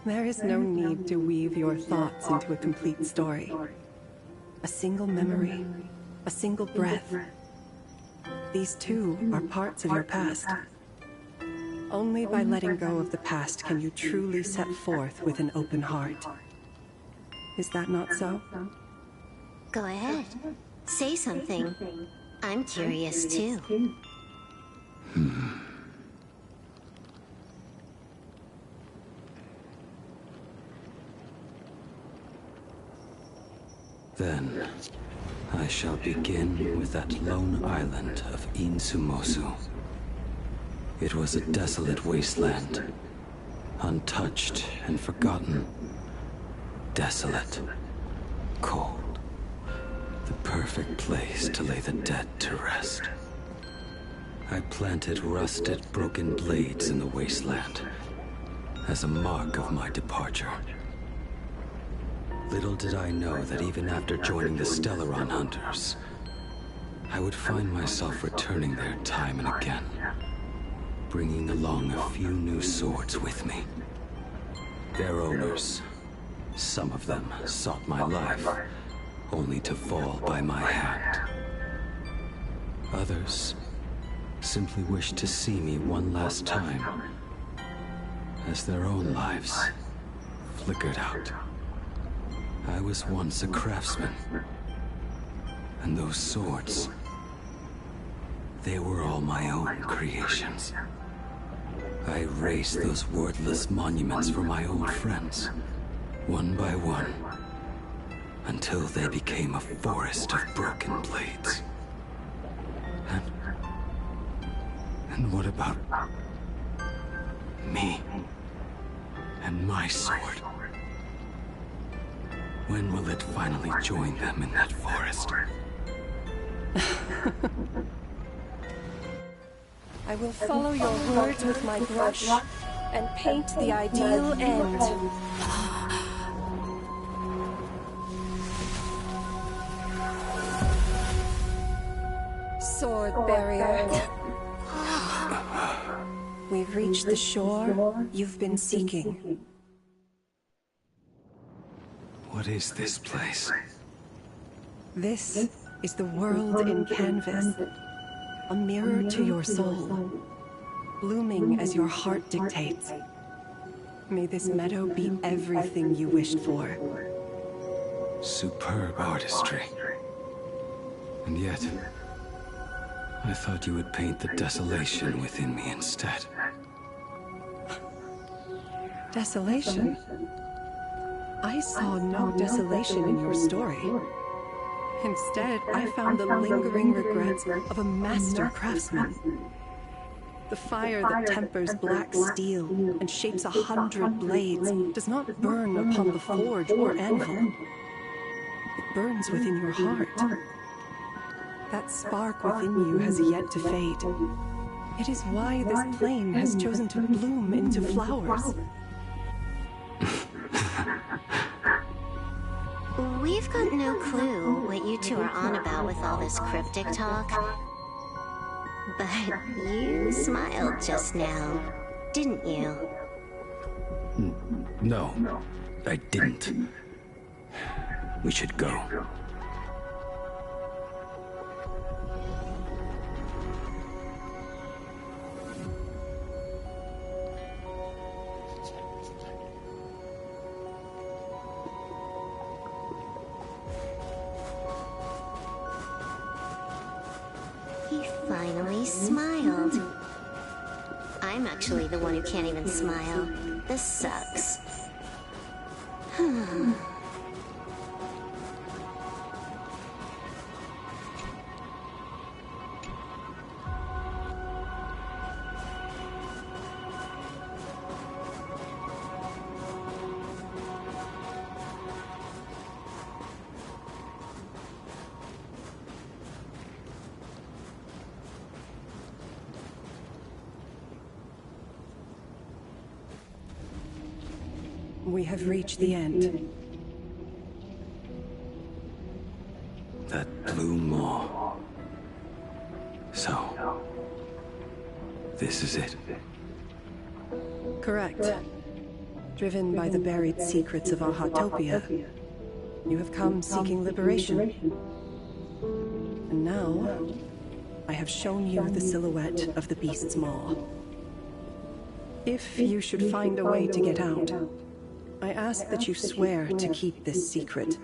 There is no need to weave your thoughts into a complete story. A single memory, a single breath. These too are parts of your past. Only by letting go of the past can you truly set forth with an open heart. Is that not so? Go ahead. Say something. I'm curious too. Then, I shall begin with that lone island of Insumosu. It was a desolate wasteland, untouched and forgotten. Desolate, cold, the perfect place to lay the dead to rest. I planted rusted, broken blades in the wasteland as a mark of my departure. Little did I know that even after joining the Stellaron Hunters, I would find myself returning there time and again, bringing along a few new swords with me. Their owners, some of them sought my life, only to fall by my hand. Others simply wished to see me one last time, as their own lives flickered out. I was once a craftsman, and those swords, they were all my own creations. I raised those wordless monuments for my old friends, one by one, until they became a forest of broken blades. And what about me and my sword? When will it finally join them in that forest? I will follow your words with my brush and paint the ideal end. Sword barrier. We've reached the shore you've been seeking. What is this place? This is the world in canvas. A mirror to your soul, blooming as your heart dictates. May this meadow be everything you wished for. Superb artistry. And yet, I thought you would paint the desolation within me instead. Desolation? I saw no desolation in your story. Instead, I found the lingering regrets of a master craftsman. The fire that tempers black steel and shapes 100 blades does not burn upon the forge or anvil. It burns within your heart. That spark within you has yet to fade. It is why this plane has chosen to bloom into flowers. We've got no clue what you two are on about with all this cryptic talk. But you smiled just now, didn't you? No, I didn't. We should go. He finally smiled. I'm actually the one who can't even smile. This sucks. We have reached the end. That blue maw. So, this is it. Correct. Driven by the buried secrets of Ahatopia, you have come seeking liberation. And now, I have shown you the silhouette of the beast's maw. If you should find a way to get out, I ask that you swear to keep this secret.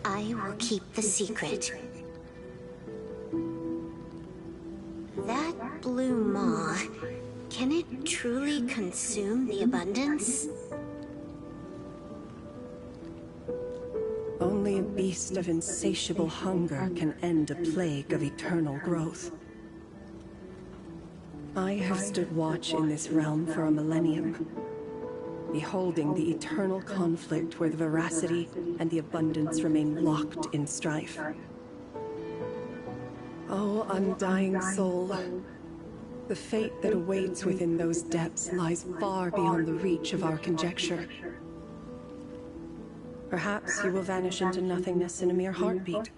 I will keep the secret. That blue maw, can it truly consume the abundance? Only a beast of insatiable hunger can end a plague of eternal growth. I have stood watch in this realm for a millennium, beholding the eternal conflict where the veracity and the abundance remain locked in strife. Oh, undying soul, the fate that awaits within those depths lies far beyond the reach of our conjecture. Perhaps you will vanish into nothingness in a mere heartbeat.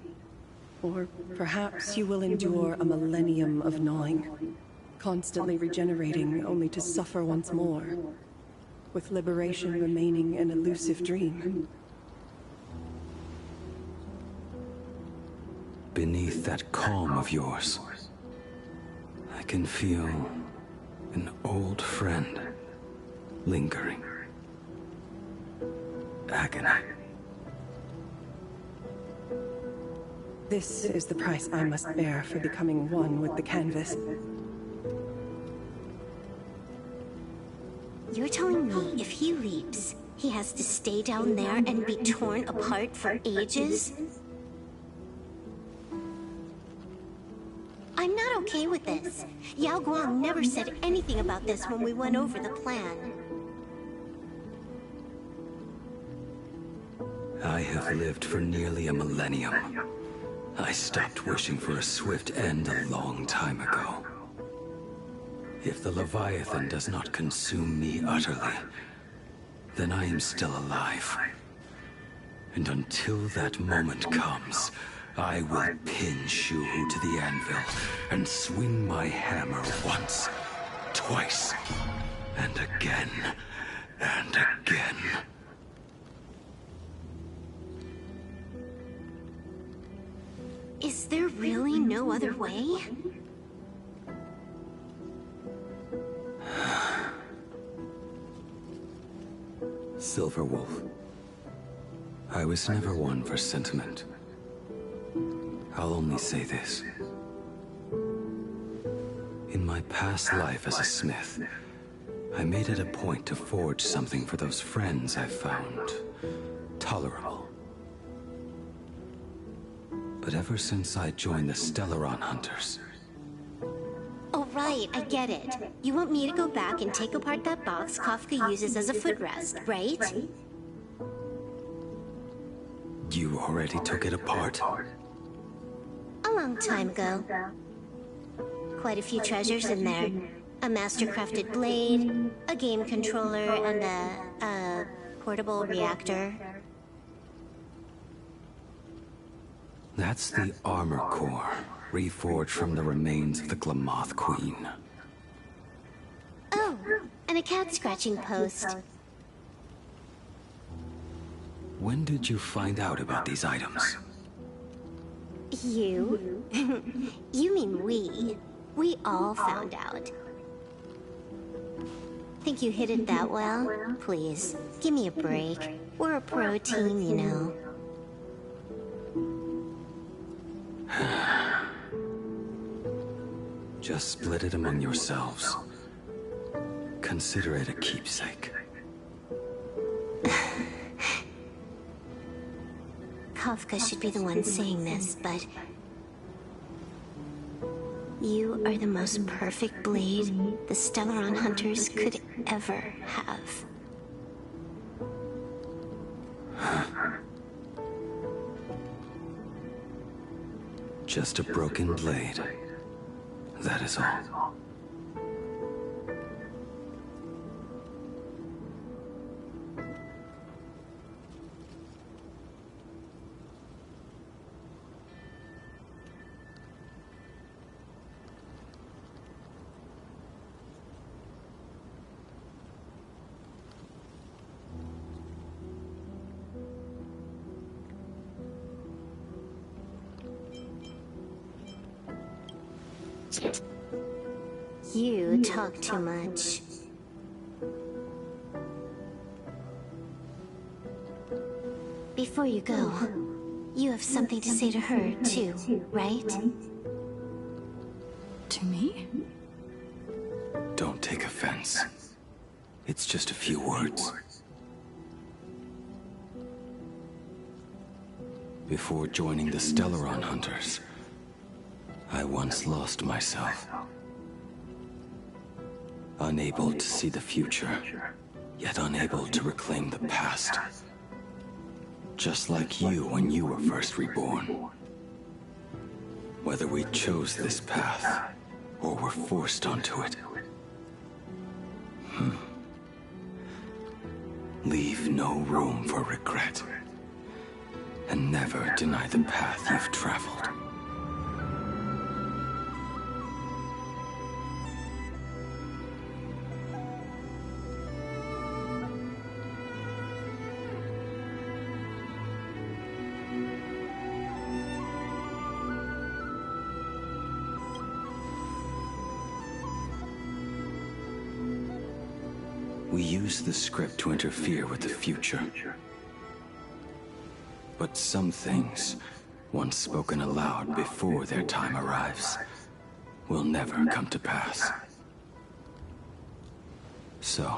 Or perhaps you will endure a millennium of gnawing, constantly regenerating only to suffer once more, with liberation remaining an elusive dream. Beneath that calm of yours, I can feel an old friend lingering. Agony. This is the price I must bear for becoming one with the canvas. You're telling me if he leaps, he has to stay down there and be torn apart for ages? I'm not okay with this. Yao Guang never said anything about this when we went over the plan. I have lived for nearly a millennium. I stopped wishing for a swift end a long time ago. If the Leviathan does not consume me utterly, then I am still alive. And until that moment comes, I will pin Shuhu to the anvil and swing my hammer once, twice, and again, and again. Is there really no other way? Silverwolf, I was never one for sentiment. I'll only say this. In my past life as a smith, I made it a point to forge something for those friends I found tolerable. But ever since I joined the Stellaron Hunters... Oh, right, I get it. You want me to go back and take apart that box Kafka uses as a footrest, right? You already took it apart? A long time ago. Quite a few treasures in there. A master-crafted blade, a game controller, and a portable reactor. That's the armor core, reforged from the remains of the Glamoth Queen. Oh, and a cat-scratching post. When did you find out about these items? You? You mean we. We all found out. Think you hid it that well? Please, give me a break. We're a pro team, you know. Just split it among yourselves. Consider it a keepsake. Kafka should be the one saying this, but... You are the most perfect blade the Stellaron Hunters could ever have. Just a broken blade. That is all. You talk too much. Before you go, you have something to say to her, too, right? To me? Don't take offense. It's just a few words. Before joining the Stellaron Hunters, I once lost myself. Unable to see the future, yet unable to reclaim the past. Just like you when you were first reborn. Whether we chose this path, or were forced onto it. Leave no room for regret. And never deny the path you've traveled. We use the script to interfere with the future. But some things, once spoken aloud before their time arrives, will never come to pass. So,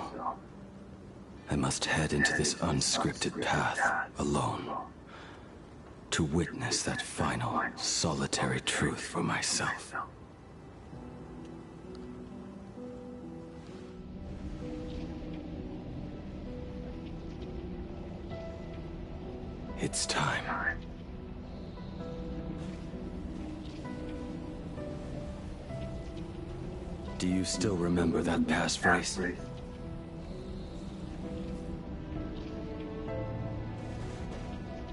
I must head into this unscripted path alone, to witness that final, solitary truth for myself. It's time. Do you still remember that passphrase?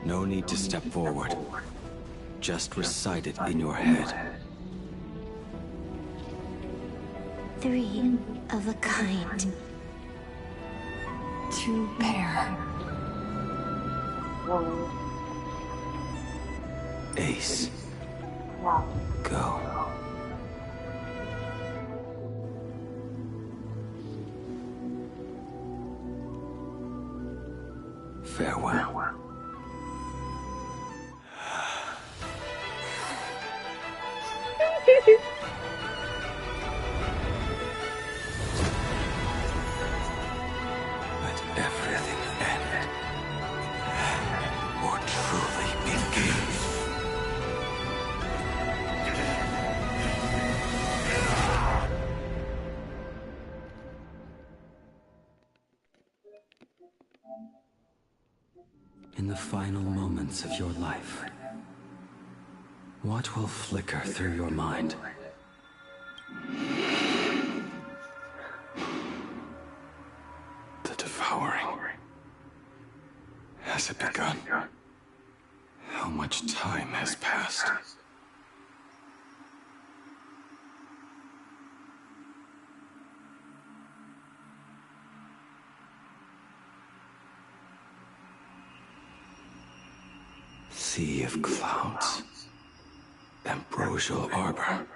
No need to step forward. Just recite it in your head. 3 of a kind. 2 pair. Ace. Go. Farewell. Let everything end. Or truly begin. In the final moments of your life, what will flicker through your mind? The devouring. Has it begun? How much time has passed? Sea of clouds. Ambrosial arbor.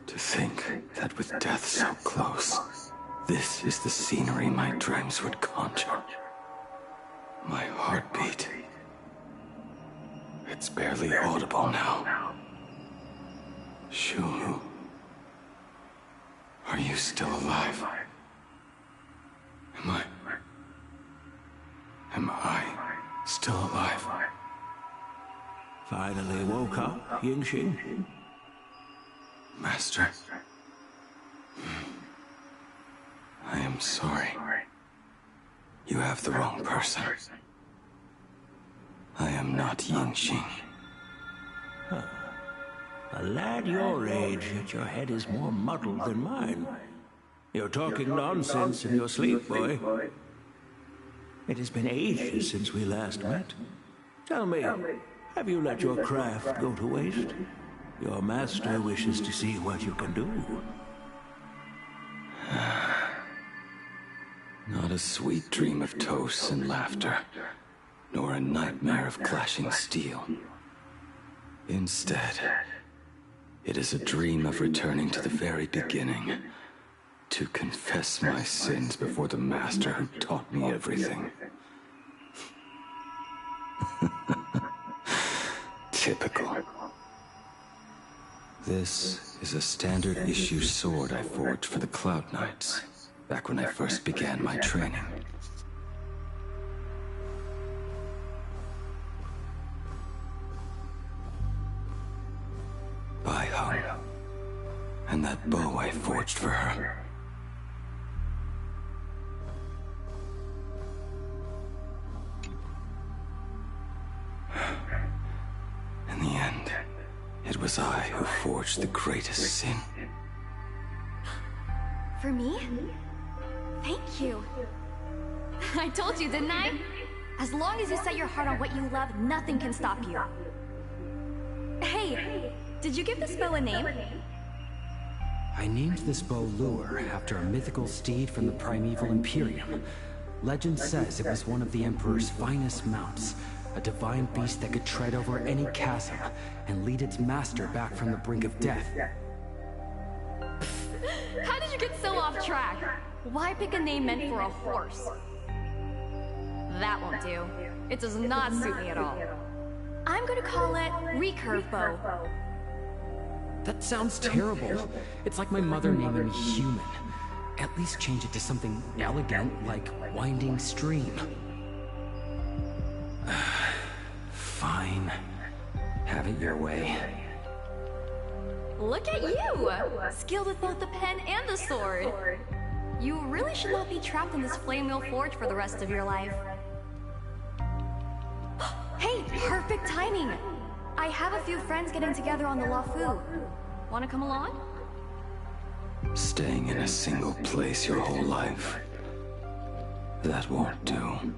To think that with death so close, this is the scenery my dreams would conjure. My heartbeat. It's barely audible now. Shu, are you still alive? Am I still alive? Finally woke up, Yingxing? Master. I am sorry. You have the wrong person. I am not Yingxing. Huh. A lad your age, yet your head is more muddled than mine. You're talking nonsense in your sleep, boy. It has been ages since we last met. Tell me, have you let your craft go to waste? Your master wishes to see what you can do. Not a sweet dream of toasts and laughter, nor a nightmare of clashing steel. Instead, it is a dream of returning to the very beginning, to confess my sins before the master who taught me everything. Typical. This is a standard issue sword I forged for the Cloud Knights, back when I first began my training. Bai Hung, and that bow I forged for her. In the end, it was I who forged the greatest sin. For me? Thank you. I told you, didn't I? As long as you set your heart on what you love, nothing can stop you. Hey, did you give this bow a name? I named this bow Lure after a mythical steed from the primeval Imperium. Legend says it was one of the Emperor's finest mounts, a divine beast that could tread over any chasm and lead its master back from the brink of death. How did you get so off track? Why pick a name meant for a horse? That won't do. It does not suit me at all. I'm gonna call it Recurve Bow. That sounds terrible. It's like my mother naming me Human. At least change it to something elegant, like Winding Stream. Fine. Have it your way. Look at you! Skilled with both the pen and the sword. You really should not be trapped in this flame wheel forge for the rest of your life. Hey, perfect timing! I have a few friends getting together on the Lafu. Wanna come along? Staying in a single place your whole life. That won't do.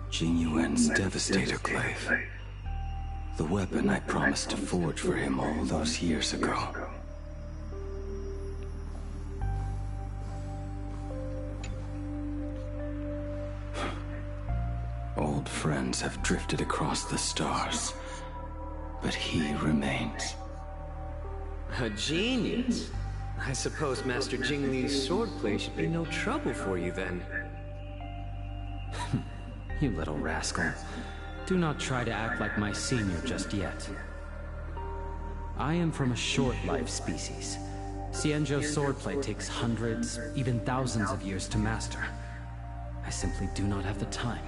Jing Yuan's Devastator Glaive. The weapon I promised to forge for him all those years ago. Old friends have drifted across the stars, but he remains. A genius. I suppose Master Jing Li's swordplay should be no trouble for you then. You little rascal. Do not try to act like my senior just yet. I am from a short-life species. Xianzhou's swordplay takes hundreds, even thousands of years to master. I simply do not have the time.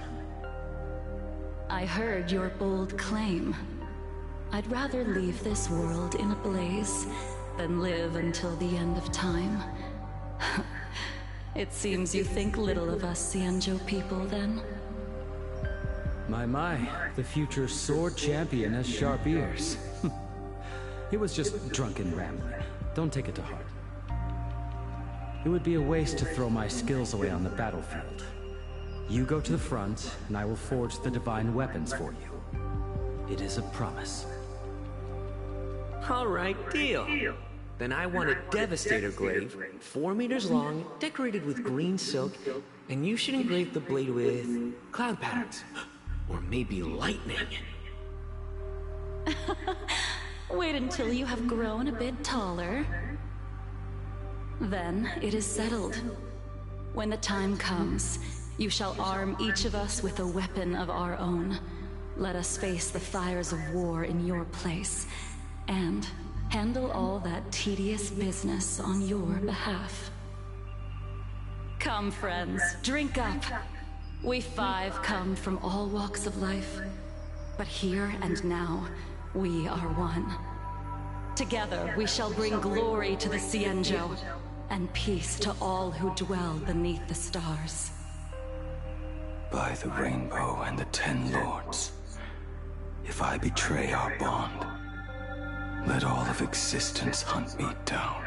I heard your bold claim. I'd rather leave this world in a blaze than live until the end of time. It seems you think little of us Xianzhou people, then? My, the future sword champion has sharp ears. It was just drunken rambling. Don't take it to heart. It would be a waste to throw my skills away on the battlefield. You go to the front, and I will forge the divine weapons for you. It is a promise. All right, deal. Then I want a Devastator Glaive, 4 meters long, decorated with green silk, and you should engrave the blade with cloud patterns. Or maybe lightning. Wait until you have grown a bit taller. Then it is settled. When the time comes, you shall arm each of us with a weapon of our own. Let us face the fires of war in your place, and handle all that tedious business on your behalf. Come, friends, drink up. We 5 come from all walks of life, but here and now, we are one. Together, we shall bring glory to the Xianzhou, and peace to all who dwell beneath the stars. By the rainbow and the 10 lords, if I betray our bond, let all of existence hunt me down.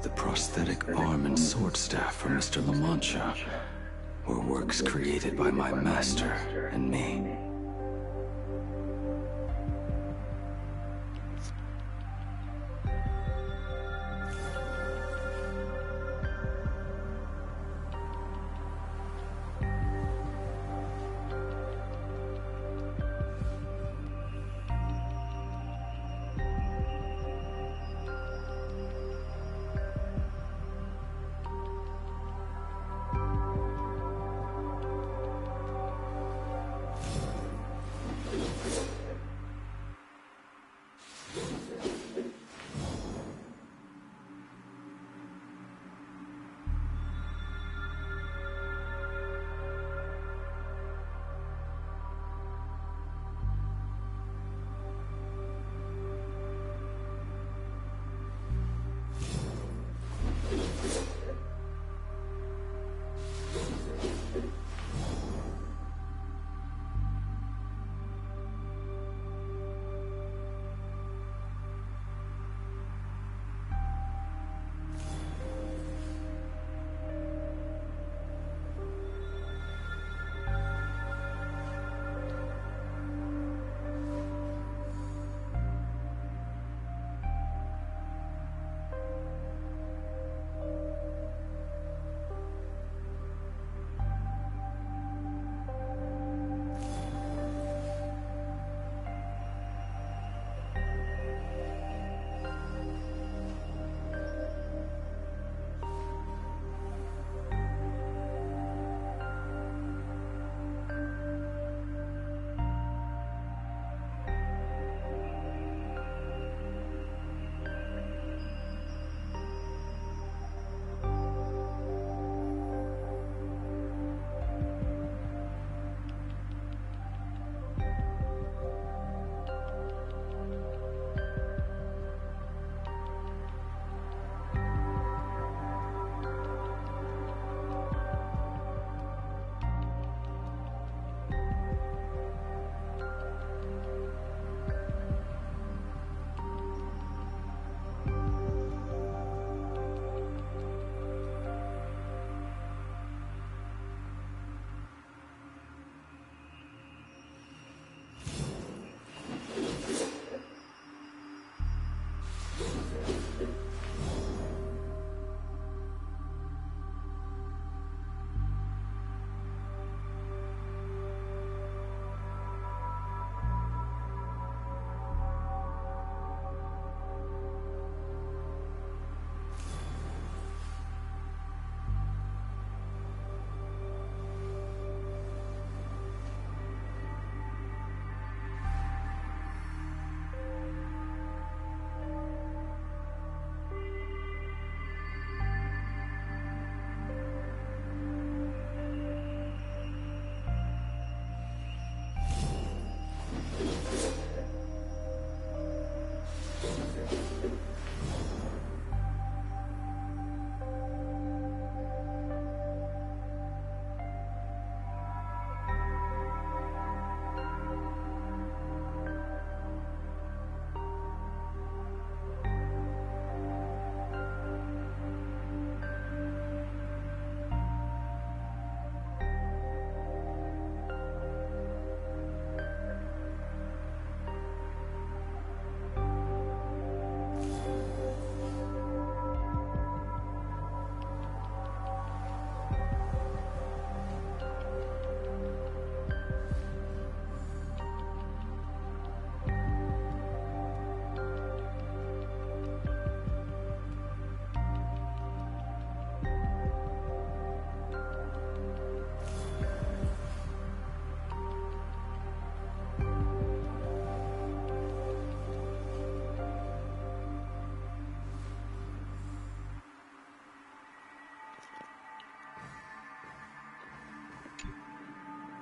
The prosthetic arm and sword staff from Mr. La Mancha were works created by my master and me.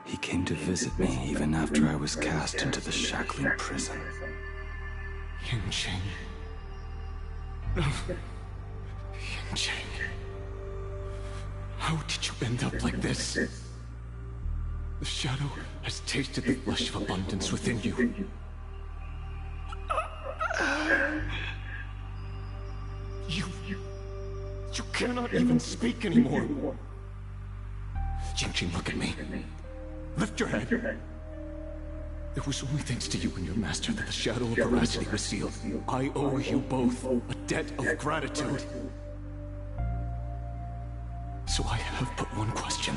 He came to visit me even after I was cast into the shackling prison. Yunqing. Yunqing. How did you end up like this? The shadow has tasted the flesh of abundance within you. cannot even speak anymore. Jing, look at me. Lift your head. It was only thanks to you and your master that the Shadow of Veracity was sealed. I owe you both a debt of gratitude. So I have but one question.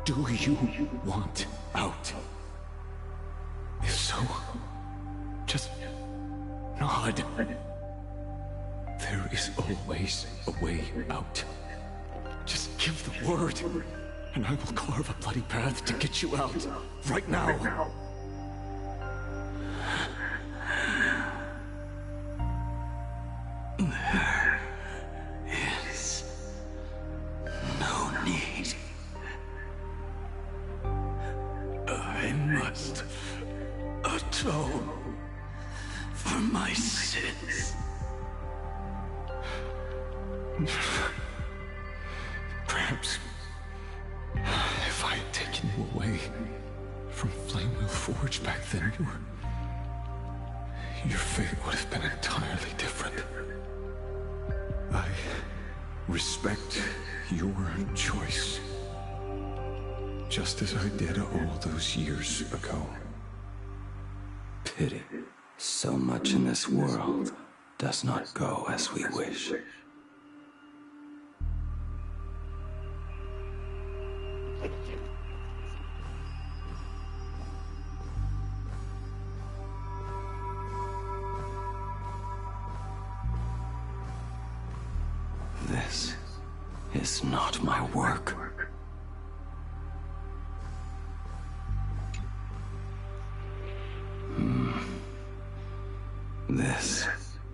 Do you want out? If so, just nod. There is always a way out. Just give the word, and I will carve a bloody path to get you out, right now. There is no need. I must atone for my sins. Perhaps if I had taken you away from Flamewheel Forge back then, your fate would have been entirely different. I respect your choice, just as I did all those years ago. Pity. So much in this world does not go as we wish. This is not my work. This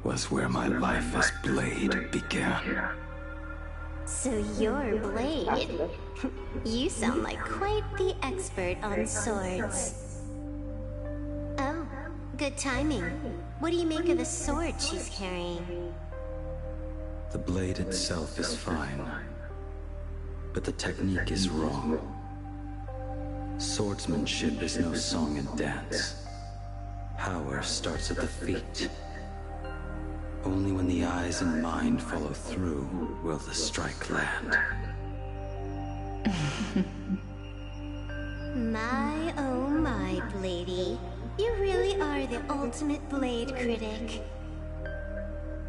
was where my life as Blade began. So you're Blade. You sound like quite the expert on swords. Oh, good timing. What do you make of the sword she's carrying? The blade itself is fine, but the technique is wrong. Swordsmanship is no song and dance. Power starts at the feet. Only when the eyes and mind follow through will the strike land. My, oh my, Bladey. You really are the ultimate blade critic.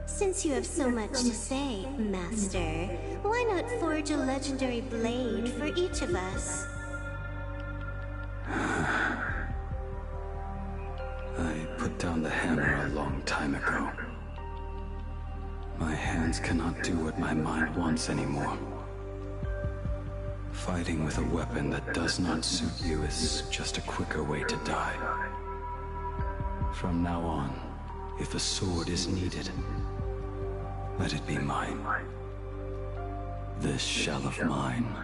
Since you have so much to say, Master, why not forge a legendary blade for each of us? I put down the hammer a long time ago. My hands cannot do what my mind wants anymore. Fighting with a weapon that does not suit you is just a quicker way to die. From now on, if a sword is needed, let it be mine. This shell of mine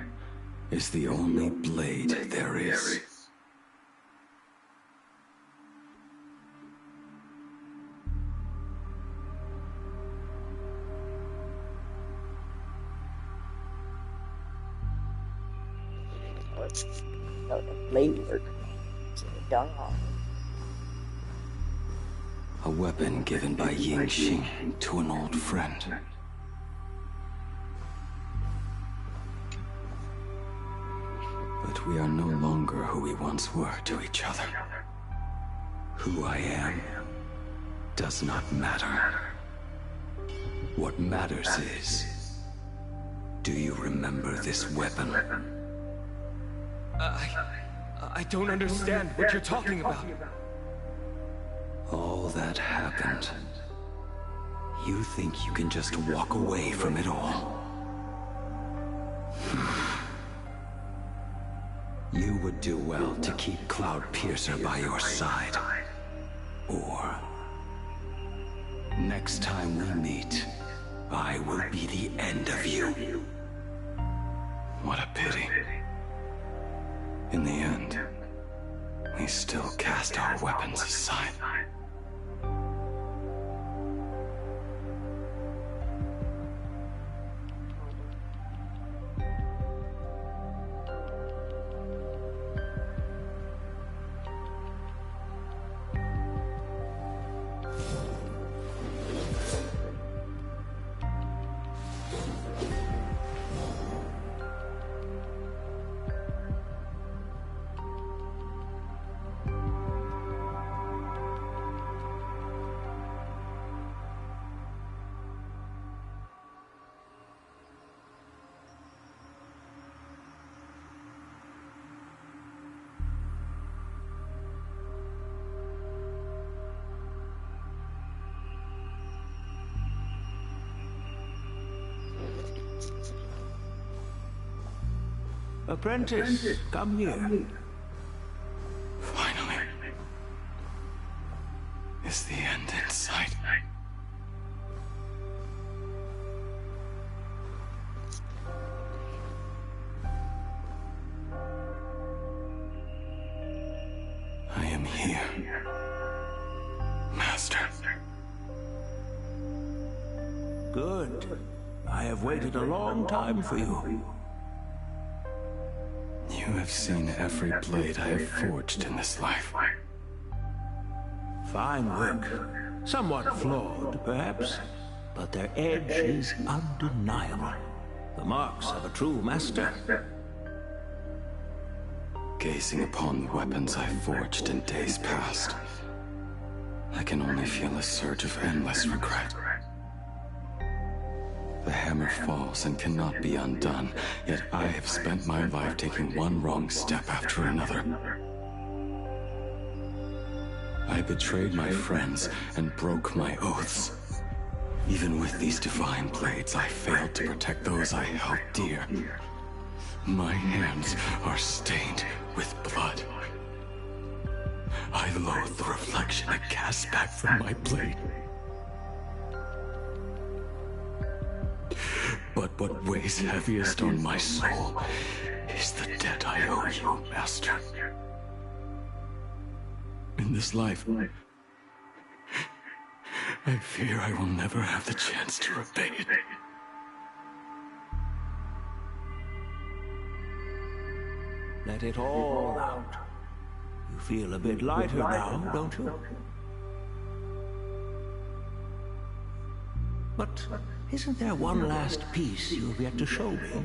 is the only blade there is. A weapon given by Ying Xing to an old friend. But we are no longer who we once were to each other. Who I am does not matter. What matters is, do you remember this weapon? I don't understand what you're talking about. All that happened. You think you can just walk away from it all? You would do well to keep Cloud Piercer by your side. Or, next time we meet, I will be the end of you. What a pity. In the end, we still cast our weapons aside. Apprentice, come here. Finally. Is the end in sight? I am here, Master. Good. I have waited a long time for you. You have seen every blade I have forged in this life. Fine work. Somewhat flawed, perhaps, but their edge is undeniable. The marks of a true master. Gazing upon the weapons I forged in days past, I can only feel a surge of endless regret. The hammer falls and cannot be undone, yet I have spent my life taking one wrong step after another. I betrayed my friends and broke my oaths. Even with these divine blades, I failed to protect those I held dear. My hands are stained with blood. I loathe the reflection it casts back from my blade. But what weighs heaviest on my soul is the debt I owe you, Master. In this life, I fear I will never have the chance to repay it. Let it all out. You feel a bit lighter now, don't you? But isn't there one last piece you've yet to show me?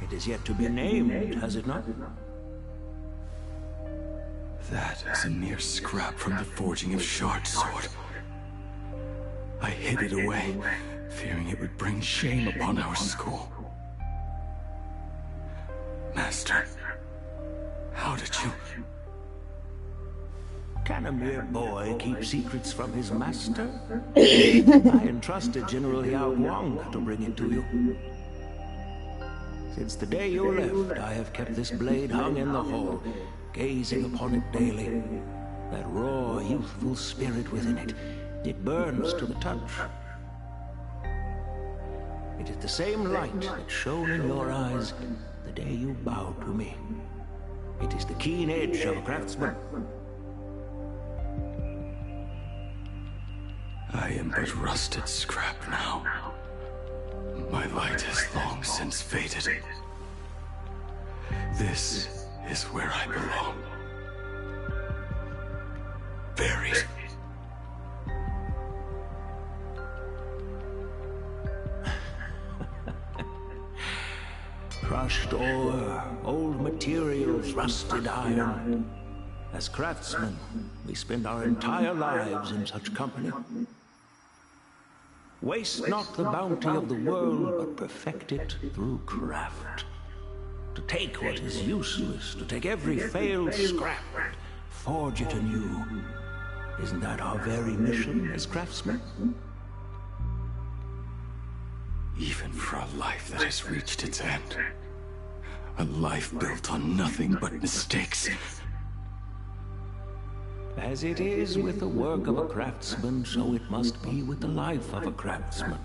It is yet to be named, has it not? That is a mere scrap from the forging of Shard's sword. I hid it away, fearing it would bring shame upon our school. Master, how did you... Can a mere boy keep secrets from his master? I entrusted General Yao Guang to bring it to you. Since the day you left, I have kept this blade hung in the hall, gazing upon it daily. That raw, youthful spirit within it, it burns to the touch. It is the same light that shone in your eyes the day you bowed to me. It is the keen edge of a craftsman. I am but rusted scrap now. My light has long since faded. This is where I belong. Buried. Crushed ore, old materials, rusted iron. As craftsmen, we spend our entire lives in such company. Waste not the bounty of the world, but perfect it through craft. To take what is useless, to take every failed scrap, forge it anew. Isn't that our very mission as craftsmen? Even for a life that has reached its end. A life built on nothing but mistakes. As it is with the work of a craftsman, so it must be with the life of a craftsman.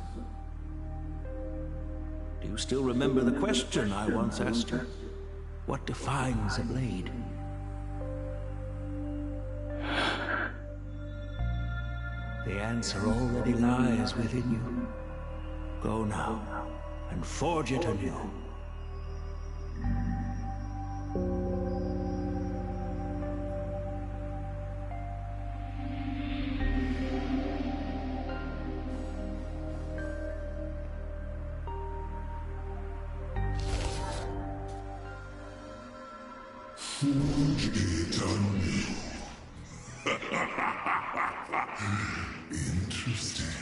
Do you still remember the question I once asked you? What defines a blade? The answer already lies within you. Go now, and forge it anew. Forge it anew. Interesting.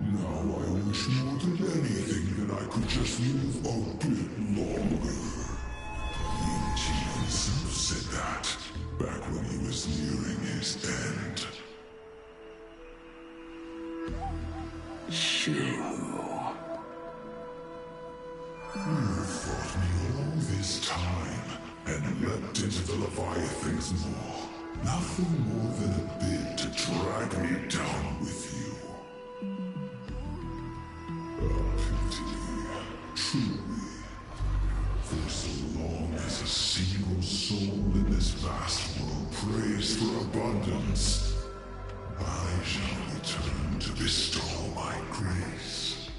Now I wish more than anything that I could just live a bit longer. The emptiness of said that back when he was nearing his end. Shu. You fought me all this time and leapt into the Leviathan's maw. Nothing more than a bit to drag me down with you. Pity. Truly. For so long as a single soul in this vast world prays for abundance, I shall return to bestow my grace.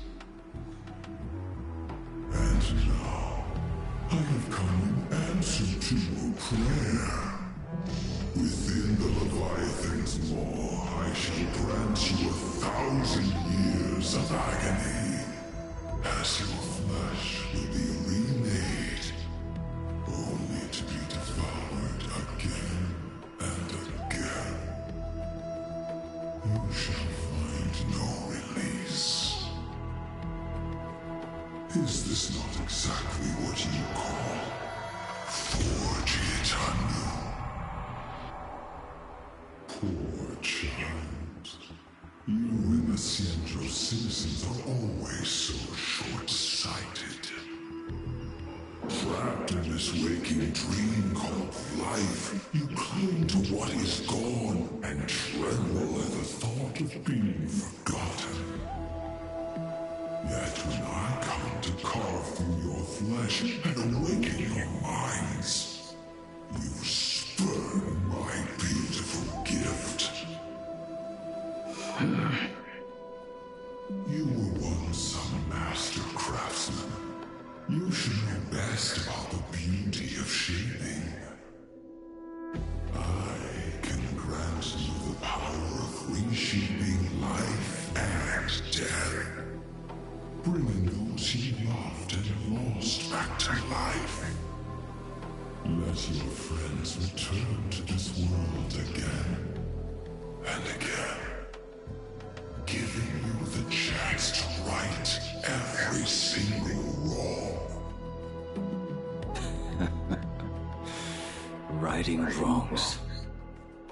And now, I have come in answer to your prayer. Within the Leviathan's maw, I shall grant you 1,000 years of agony, as your flesh will be remade, only to be devoured again and again. You shall find no release. Is this not exactly what you call forge it anew? Poor child. You and the Central citizens are always so short-sighted. Trapped in this waking dream called life, you cling to what is gone and tremble at the thought of being forgotten. Yet when I come to carve through your flesh and awaken your minds, you spurn my beautiful gift. You were once a master craftsman. You should know best about the beauty of shaping. I can grant you the power of reshaping life and death, bringing those you loved and lost back to life. Let your friends return to this world again and again, giving you the chance to right every single wrong. Righting wrongs.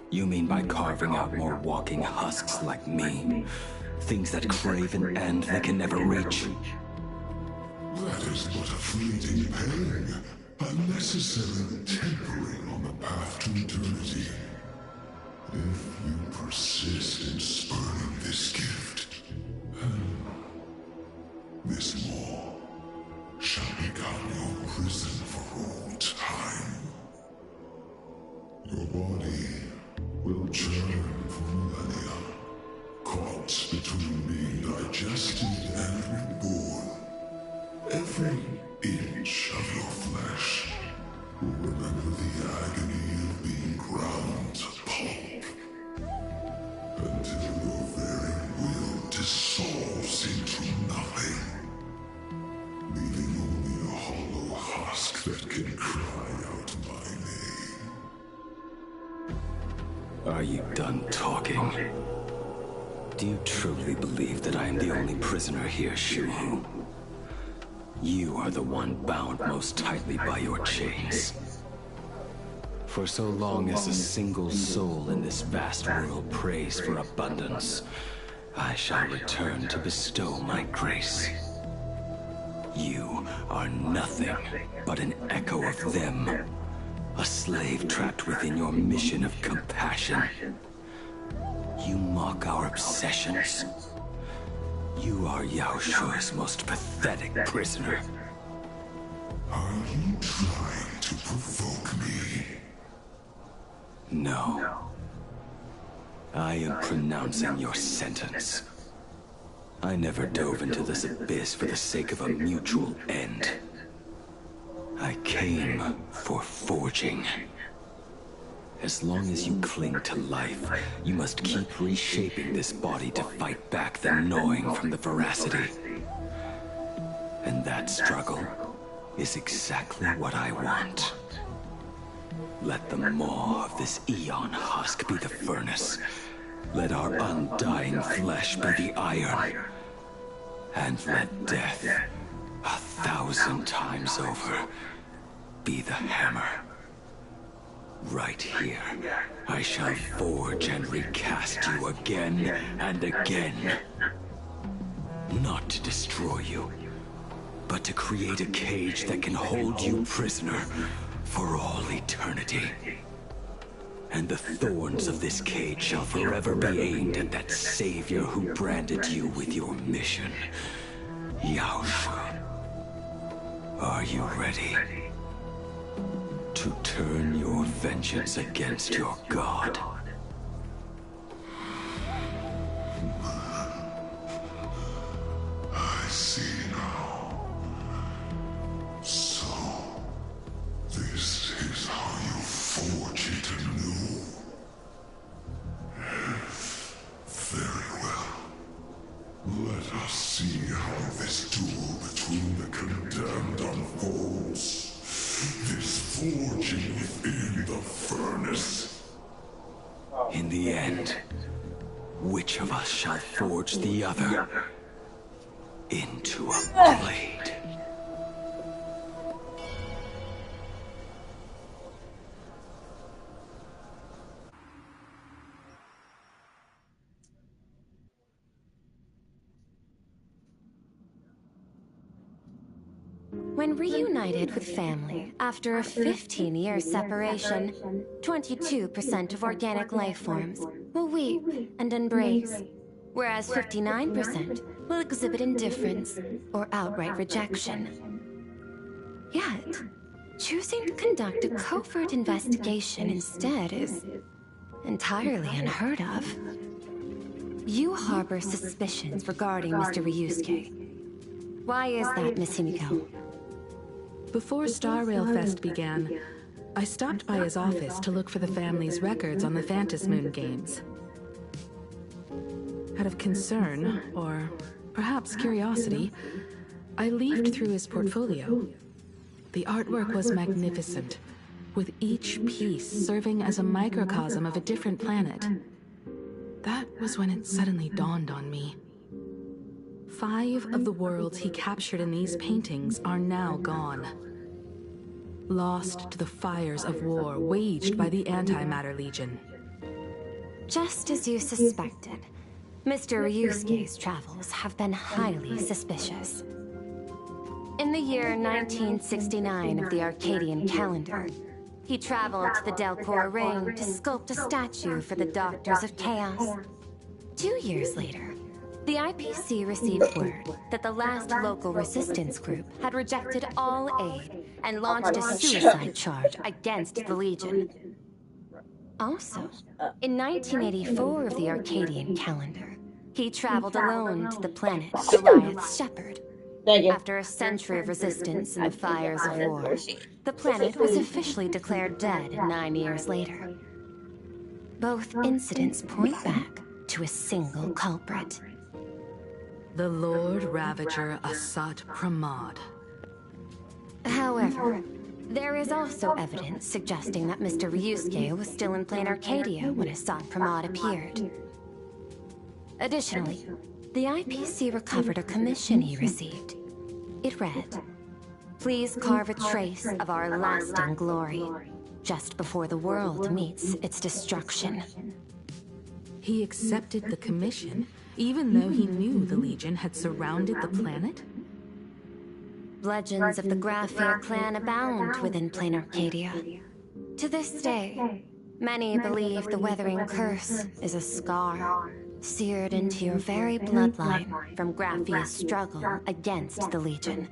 You mean by carving out more walking husks like me? Things that crave an end they can never reach? That is but a fleeting pang, unnecessary tempering on the path to eternity. If you persist in spurning this gift, this maw shall become your prison for all time. Your body will churn for millennia, caught between being digested and reborn. Every inch of your flesh will remember the agony of being ground to pulp, until your very will dissolves into nothing, leaving only a hollow husk that can cry out my name. Are you done talking? Do you truly believe that I am the only prisoner here, Shu? You are the one bound most tightly by your chains. For so long as a single soul in this vast world prays for abundance, I shall return to bestow my grace. You are nothing but an echo of them, a slave trapped within your mission of compassion. You mock our obsessions. You are Yao Shu's most pathetic prisoner. Are you trying to provoke me? No. I am pronouncing your sentence. I never dove into this abyss for the sake of a mutual end. I came for forging. As long as you cling to life, you must keep reshaping this body to fight back the gnawing from the veracity. And that struggle is exactly what I want. Let the maw of this Eon husk be the furnace. Let our undying flesh be the iron. And let death, 1,000 times over, be the hammer. Right here, I shall forge and recast you again and again. Not to destroy you, but to create a cage that can hold you prisoner for all eternity. And the thorns of this cage shall forever be aimed at that savior who branded you with your mission. Yaosha. Are you ready to turn your vengeance against your god? I see now. So, this is how you forge it anew. Very well. Let us see how this duel between the condemned unfolds. This forging within the furnace. In the end, which of us shall forge the other into a blade? When reunited with family after a 15-year separation, 22% of organic life forms will weep and embrace, whereas 59% will exhibit indifference or outright rejection. Yet, choosing to conduct a covert investigation instead is entirely unheard of. You harbor suspicions regarding Mr. Ryusuke. Why is that, Miss Himiko? Before Star Rail Fest began, I stopped by his office to look for the family's records on the Phantasmoon games. Out of concern, or perhaps curiosity, I leafed through his portfolio. The artwork was magnificent, with each piece serving as a microcosm of a different planet. That was when it suddenly dawned on me. 5 of the worlds he captured in these paintings are now gone. Lost to the fires of war waged by the Antimatter Legion. Just as you suspected, Mr. Ryusuke's travels have been highly suspicious. In the year 1969 of the Arcadian calendar, he traveled to the Delcor Ring to sculpt a statue for the Doctors of Chaos. 2 years later, the IPC received word that the last local resistance group had rejected all aid and launched a suicide charge against the Legion. Also, in 1984 of the Arcadian calendar, he traveled alone to the planet Goliath's Shepherd. After a century of resistance and the fires of war, the planet was officially declared dead 9 years later. Both incidents point back to a single culprit. The Lord Ravager Asat Pramod. However, there is also evidence suggesting that Mr. Ryusuke was still in plain Arcadia when Asat Pramod appeared. Additionally, the IPC recovered a commission he received. It read, "Please carve a trace of our lasting glory, just before the world meets its destruction." He accepted the commission, even though he knew the Legion had surrounded the planet? Legends of the Graphia clan abound within plain Arcadia. To this day, many believe the Weathering Curse is a scar seared into your very bloodline from Graphia's struggle against the Legion.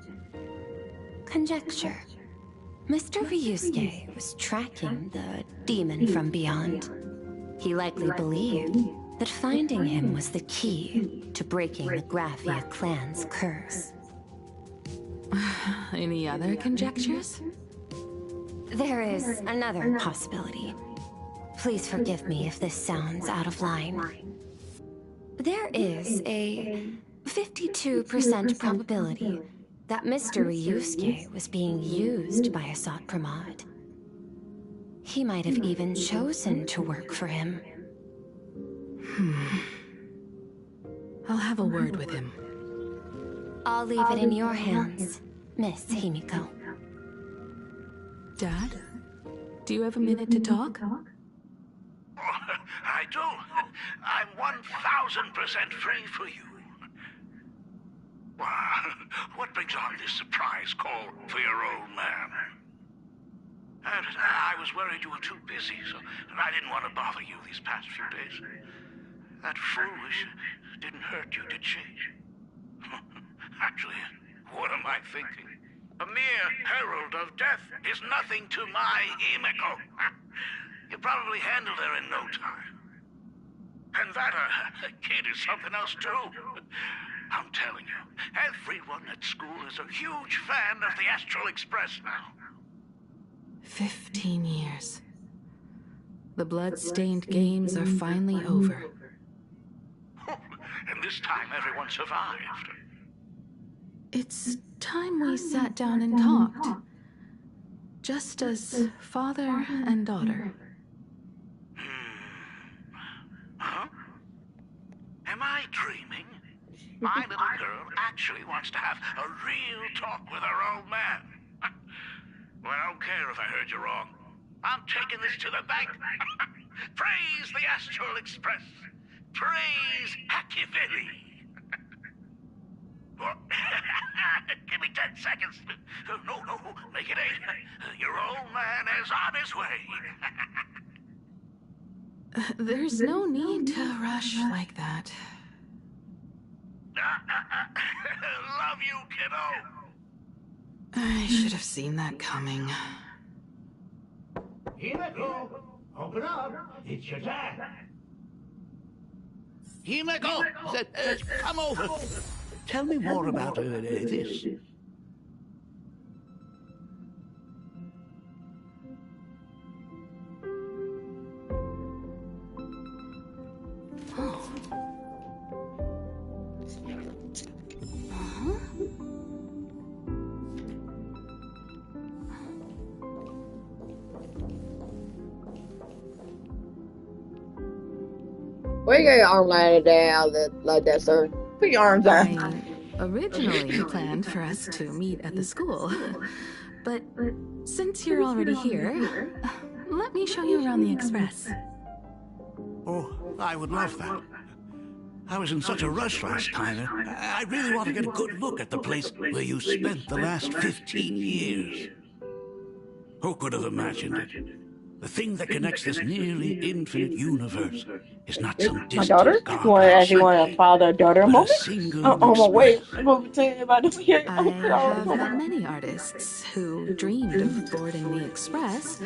Conjecture. Mr. Ryusuke was tracking the demon from beyond. He likely believed that finding him was the key to breaking the Graphia clan's curse. Any other conjectures? There is another possibility. Please forgive me if this sounds out of line. There is a 52% probability that Mr. Ryusuke was being used by Asat Pramod. He might have even chosen to work for him. I'll have a word with him. I'll leave it in your hands, Miss Himiko. Dad? Do you have a minute to talk? I do. I'm 1,000% free for you. What brings on this surprise call for your old man? I was worried you were too busy, so I didn't want to bother you these past few days. That foolish didn't hurt you, did she? Actually, what am I thinking? A mere herald of death is nothing to my Himiko. You probably handled her in no time. And that kid is something else too. I'm telling you, everyone at school is a huge fan of the Astral Express now. 15 years. The blood-stained games are finally over. And this time everyone survived. It's time we sat down and talked. Just as father and daughter. Huh? Am I dreaming? My little girl actually wants to have a real talk with her old man. Well, I don't care if I heard you wrong. I'm taking this to the bank. Praise the Astral Express. Praise Machiavelli. Give me 10 seconds. No, make it 8. Your old man is on his way. There's no need to rush like that. Love you, kiddo. I should have seen that coming. Himiko, open up. It's your dad. Himiko, Come over. Tell me more about this. Where you got your arm lying down like that, sir? Put your arms out. I originally planned for us to meet at the school, but since you're already here, let me show you around the Express. Oh, I would love that. I was in such a rush last time. I really want to get a good look at the place where you spent the last 15 years. Who could have imagined it? The thing that connects this nearly infinite universe is not some distant My daughter? You want to father-daughter moment? On my way. I'm over to about this here. I have met many artists who dreamed of boarding the Express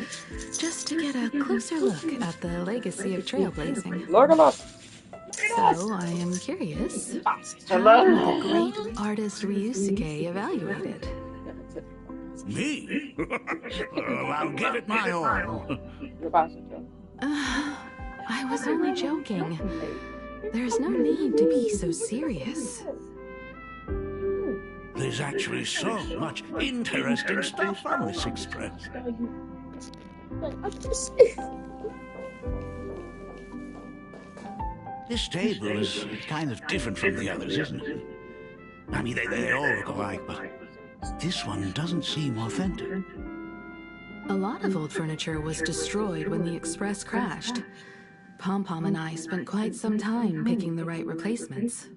just to get a closer look at the legacy of trailblazing. Lord of So I am curious, how the great artist Ryusuke evaluated? Me? Well, I'll give it my all. I was only joking. There's no need to be so serious. There's actually so much interesting stuff on this Express. This table is kind of different from the others, isn't it? I mean, they all look alike, but this one doesn't seem authentic. A lot of old furniture was destroyed when the Express crashed. Pom-Pom and I spent quite some time picking the right replacements.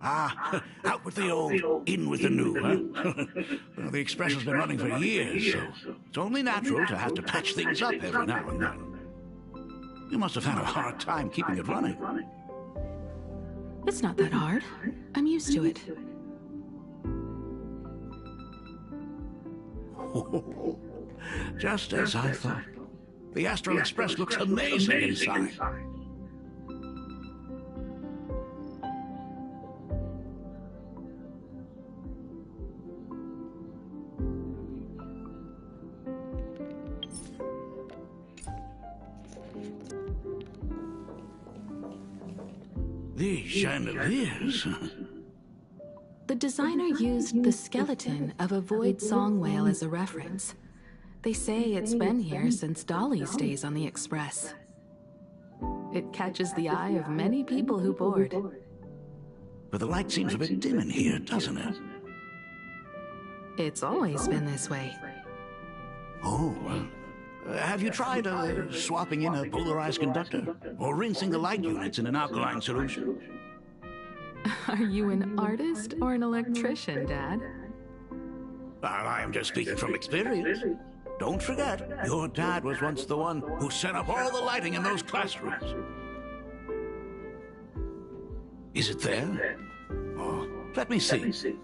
Ah, out with the old, in with the new, huh? Well, the Express has been running for years, so it's only natural to have to patch things up every now and then. You must have had a hard time keeping it running. It's not that hard. I'm used to it. Just as I thought. The Astral Express looks amazing inside. These chandeliers. The designer used the skeleton of a void song whale as a reference. They say it's been here since Dolly's days on the Express. It catches the eye of many people who board. But the light seems a bit dim in here, doesn't it? It's always been this way. Oh, have you tried swapping in a polarized conductor? Or rinsing the light units in an alkaline solution? Are you an artist or an electrician, Dad? Well, I am just speaking from experience. Don't forget, your dad was once the one who set up all the lighting in those classrooms. Is it there? Oh, let me see.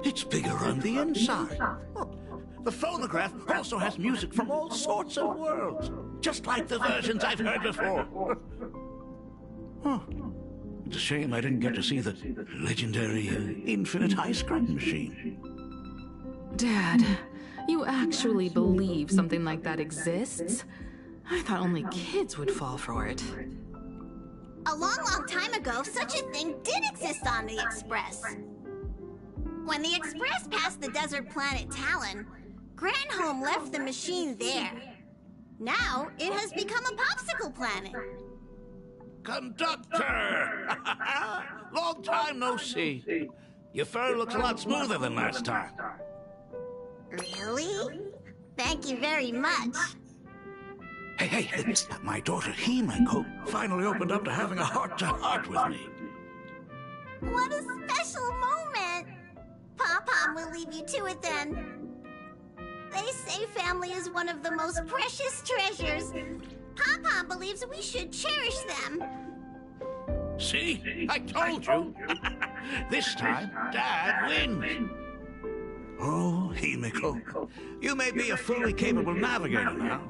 It's bigger on the inside. Oh, the phonograph also has music from all sorts of worlds, just like the versions I've heard before. Oh, it's a shame I didn't get to see the legendary infinite ice cream machine. Dad, you actually believe something like that exists? I thought only kids would fall for it. A long, long time ago, such a thing did exist on the Express. When the Express passed the desert planet Talon, Granholm left the machine there. Now, it has become a popsicle planet. Conductor! Long time no see. Your fur looks a lot smoother than last time. Really? Thank you very much. Hey, my daughter Himeko finally opened up to having a heart-to-heart with me. What a special moment! Pom-Pom will leave you to it then. They say family is one of the most precious treasures. Pom-Pom believes we should cherish them. See? I told you. This time, Dad wins. Oh, Himeko, you may be a fully capable navigator now,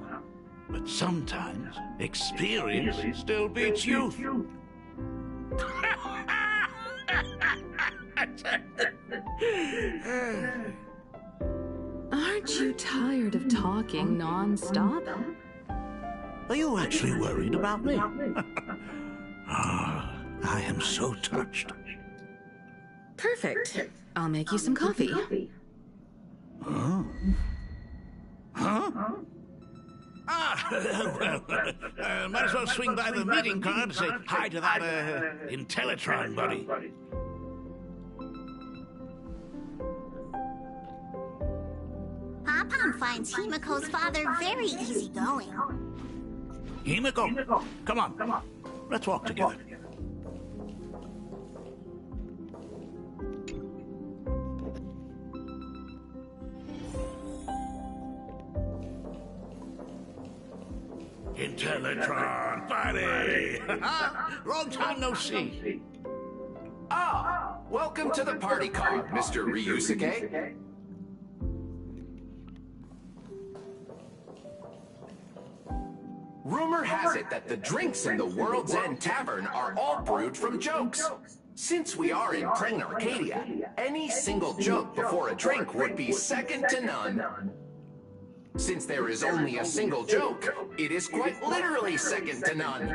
but sometimes experience still beats youth. Aren't you tired of talking non-stop? Are you actually worried about me? Ah, I am so touched. Perfect. I'll make you some coffee. Huh? Huh? Ah, Might as well swing by the meeting card and say hi to that, Intellitron buddy. Pom-Pom finds Himiko's father very easygoing. Himiko, come on. Let's walk together. Intellitron, buddy! Long time no see. Ah, welcome to the party car, Mr. Ryusuke. Rumor has it that the drinks in the World's End Tavern are all brewed from jokes. Since we are in Crane Arcadia, any single joke before a drink would be second to none. Since there is only a single joke, it is quite literally second to none.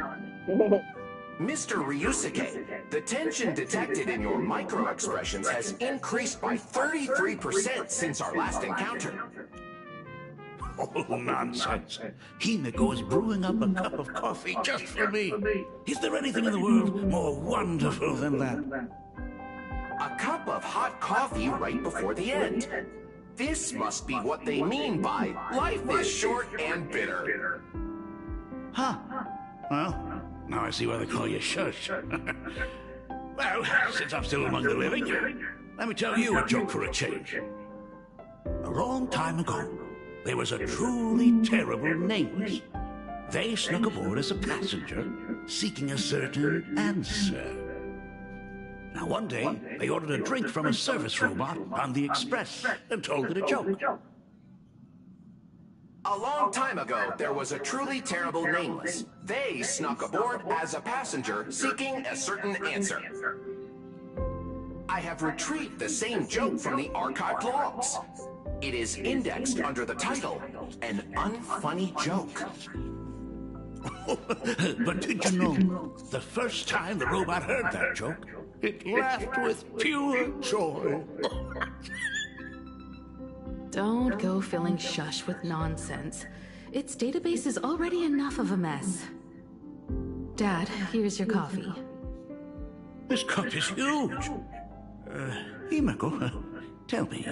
Mr. Ryusuke, the tension detected in your micro-expressions has increased by 33% since our last encounter. Oh, nonsense. Himiko is brewing up a cup of coffee just for me. Is there anything in the world more wonderful than that? A cup of hot coffee right before the end. This must be what they mean by life is short and bitter. Huh. Well, now I see why they call you Shush. Well, since I'm still among the living, let me tell you a joke for a change. A long time ago, there was a truly terrible nameless. They snuck aboard as a passenger, seeking a certain answer. Now, one day, they ordered a drink from a service robot on the express and told it a joke. A long time ago, there was a truly terrible nameless. They snuck aboard as a passenger, seeking a certain answer. I have retrieved the same joke from the archived logs. It is indexed under the title, An Unfunny Joke. But did you know, the first time the robot heard that joke, it laughed with pure joy. Don't go filling Shush with nonsense. Its database is already enough of a mess. Dad, here's your coffee. This cup is huge. Himiko, tell me,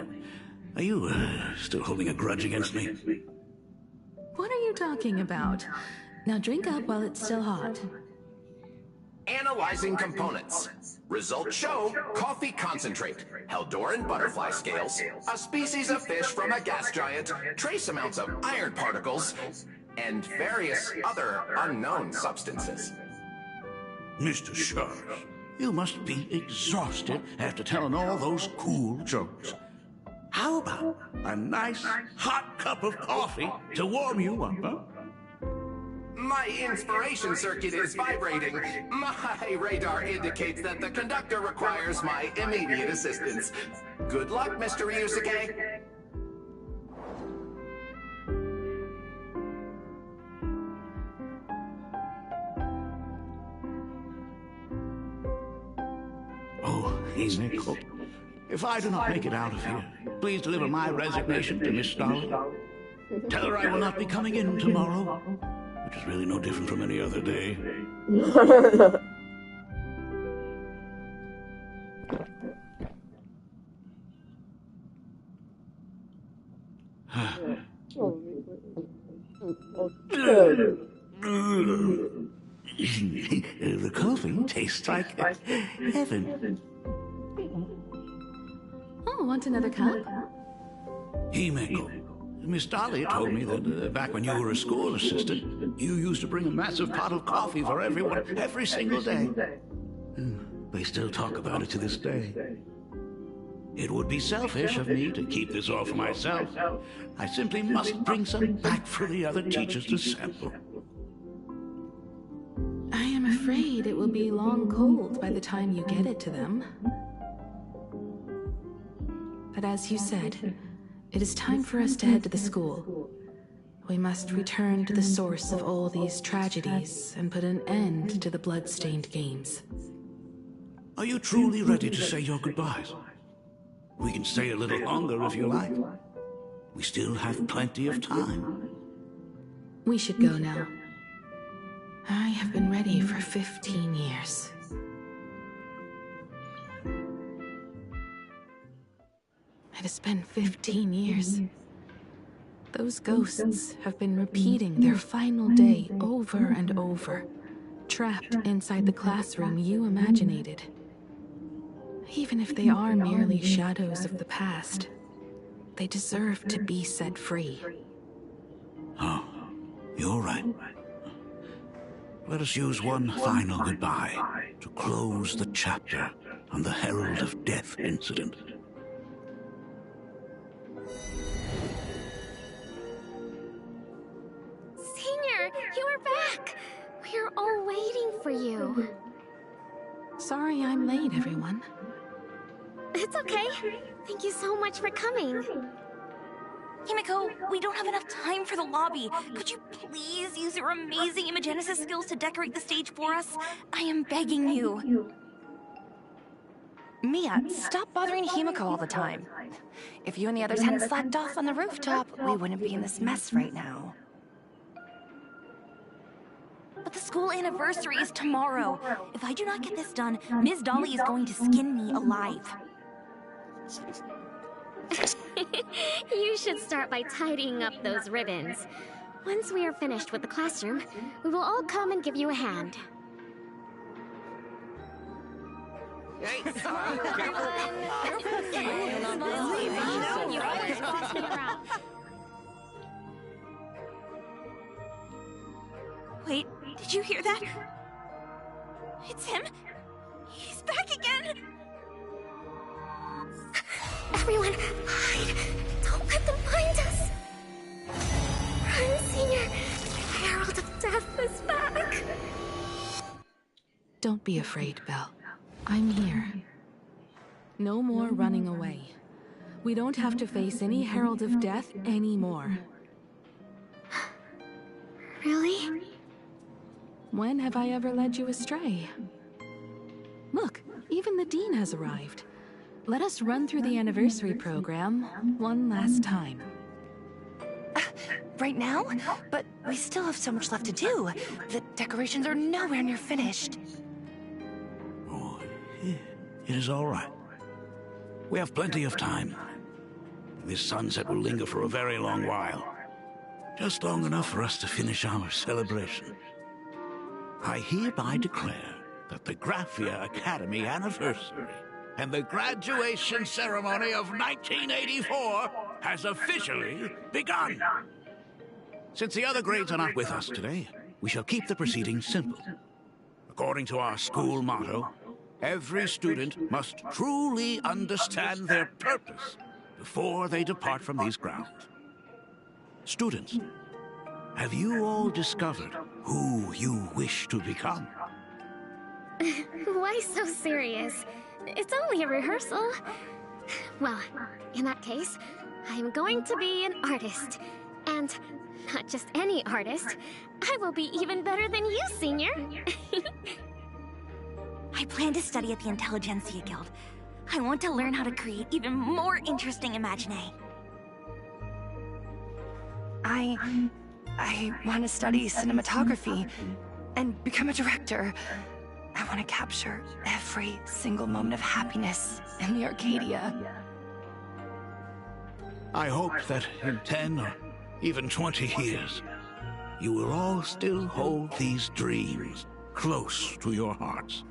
are you still holding a grudge against me? What are you talking about? Now drink up while it's still hot. Analyzing components. Results show coffee concentrate, Heldoran butterfly scales, a species of fish from a gas giant, trace amounts of iron particles, and various other unknown substances. Mr. Shush, you must be exhausted after telling all those cool jokes. How about a nice hot cup of coffee to warm you up, huh? My inspiration circuit is vibrating. My radar indicates that the conductor requires my immediate assistance. Good luck, Mr. Ryusuke. Oh, Himiko, if I do not make it out of here, please deliver my resignation to Miss Starling. Tell her I will not be coming in tomorrow, which is really no different from any other day. The coffee tastes like heaven. Oh, want another cup? Himiko, Miss Dahlia told me that back when you were a school assistant, you used to bring a massive pot of coffee for everyone every single day. They still talk about it to this day. It would be selfish of me to keep this all for myself. I simply must bring some back for the other teachers to sample. I am afraid it will be long cold by the time you get it to them. But as you said, it is time for us to head to the school. We must return to the source of all these tragedies and put an end to the blood-stained games. Are you truly ready to say your goodbyes? We can stay a little longer if you like. We still have plenty of time. We should go now. I have been ready for 15 years. It has been 15 years. Those ghosts have been repeating their final day over and over, trapped inside the classroom you imaginated. Even if they are merely shadows of the past, they deserve to be set free. Oh, you're right. Let us use one final goodbye to close the chapter on the Herald of Death incident. Senior, you are back! We're all waiting for you. Sorry I'm late, everyone. It's okay. Thank you so much for coming. Himiko, we don't have enough time for the lobby. Could you please use your amazing Imagenesis skills to decorate the stage for us? I am begging you. Mia, stop bothering Himiko all the time. If you and the others hadn't slacked off on the rooftop, we wouldn't be in this mess right now. But the school anniversary is tomorrow. If I do not get this done, Ms. Dolly is going to skin me alive. You should start by tidying up those ribbons. Once we are finished with the classroom, we will all come and give you a hand. Hey, sorry, you always boss me around. Wait, did you hear that? It's him. He's back again. Everyone, hide! Don't let them find us! Run, Senior! The Herald of Death is back! Don't be afraid, Belle. I'm here. No more running away. We don't have to face any Herald of Death anymore. Really? When have I ever led you astray? Look, even the Dean has arrived. Let us run through the anniversary program one last time. Right now? But we still have so much left to do. The decorations are nowhere near finished. Oh, it is all right. We have plenty of time. This sunset will linger for a very long while. Just long enough for us to finish our celebration. I hereby declare that the Graphia Academy anniversary and the graduation ceremony of 1984 has officially begun. Since the other grades are not with us today, we shall keep the proceedings simple. According to our school motto, every student must truly understand their purpose before they depart from these grounds. Students, have you all discovered who you wish to become? Why so serious? It's only a rehearsal. Well, in that case, I'm going to be an artist. And not just any artist. I will be even better than you, Senior. I plan to study at the Intelligentsia Guild. I want to learn how to create even more interesting Imaginae. I want to study cinematography and become a director. I want to capture every single moment of happiness in the Arcadia. I hope that in 10 or even 20 years, you will all still hold these dreams close to your hearts.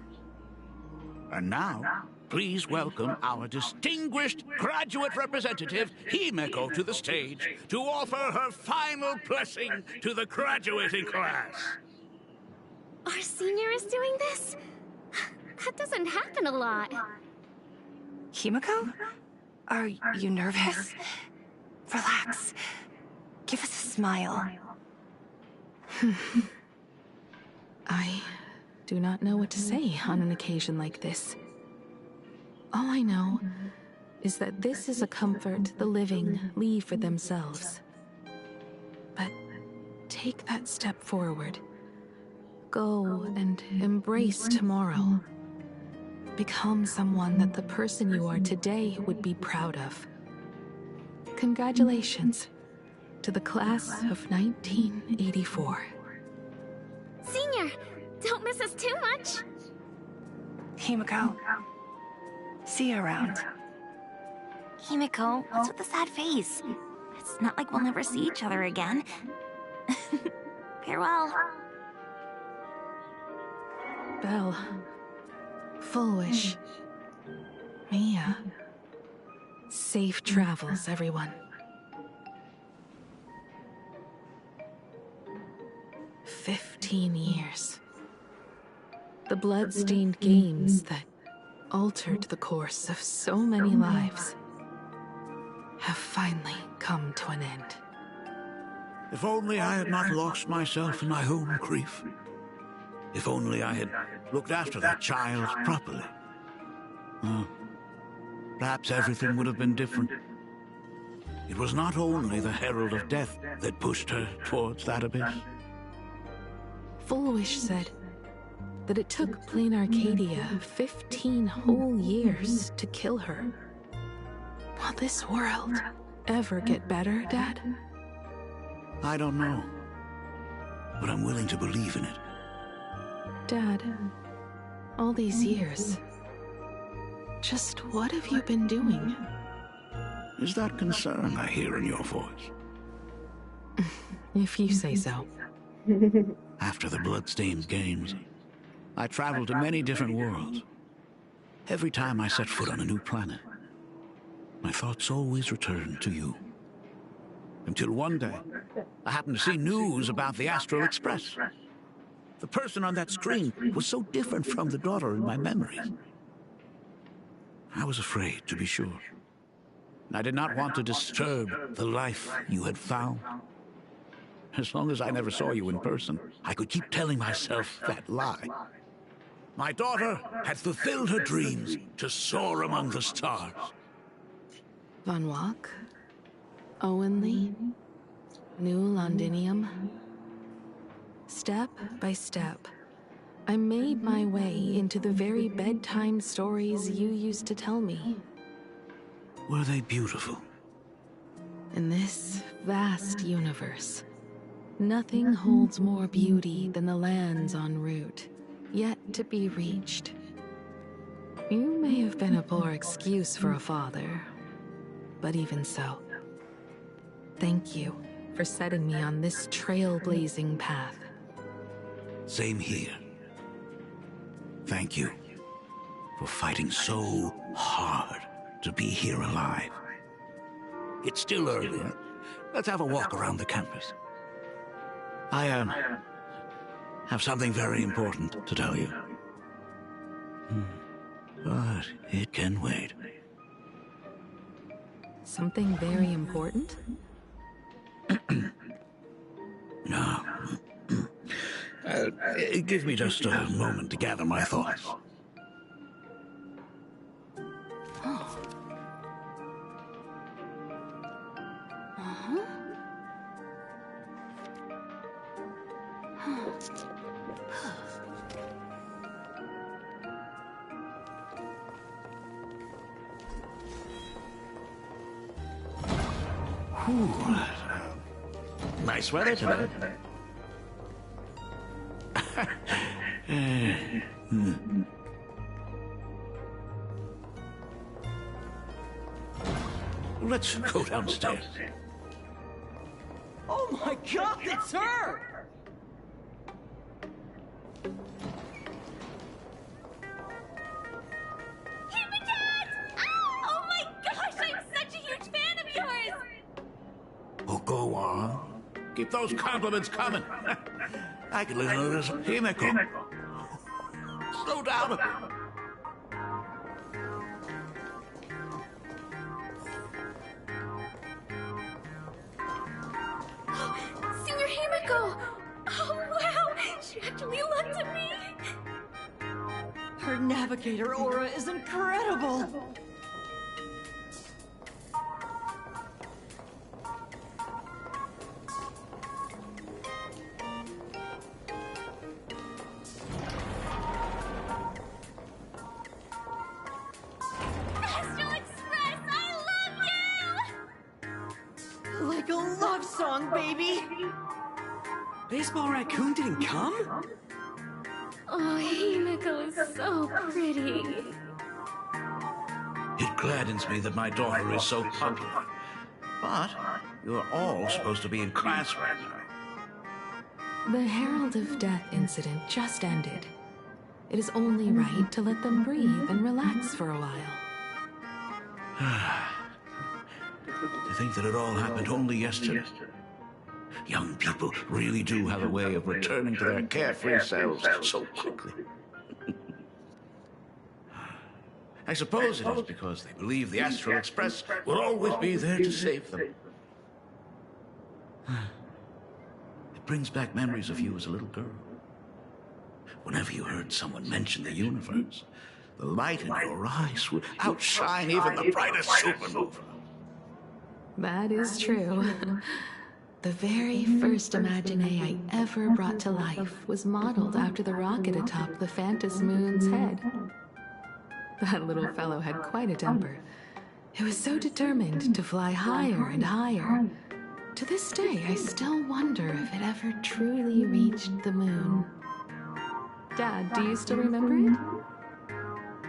And now, please welcome our distinguished graduate representative, Himiko, to the stage to offer her final blessing to the graduating class. Our senior is doing this? That doesn't happen a lot. Himiko? Are you nervous? Relax. Give us a smile. I do not know what to say on an occasion like this. All I know is that this is a comfort the living leave for themselves. But take that step forward. Go and embrace tomorrow. Become someone that the person you are today would be proud of. Congratulations. to the class of 1984. Senior, don't miss us too much. Himiko, see you around. Himiko, what's with the sad face? It's not like we'll never see each other again. Farewell. Belle. Full Wish. Mia. Safe travels, everyone. 15 years. The blood-stained games that altered the course of so many lives have finally come to an end. If only I had not lost myself in my own grief. If only I had looked after that child properly. Perhaps everything would have been different. It was not only the Herald of Death that pushed her towards that abyss. Full Wish said that it took Plain Arcadia 15 whole years to kill her. Will this world ever get better, Dad? I don't know, but I'm willing to believe in it. Dad, all these years, just what have you been doing? Is that concern I hear in your voice? If you say so. After the blood-stained games, I traveled to many different worlds. Every time I set foot on a new planet, my thoughts always returned to you. Until one day, I happened to see news about the Astral Express. The person on that screen was so different from the daughter in my memories. I was afraid, to be sure. I did not want to disturb the life you had found. As long as I never saw you in person, I could keep telling myself that lie. My daughter had fulfilled her dreams to soar among the stars. Von Walk? Owenly? New Londinium? Step by step, I made my way into the very bedtime stories you used to tell me. Were they beautiful? In this vast universe, nothing holds more beauty than the lands en route, yet to be reached. You may have been a poor excuse for a father, but even so, thank you for setting me on this trailblazing path. Same here. Thank you for fighting so hard to be here alive. It's still early. Let's have a walk around the campus. I have something very important to tell you. But it can wait. Something very important? No. Give me just a moment to gather my thoughts. Nice weather today. Let's go downstairs. Oh my God, it's her! Oh my gosh, I'm such a huge fan of yours! Oh, go on. Keep those compliments coming. I could listen to this Himiko. Slow down a bit. Senior Himiko! Oh wow, she actually looked at me! Her navigator aura is incredible! like a love song, baby! Baseball Raccoon didn't come? Oh, Himiko is so pretty. It gladdens me that my daughter is so popular. But you're all supposed to be in class right now. The Herald of Death incident just ended. It is only right to let them breathe and relax for a while. To think that it all happened only yesterday. Young people really do have a way of returning to their carefree selves so quickly. I suppose it is because they believe the Astral Express will always be there to save them. It brings back memories of you as a little girl. Whenever you heard someone mention the universe, the light in your eyes would outshine even the brightest supernova. That is true. The very first Imagine I ever brought to life was modeled after the rocket atop the Phantom Moon's head. That little fellow had quite a temper. It was so determined to fly higher and higher. To this day, I still wonder if it ever truly reached the moon. Dad, do you still remember it?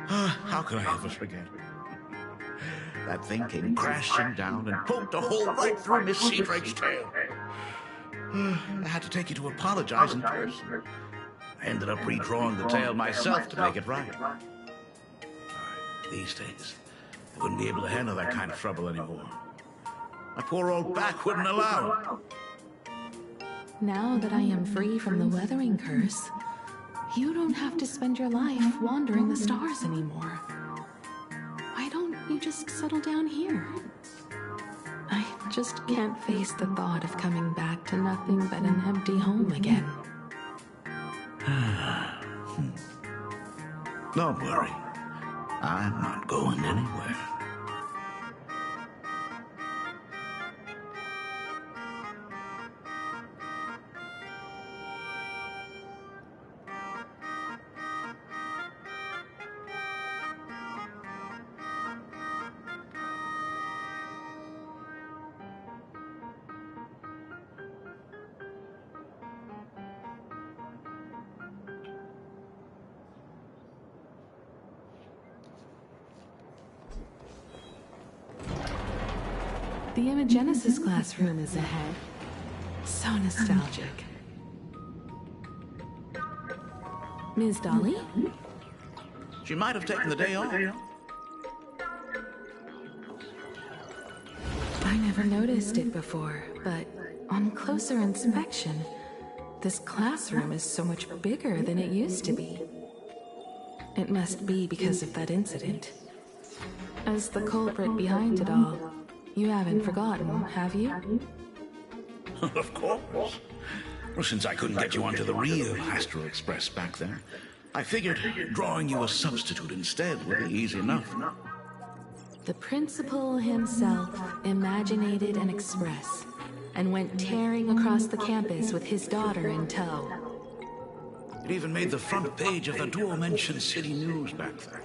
How could I ever forget? That thing came crashing down and poked a hole right through Miss Seadrake's tail. I had to take you to apologize in person. I ended up redrawing the tail myself to make it right. These days, I wouldn't be able to handle that kind of trouble anymore. My poor old back wouldn't allow it. Now that I am free from the weathering curse, you don't have to spend your life wandering the stars anymore. Why don't you just settle down here? I just can't face the thought of coming back to nothing but an empty home again. Don't worry. I'm not going anywhere. The Imagenesis classroom is ahead. So nostalgic. Ms. Dolly? She might have taken the day off. I never noticed it before, but on closer inspection, this classroom is so much bigger than it used to be. It must be because of that incident. As the culprit behind it all, you haven't forgotten, have you? Of course. Well, since I couldn't get you onto the real Astral Express back then, I figured drawing you a substitute instead would be easy enough. The principal himself imaginated an express and went tearing across the campus with his daughter in tow. It even made the front page of the Dual-Mention City News back then.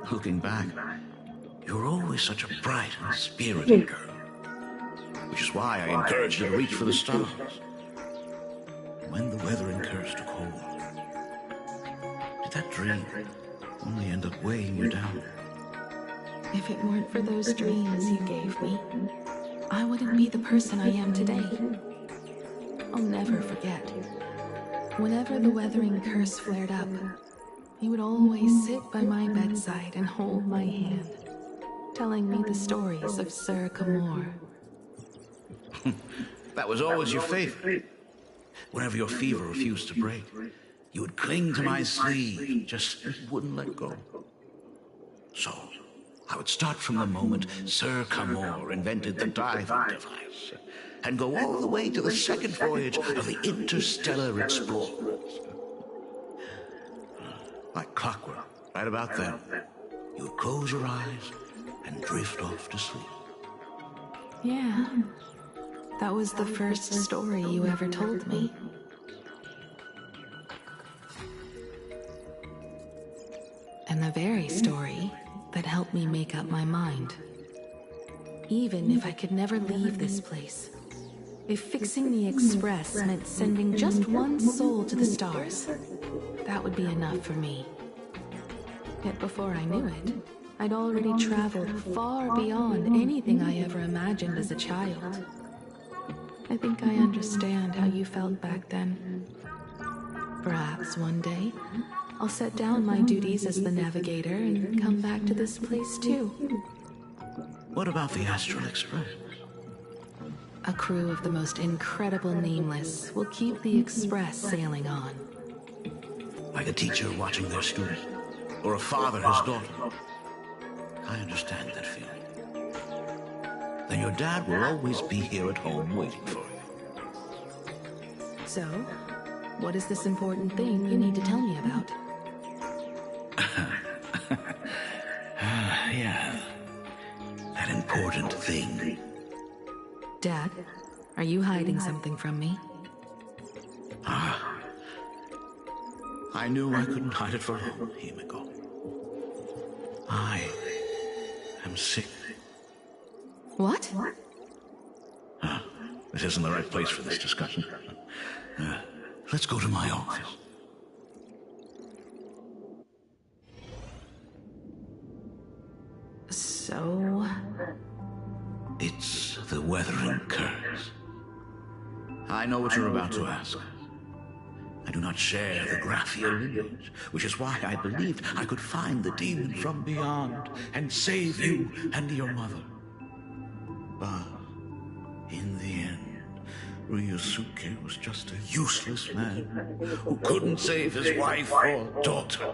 Looking back, you were always such a bright and spirited girl. Which is why I encouraged you to reach for the stars. When the weathering curse took hold, did that dream only end up weighing you down? If it weren't for those dreams you gave me, I wouldn't be the person I am today. I'll never forget. Whenever the weathering curse flared up, you would always sit by my bedside and hold my hand, telling me the stories of Sir Camor. That was always your favorite. Whenever your fever refused to break, you would cling to my sleeve, just wouldn't let go. So, I would start from the moment Sir Camor invented the diving device, and go all the way to the second voyage of the Interstellar Explorers. Like clockwork, right about then, you would close your eyes and drift off to sleep. Yeah, that was the first story you ever told me. And the very story that helped me make up my mind. even if I could never leave this place. If fixing the Express meant sending just one soul to the stars, that would be enough for me. Yet before I knew it, I'd already traveled far beyond anything I ever imagined as a child. I think I understand how you felt back then. Perhaps one day, I'll set down my duties as the navigator and come back to this place too. What about the Astral Express? A crew of the most incredible nameless will keep the Express sailing on. Like a teacher watching their student, or a father his daughter. I understand that feeling. Then your dad will always be here at home waiting for you. So, what is this important thing you need to tell me about? Yeah. That important thing. Dad, are you hiding something from me? I knew I couldn't hide it for long, Himiko. I am sick. What? This isn't the right place for this discussion. Let's go to my office. So... It's the Weathering Curse. I know what you're about to ask. I do not share the Graphial lineage, which is why I believed I could find the demon from beyond and save you and your mother. But in the end, Ryosuke was just a useless man who couldn't save his wife or daughter,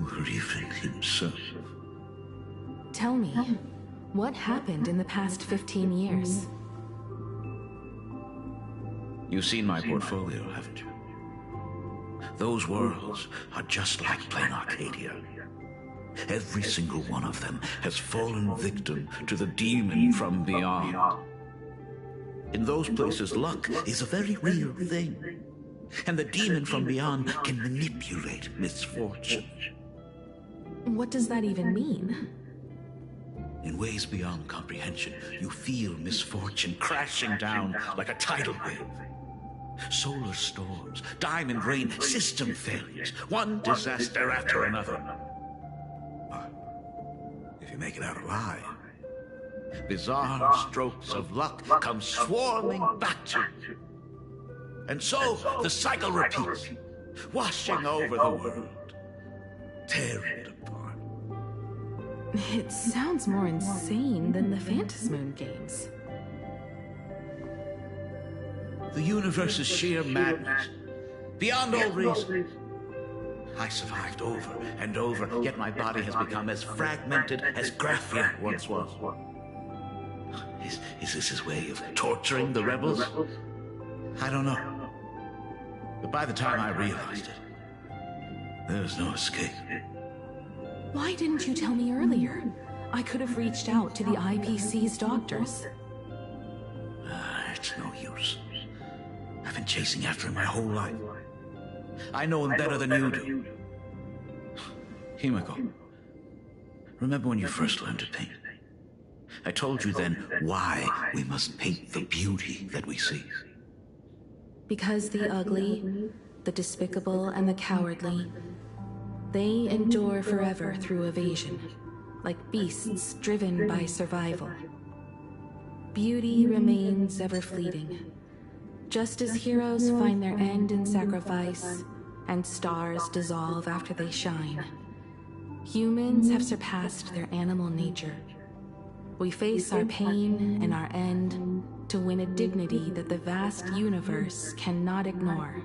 or even himself. Tell me, what happened in the past 15 years? You've seen my portfolio, haven't you? Those worlds are just like plain Arcadia. Every single one of them has fallen victim to the demon from beyond. In those places, luck is a very real thing. And the demon from beyond can manipulate misfortune. What does that even mean? In ways beyond comprehension, you feel misfortune crashing down like a tidal wave. Solar storms, diamond rain, system failures, one disaster after another. But if you make it out alive, bizarre strokes of luck come swarming back to you. And so the cycle repeats, washing over the world, tearing it apart. It sounds more insane than the Phantasmoon games. The universe is sheer madness, beyond all reason. I survived over and over, yet my body has become as fragmented as Graphia once was. Is this his way of torturing the rebels? I don't know. But by the time I realized it, there was no escape. Why didn't you tell me earlier? I could have reached out to the IPC's doctors. It's no use. I've been chasing after him my whole life. I know him better than you do. Himiko, remember when you first learned to paint? I told you then why we must paint the beauty that we see. Because the ugly, the despicable, and the cowardly, they endure forever through evasion, like beasts driven by survival. Beauty remains ever fleeting, just as heroes find their end in sacrifice, and stars dissolve after they shine. Humans have surpassed their animal nature. We face our pain and our end to win a dignity that the vast universe cannot ignore.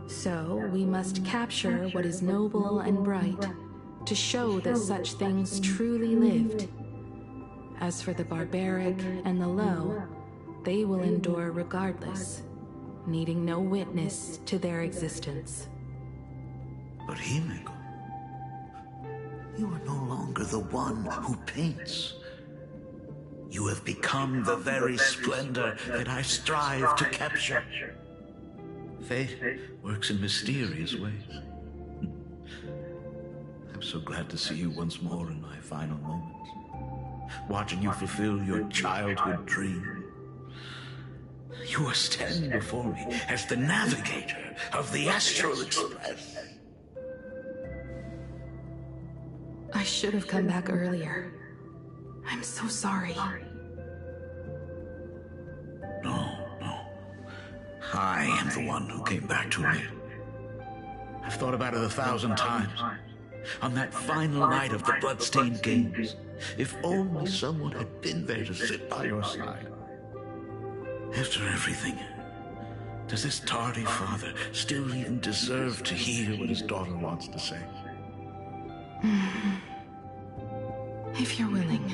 So, we must capture what is noble and bright, to show that such things truly lived. As for the barbaric and the low, they will endure regardless, needing no witness to their existence. But Himiko, you are no longer the one who paints. You have become the very splendor that I strive to capture. Fate works in mysterious ways. I'm so glad to see you once more in my final moments. watching you fulfill your childhood dream. You are standing before me as the navigator of the Astral Express. I should have come back earlier. I'm so sorry. No. I am the one who came back too late. I've thought about it 1,000 times. On that final night of the Bloodstained Games, if only someone had been there to sit by your side. After everything, does this tardy father still even deserve to hear what his daughter wants to say? If you're willing.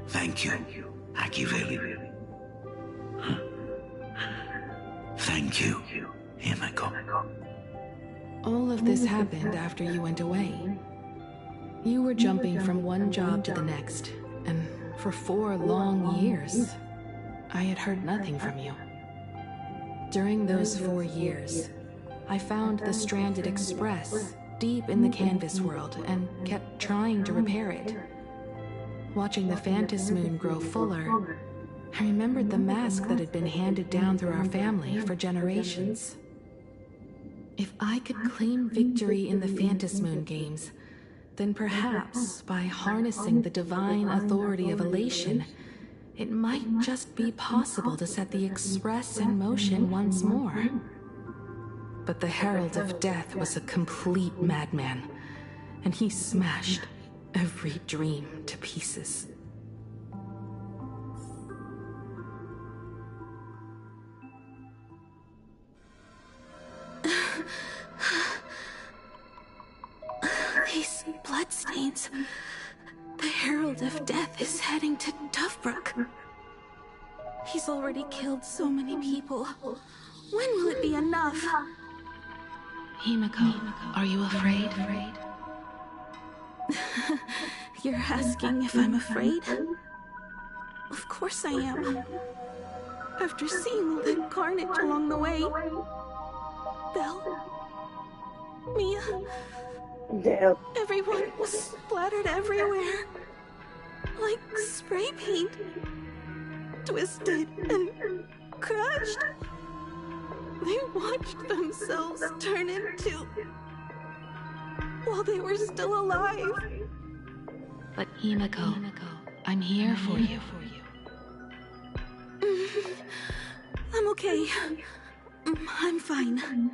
Thank you, Akiveli. Thank you, Himiko. All of this happened after you went away. You were jumping from one job to the next, and for 4 long years, I had heard nothing from you. During those 4 years, I found the stranded express deep in the canvas world and kept trying to repair it. Watching the Phantom Moon grow fuller, I remembered the mask that had been handed down through our family for generations. If I could claim victory in the Phantom Moon games, then perhaps by harnessing the divine authority of elation, it might just be possible to set the Express in motion once more. But the Herald of Death was a complete madman, and he smashed every dream to pieces. These bloodstains. The Herald of Death is heading to Dovebrook. He's already killed so many people. When will it be enough? Himiko, are you afraid? You're asking if I'm afraid? Of course I am. After seeing all the carnage along the way. Belle. Mia. Damn. Everyone was splattered everywhere. Like spray paint. Twisted and crushed. They watched themselves turn into... while they were still alive. But Himiko, I'm here for you. I'm okay. I'm fine.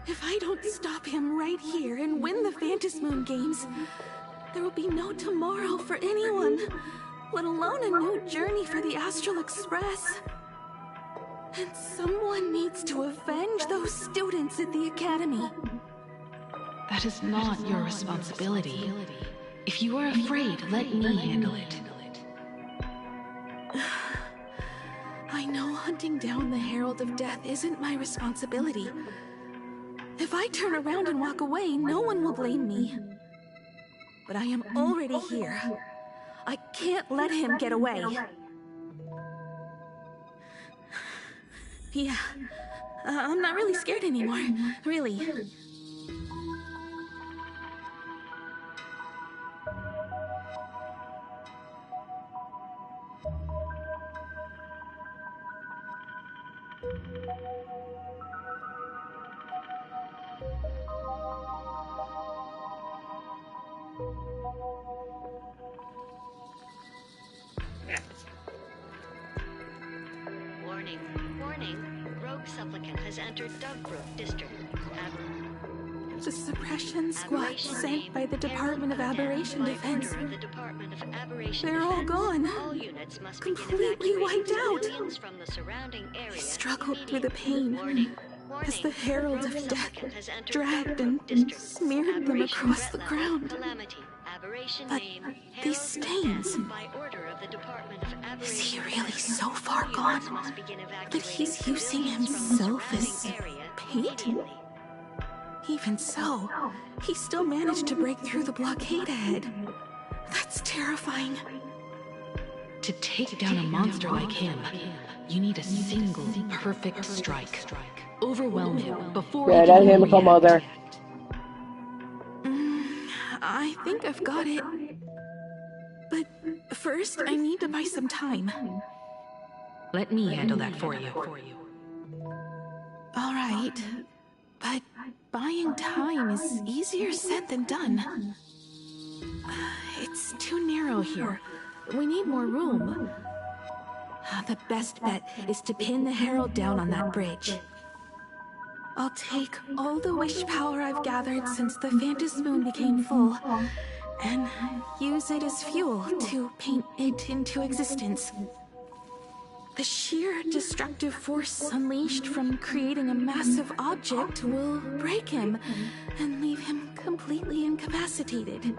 If I don't stop him right here and win the Phantasmoon Games, there will be no tomorrow for anyone, let alone a new journey for the Astral Express. And someone needs to avenge those students at the Academy. That is not your responsibility. If you are afraid, let me handle it. I know hunting down the Herald of Death isn't my responsibility. If I turn around and walk away, no one will blame me. But I am already here. I can't let him get away. Yeah, I'm not really scared anymore, really. Warning, warning. Rogue supplicant has entered Dugbrook District. The suppression squad sent by the Department of Aberration Defense. They're all gone. Completely wiped out. He struggled through the pain as the Herald of Death dragged and smeared them across the ground. But these stains... Is he really so far gone that he's using himself as paint? Even so, he still managed to break through the blockade ahead. That's terrifying. To take down a monster like him, you need a single perfect strike. Overwhelm him before he that's can him come out there. I think I've got it. But first, I need to buy some time. Let me handle that for you. All right. But buying time is easier said than done. It's too narrow here. We need more room. The best bet is to pin the Herald down on that bridge. I'll take all the wish power I've gathered since the Phantasmoon became full, and use it as fuel to paint it into existence. The sheer destructive force unleashed from creating a massive object will break him and leave him completely incapacitated.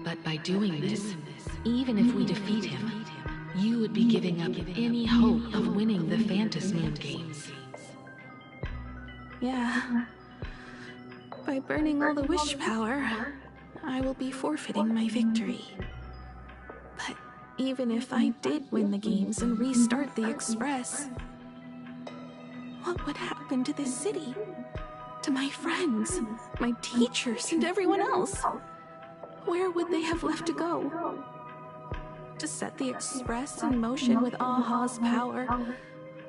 But by doing this, even if we defeat him, you would be giving up any hope of winning the Phantasmoon Games. Yeah. By burning all the wish power, I will be forfeiting my victory. But even if I did win the games and restart the Express, what would happen to this city? To my friends, my teachers, and everyone else? Where would they have left to go? To set the Express in motion with Aha's power,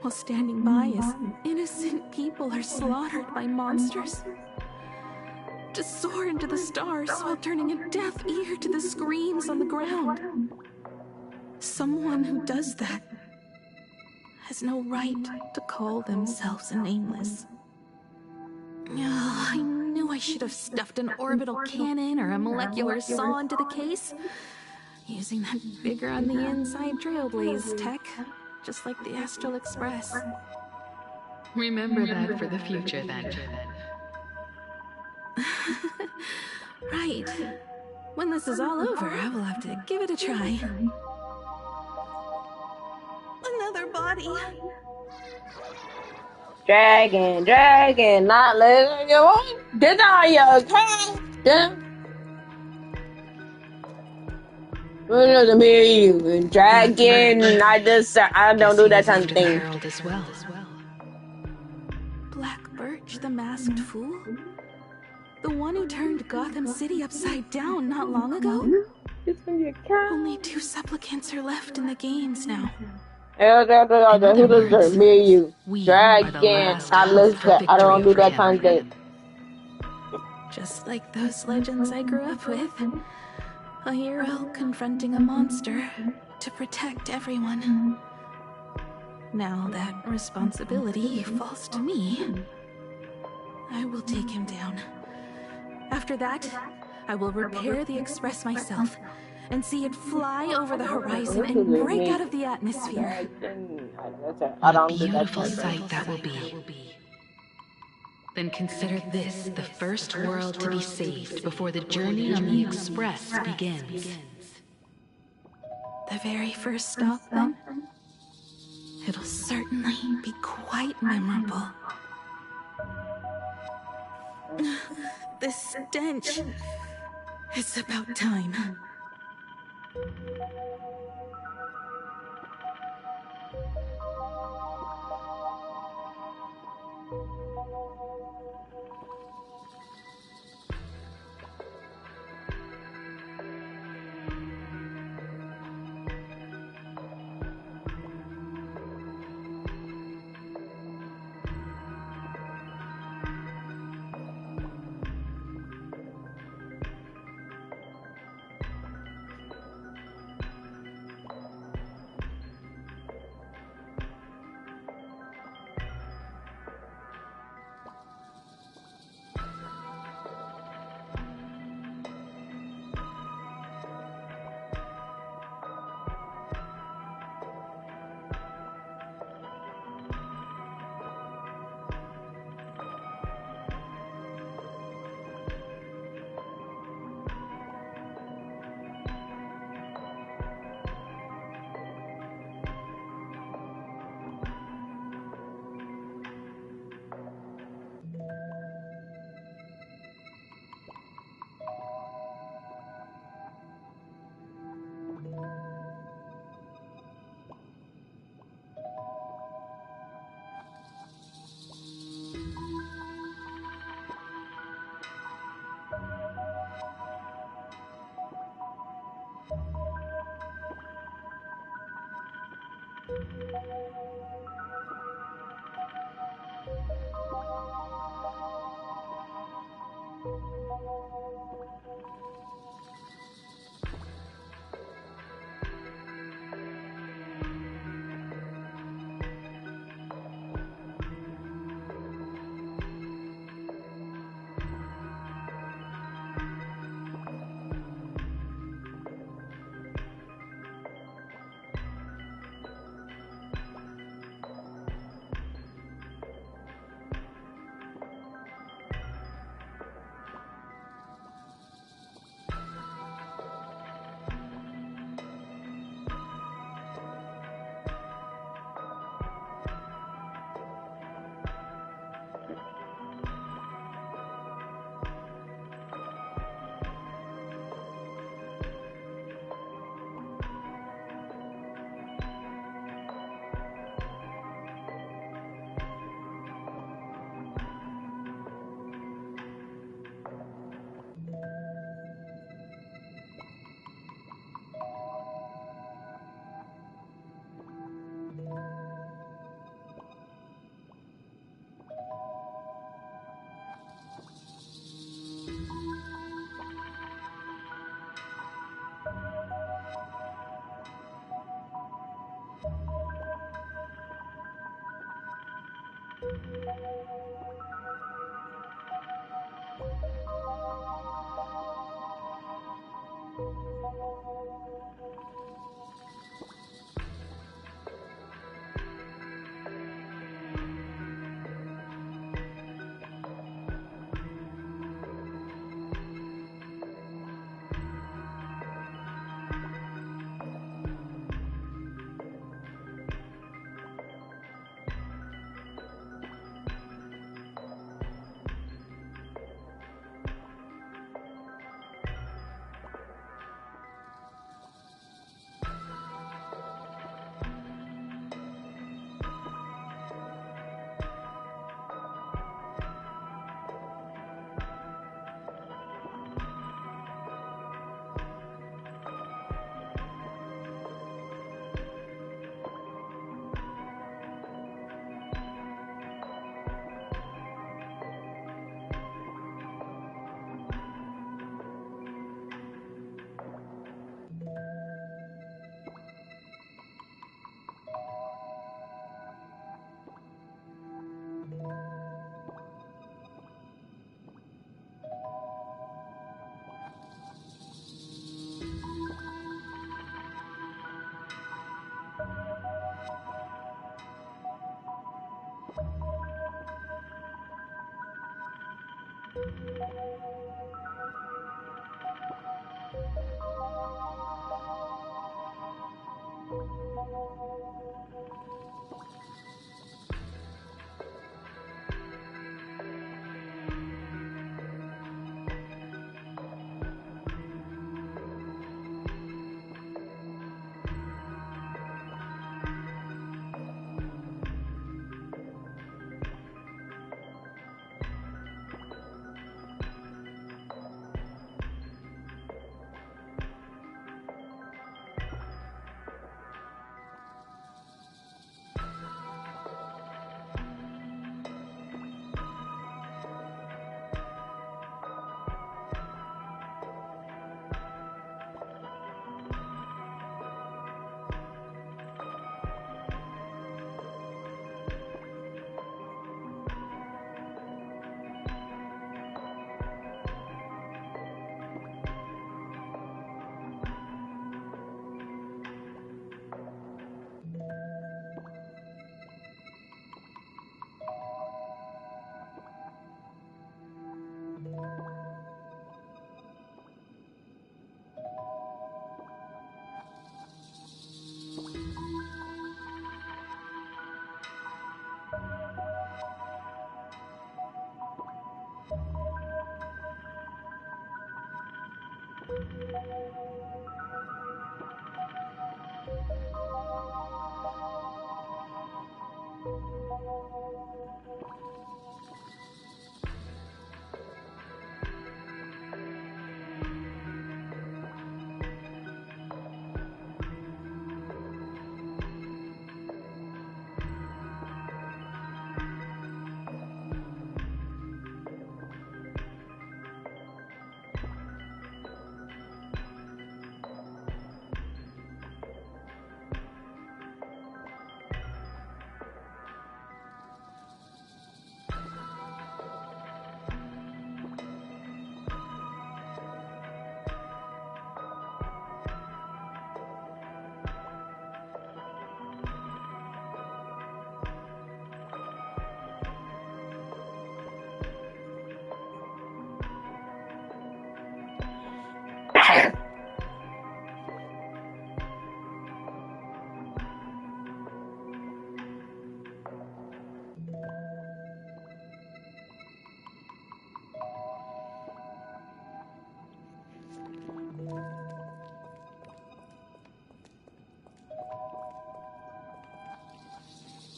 while standing by as innocent people are slaughtered by monsters? To soar into the stars while turning a deaf ear to the screams on the ground? Someone who does that has no right to call themselves a nameless. I knew I should have stuffed an orbital cannon or a molecular saw into the case, using that bigger on the inside trailblaze tech, just like the Astral Express. Remember that for the future, then. Right. When this is all over, I will have to give it a try. Another body. Dragon, not letting you on. Deny your time. To me, you dragon. I don't do that kind of thing. As well. Black Birch, the masked fool? The one who turned Gotham City upside down not long ago? Only 2 supplicants are left in the games now. Who does me, you dragon? I don't do that kind of thing. Just like those legends I grew up with. A hero confronting a monster to protect everyone. Now that responsibility falls to me. I will take him down. After that, I will repair the Express myself and see it fly over the horizon and break out of the atmosphere. What a beautiful sight that will be. Then consider this the first world to be saved before the journey on the Express begins. The very first stop, then? It'll certainly be quite memorable. The stench. It's about time.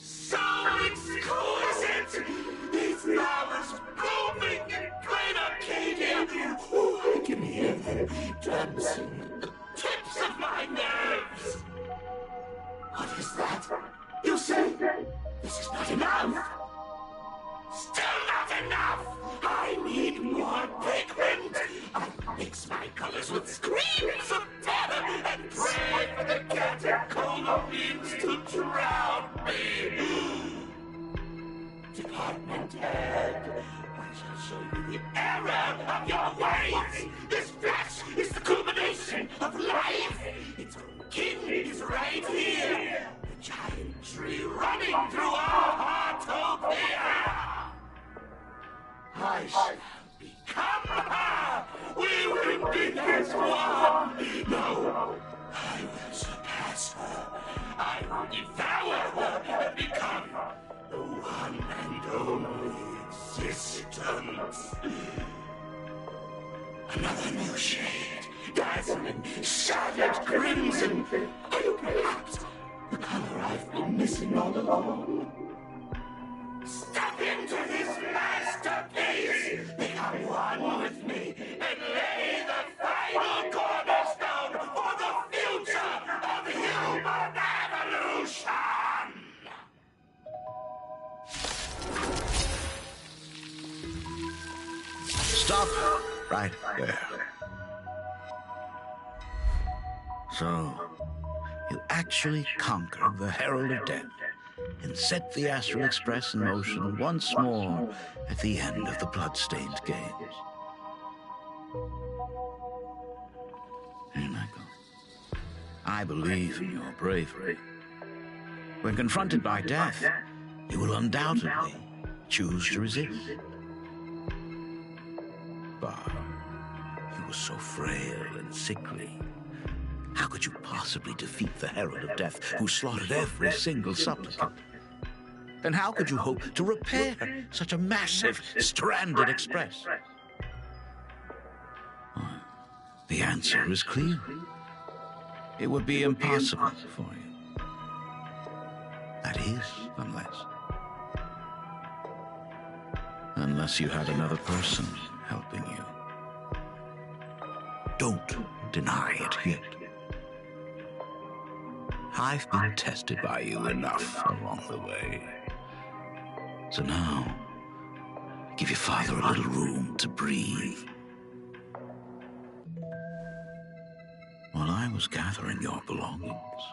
So exquisite! These flowers blooming in Great Arcadia! Oh, I can hear them dancing at the tips of my nerves! What is that? You say this is not enough? Still not enough! I need more pigment! I mix my colors with screams of terror and pray for the catecholamines to drown me! Department head, I shall show you the error of your ways! This flesh is the culmination of life! Its own king is right here! The giant tree running through our heartopia! I shall become her! We will be as one! No, I will surpass her! I will devour her and become the one and only existence! Another new shade, dazzling, shattered crimson! Are you perhaps the color I've been missing all along? Step into this masterpiece! Become one with me and lay the final cornerstone for the future of human evolution! Stop right there. So, you actually conquered the Herald of Death and set the Astral Express in motion once more at the end of the Bloodstained Games. Here, Michael. I believe in your bravery. When confronted by death, you will undoubtedly choose to resist. was so frail and sickly. How could you possibly defeat the Herald of Death who slaughtered every single supplicant? And how could you hope to repair such a massive, stranded express? The answer is clear. It would be impossible for you. That is, unless you had another person helping you. Don't deny it yet. I've been tested by you enough along the way. So now, give your father a little room to breathe. While I was gathering your belongings,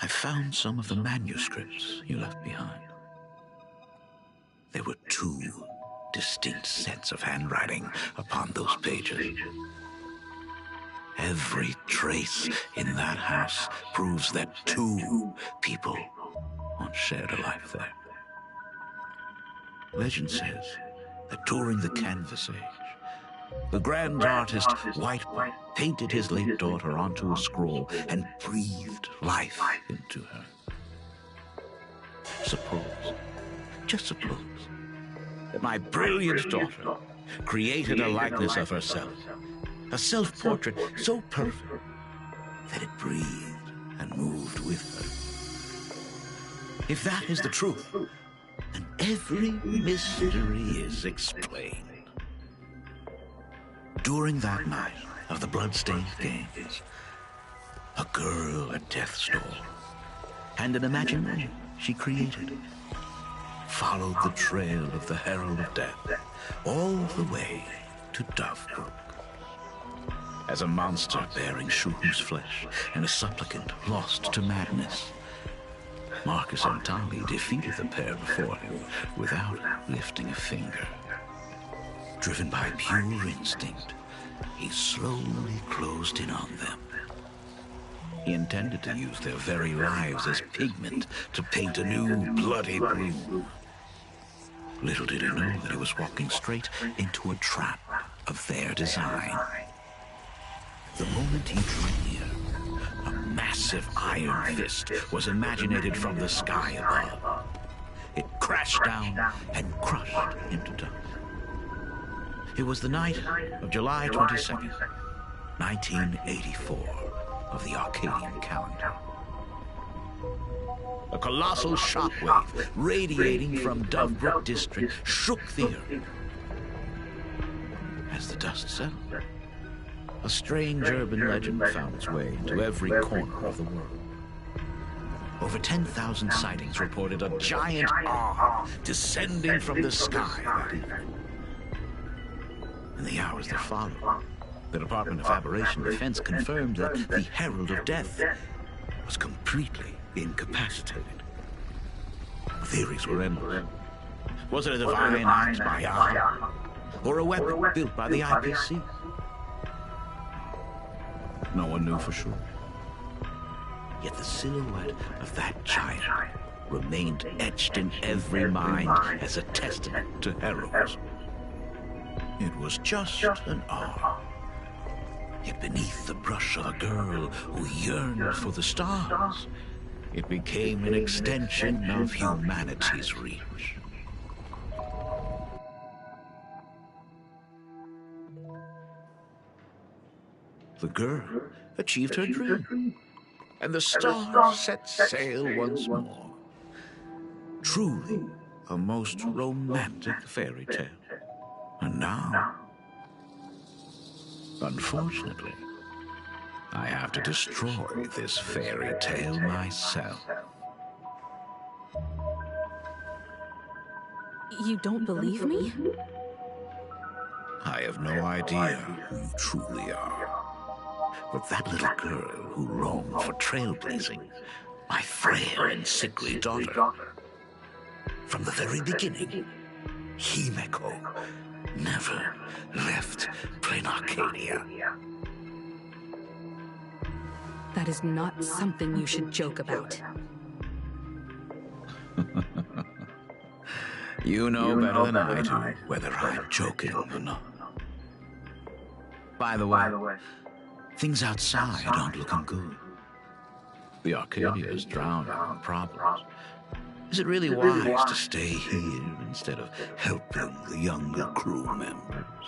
I found some of the manuscripts you left behind. There were 2 distinct sets of handwriting upon those pages. Every trace in that house proves that 2 people once shared a life there. Legend says that during the Canvas Age, the grand artist Whiteboy painted his late daughter onto a scroll and breathed life into her. Suppose, just suppose, that my brilliant daughter created a likeness of herself, a self-portrait so perfect that it breathed and moved with her. If that is the truth, then every mystery is explained. During that night of the bloodstained games, a girl at death's door and an imagination she created followed the trail of the Herald of Death all the way to Dovebrook. As a monster bearing Shuhu's flesh and a supplicant lost to madness, Marcus and Tali defeated the pair before him without lifting a finger. Driven by pure instinct, he slowly closed in on them. He intended to use their very lives as pigment to paint a new bloody blue. Little did he know that he was walking straight into a trap of their design. The moment he drew near, a massive iron fist was imaginated from the sky above. It crashed down and crushed into dust. It was the night of July 22nd, 1984, of the Arcadian calendar. A colossal shockwave radiating from Dovebrook district shook the earth. As the dust settled, a strange urban legend found its way into every corner of the world. Over 10,000 sightings reported a giant arm descending from the sky that evening. In the hours that followed, the Department of Aberration Defense confirmed that the Herald of Death was completely incapacitated. Theories were endless. Was it a divine act by Yah, or a weapon built by the IPC? No one knew for sure. Yet the silhouette of that giant remained etched in every mind as a testament to heroism. It was just an arm. Yet beneath the brush of a girl who yearned for the stars, it became an extension of humanity's reach. The girl achieved her dream, and the stars set sail once more. Truly a most romantic fairy tale. And now, unfortunately, I have to destroy this fairy tale myself. You don't believe me? I have no idea who you truly are. But that little girl who roamed for trailblazing, my frail and sickly daughter, from the very beginning, Himeko never left Plain Arcadia. That is not something you should joke about. You know better than I do whether I'm joking or not. By the way, things outside aren't looking good. The Arcadia is drowning in problems. Is it really wise to stay here instead of helping the younger crew members?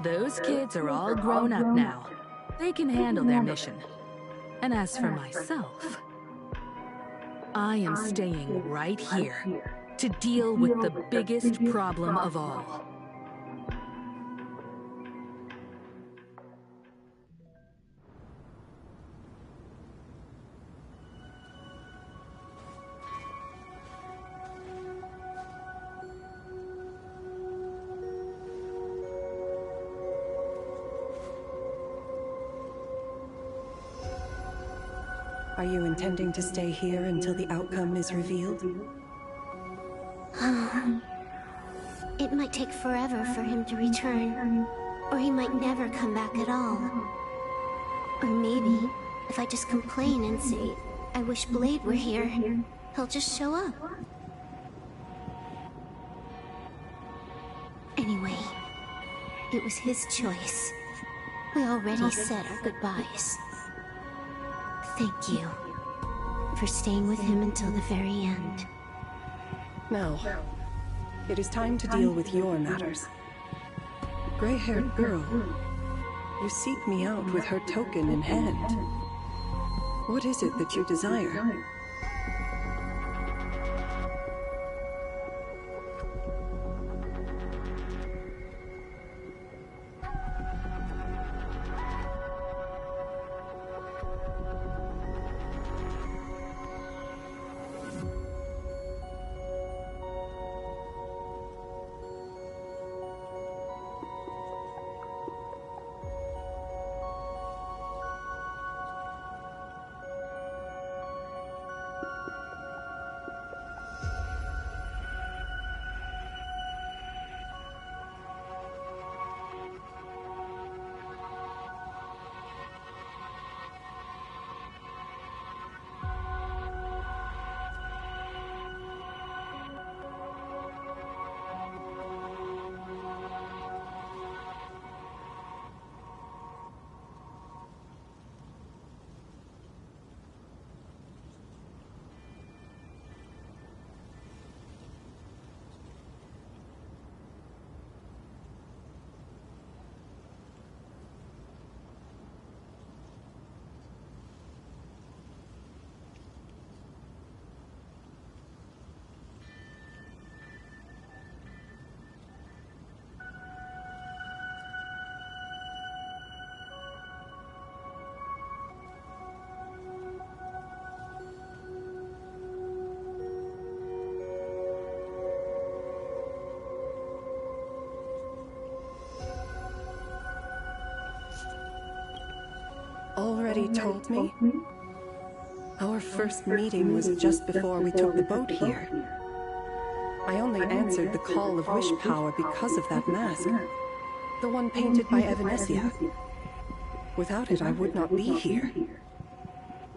Those kids are all grown up now. They can handle their mission. And as for myself, I am staying right here to deal with the biggest problem of all. Are you intending to stay here until the outcome is revealed? It might take forever for him to return, or he might never come back at all. Or maybe, if I just complain and say, I wish Blade were here, he'll just show up. Anyway, it was his choice. We already said our goodbyes. Thank you for staying with him until the very end. Now, it is time to deal with your matters. Gray-haired girl, you seek me out with her token in hand. What is it that you desire? Already told me? Our first meeting was just before we took the boat here. I only answered the call of wish power because of that mask. The one painted by Evanesia. Without it, I would not be here.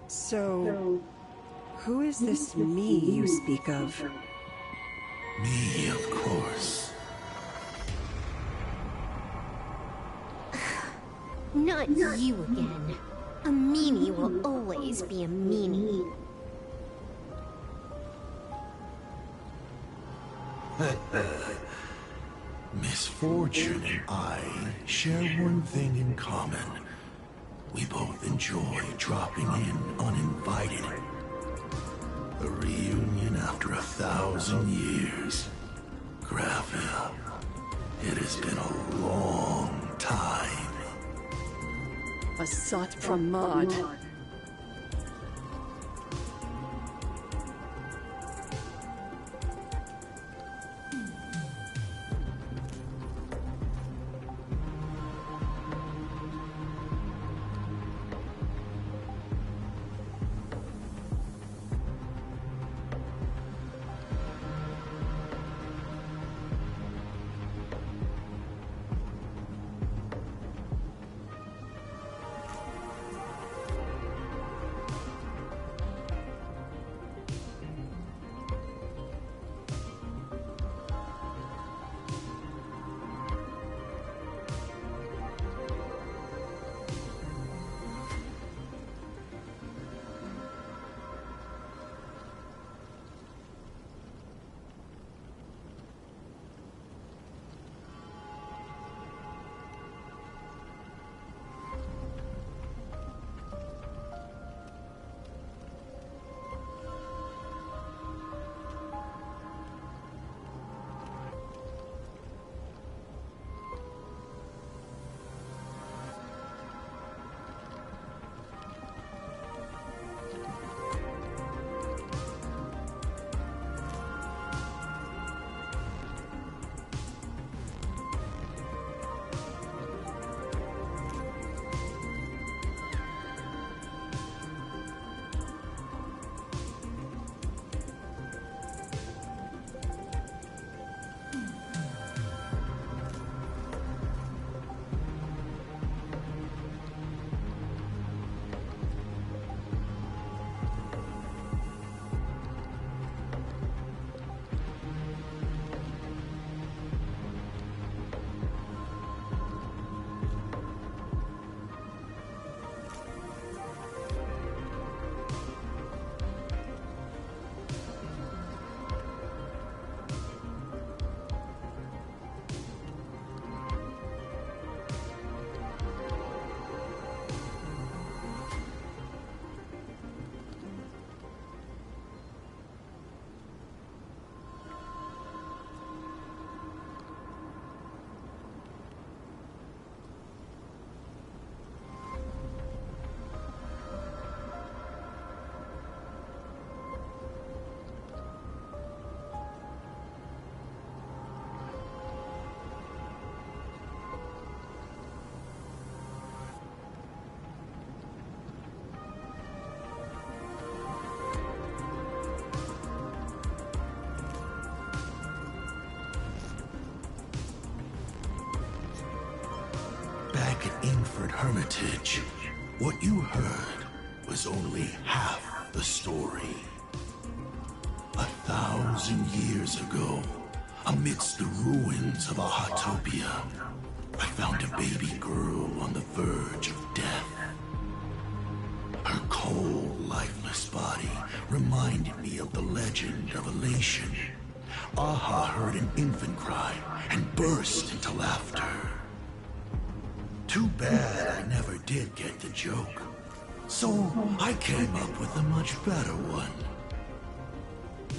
So, who is this me you speak of? Me, of course. Not you again. A meanie will always be a meanie. Misfortune and I share one thing in common. We both enjoy dropping in uninvited. A reunion after 1,000 years. Graphia, it has been a long time. A sot from Maud. back at Ingford Hermitage, what you heard was only half the story. 1,000 years ago, amidst the ruins of Ahatopia, I found a baby girl on the verge of death. Her cold, lifeless body reminded me of the legend of Elation. Aha heard an infant cry and burst into laughter. Too bad I never did get the joke. So I came up with a much better one.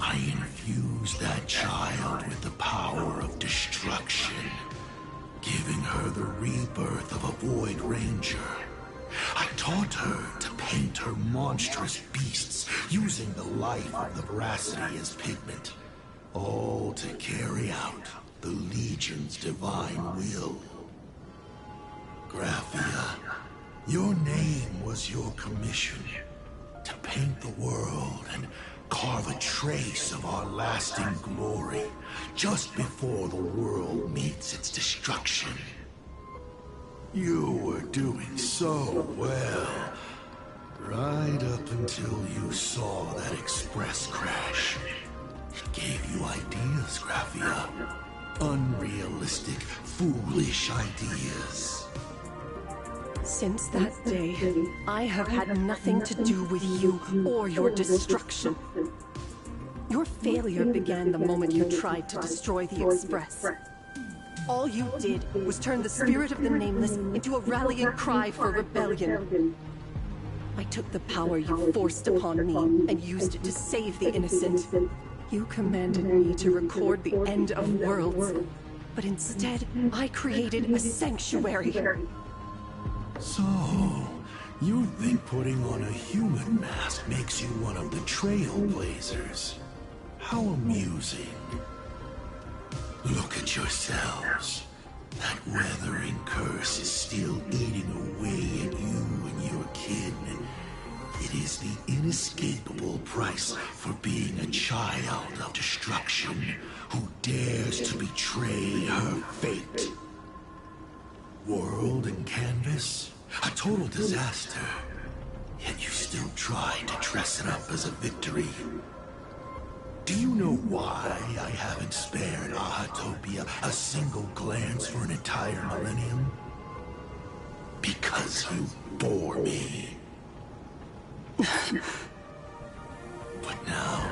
I infused that child with the power of destruction, giving her the rebirth of a Void Ranger. I taught her to paint her monstrous beasts using the life of the veracity as pigment, all to carry out the Legion's divine will. Graphia, your name was your commission, to paint the world and carve a trace of our lasting glory just before the world meets its destruction. You were doing so well, right up until you saw that express crash. It gave you ideas, Graphia. Unrealistic, foolish ideas. Since that day, I have had nothing to do with you or your destruction. Your failure began the moment you tried to destroy the Express. All you did was turn the spirit of the Nameless into a rallying cry for rebellion. I took the power you forced upon me and used it to save the innocent. You commanded me to record the end of worlds, but instead I created a sanctuary. So, you think putting on a human mask makes you one of the Trailblazers? How amusing. Look at yourselves. That weathering curse is still eating away at you and your kin. It is the inescapable price for being a child of destruction who dares to betray her fate. World and canvas, a total disaster. Yet you still try to dress it up as a victory. Do you know why I haven't spared Ahatopia a single glance for an entire millennium? Because you bore me. But now,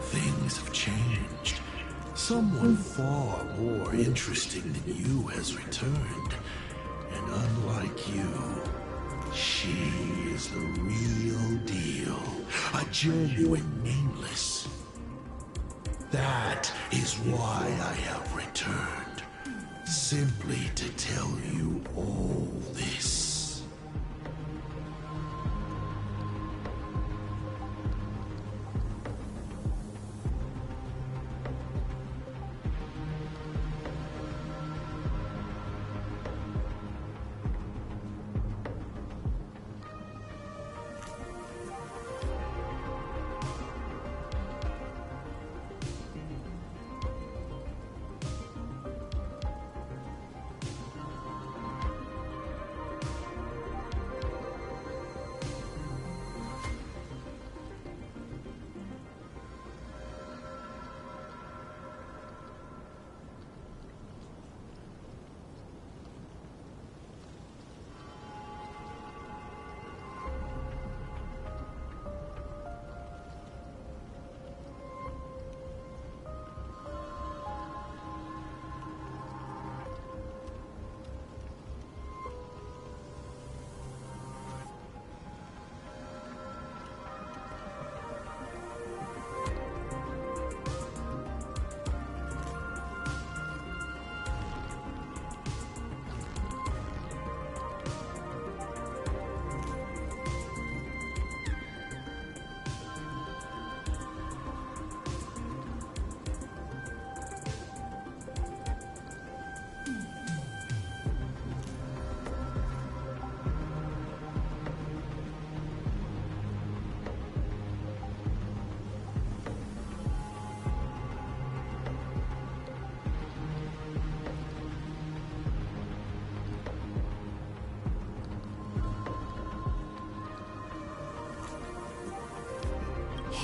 things have changed. Someone far more interesting than you has returned. And unlike you, she is the real deal. A genuine Nameless. That is why I have returned. Simply to tell you all this.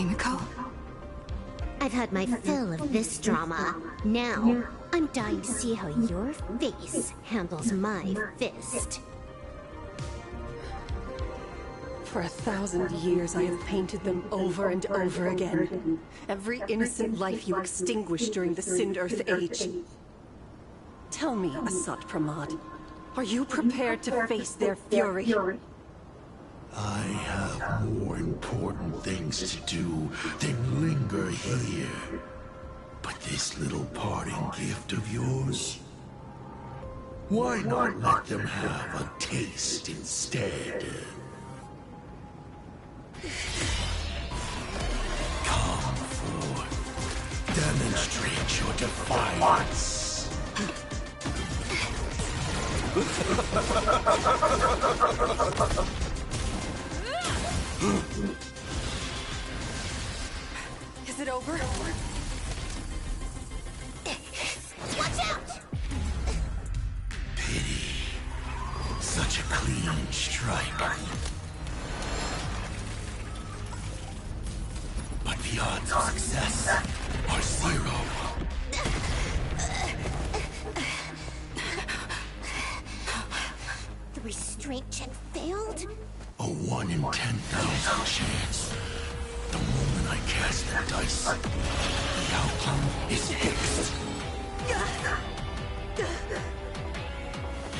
Himiko? I've had my fill of this drama. Now, I'm dying to see how your face handles my fist. For 1,000 years, I have painted them over and over again. Every innocent life you extinguished during the Sind-Earth Age. Tell me, Asat Pramad, are you prepared to face their fury? I have more important things to do than linger here. But this little parting gift of yours? Why not let them have a taste instead? Come forth. Demonstrate your defiance. Is it over? Watch out! Pity. Such a clean strike. But the odds of success are 0. The restraint check failed? A 1 in 10,000 chance. The moment I cast the dice, the outcome is fixed.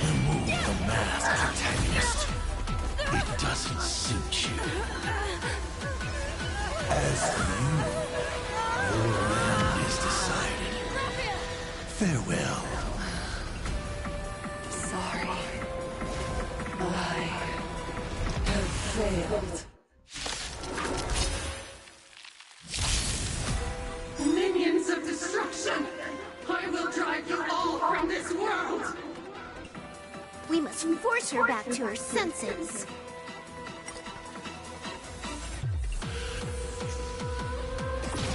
Remove the masked protagonist. It doesn't suit you. As for you, your end is decided. Farewell. Sorry. I have failed. Minions of destruction! I will drive you all from this world! We must force her back to her senses.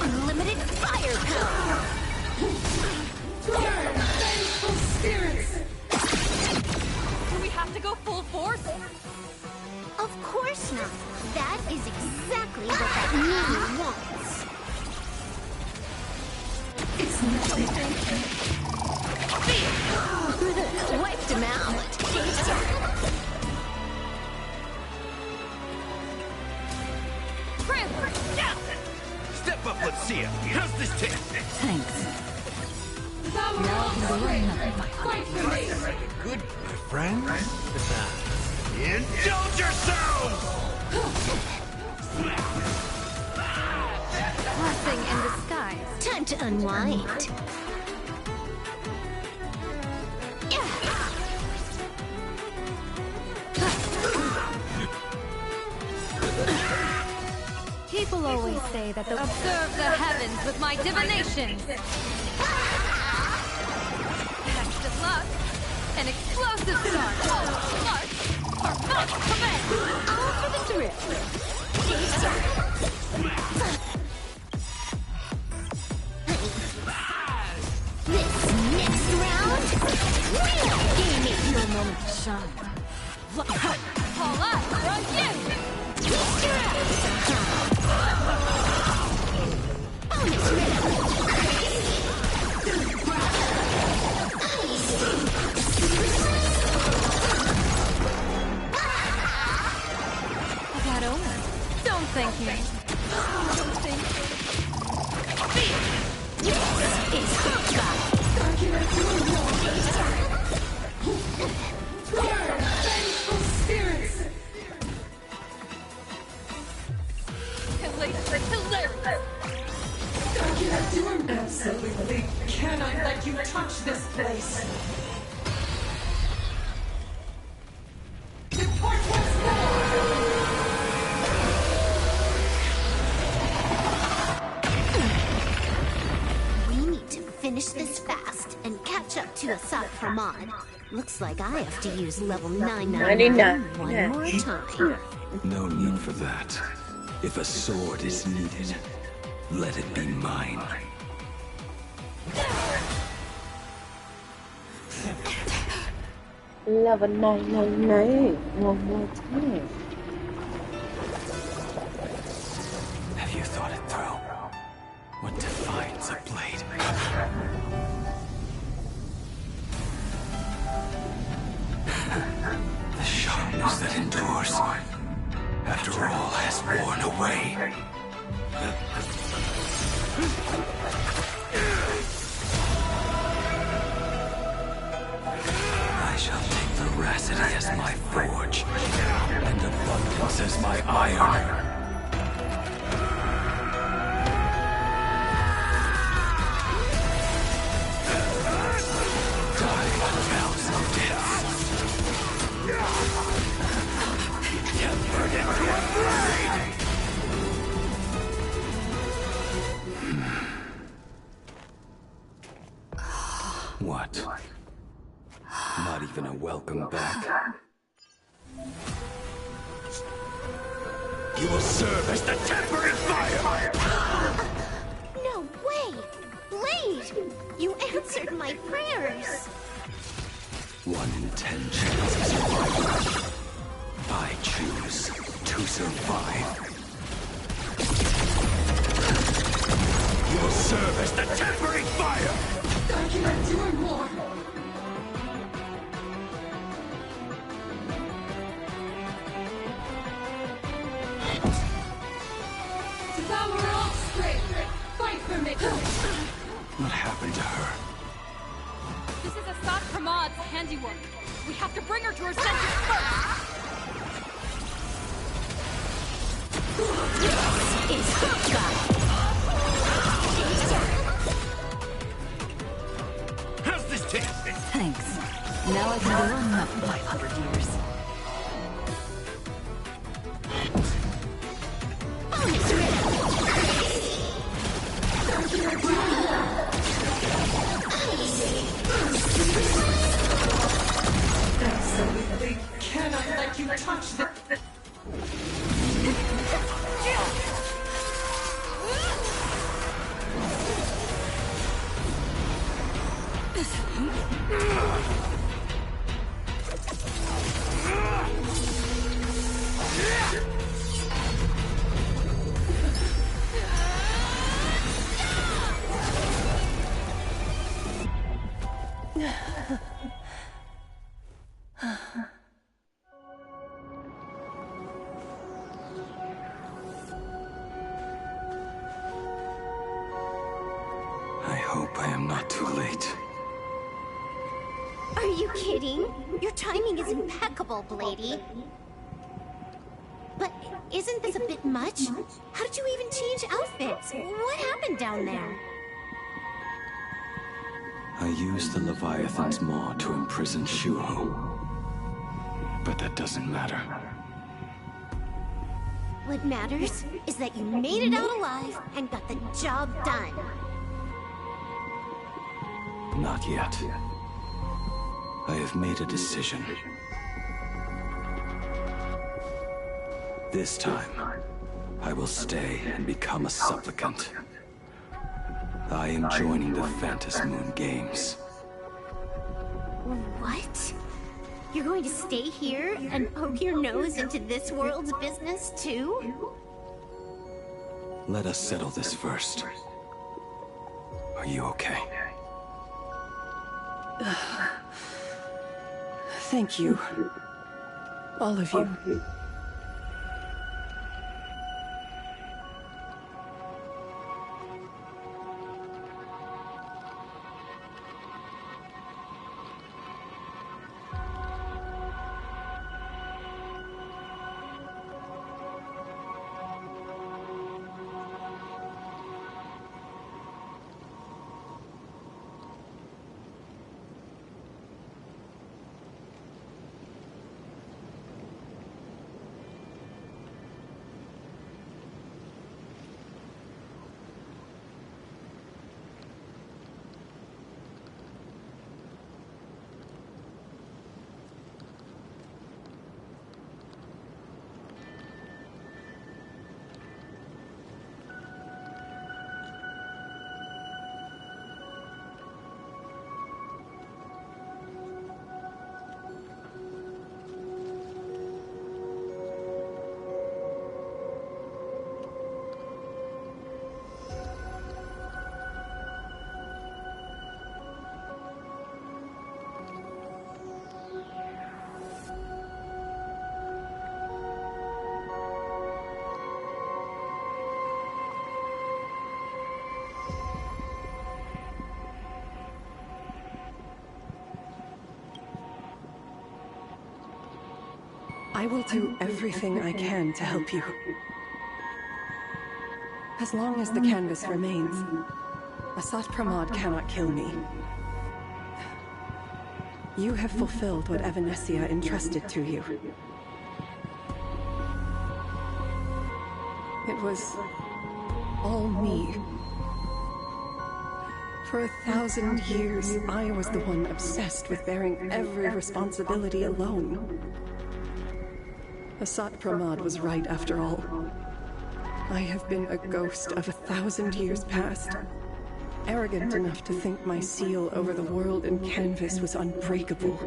Unlimited firepower! Turn, vengeful spirits! Do we have to go full force? Of course not. That is exactly what that meanie wants. It's nothing. Wiped him out. Step up, let's see it. How's this taste? Thanks. Fight for me! Good, my friends. Indulge yourselves! Blessing in disguise. Time to unwind. People always say that the observe the heavens with my divination. Next of luck, an explosive start. All smart, perfect command. All for the drill. This next round, real gaming. Your moment to shine. Paul up, right you. Twist your ass. Bonus rhythm. I got Owen. Don't thank me. Don't thank me. This is Honkai. Turn, vengeful spirits! Absolutely cannot let you touch this place. Depart once more! We need to finish this fast and catch up to Asat Pramad. Looks like I have to use level 999 one more time. No need for that. If a sword is needed, let it be mine. Level 999 one more time. Have you thought it remains of Blade. The sharpness that endures, after all has worn away. I shall take veracity as my forge, and abundance as my iron. What? Not even a welcome back? You will serve as the temporary fire! No way! Blade! You answered my prayers! 1 in 10 chance of survival. I choose to survive. You will serve as the temporary fire! I can endure more. Devour offspring! Fight for me! What happened to her? This is Assad Pramad's handiwork. We have to bring her to her senses first. This is Honkai! How's this taste? Thanks. Now I can do another 500 years. Absolutely cannot let you touch the... I hope I am not too late. Are you kidding? Your timing is impeccable, Blady. But isn't this a bit much? How did you even change outfits? What happened down there? I used the Leviathan's maw to imprison Shuho. But that doesn't matter. What matters is that you made it out alive and got the job done. Not yet. I have made a decision. This time, I will stay and become a supplicant. I am joining the Phantas Moon Games. What? You're going to stay here and poke your nose into this world's business, too? Let us settle this first. Are you okay? Thank you. All of you. I will do everything I can to help you. As long as the canvas remains, Asat Pramod cannot kill me. You have fulfilled what Evanescia entrusted to you. It was all me. For 1,000 years, I was the one obsessed with bearing every responsibility alone. Asat Pramod was right after all. I have been a ghost of 1,000 years past. Arrogant enough to think my seal over the world and canvas was unbreakable.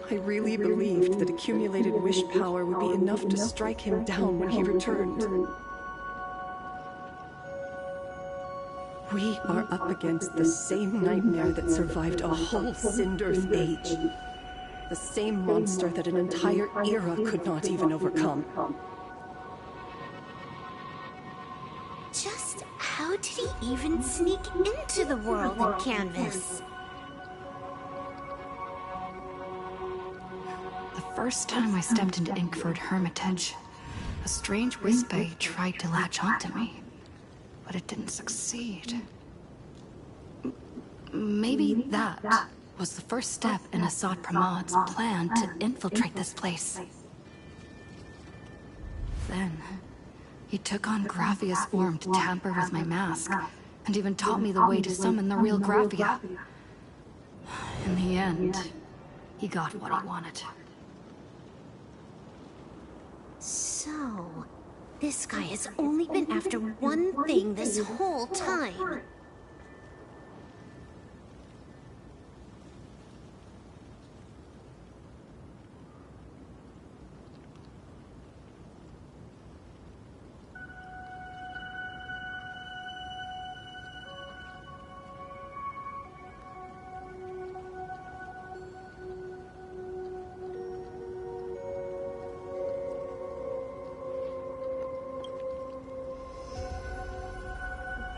I really believed that accumulated wish power would be enough to strike him down when he returned. We are up against the same nightmare that survived a whole Cinder's age. The same monster that an entire era could not even overcome. Just how did he even sneak into the world in canvas? The first time I stepped into Inkford Hermitage, a strange whisper tried to latch onto me, but it didn't succeed. Maybe that was the first step in Asat Pramod's plan to infiltrate this place. Then, he took on Graphia's form to tamper with my mask, and even taught me the way to summon the real Graphia. In the end, he got what he wanted. So, this guy has only been after one thing this whole time.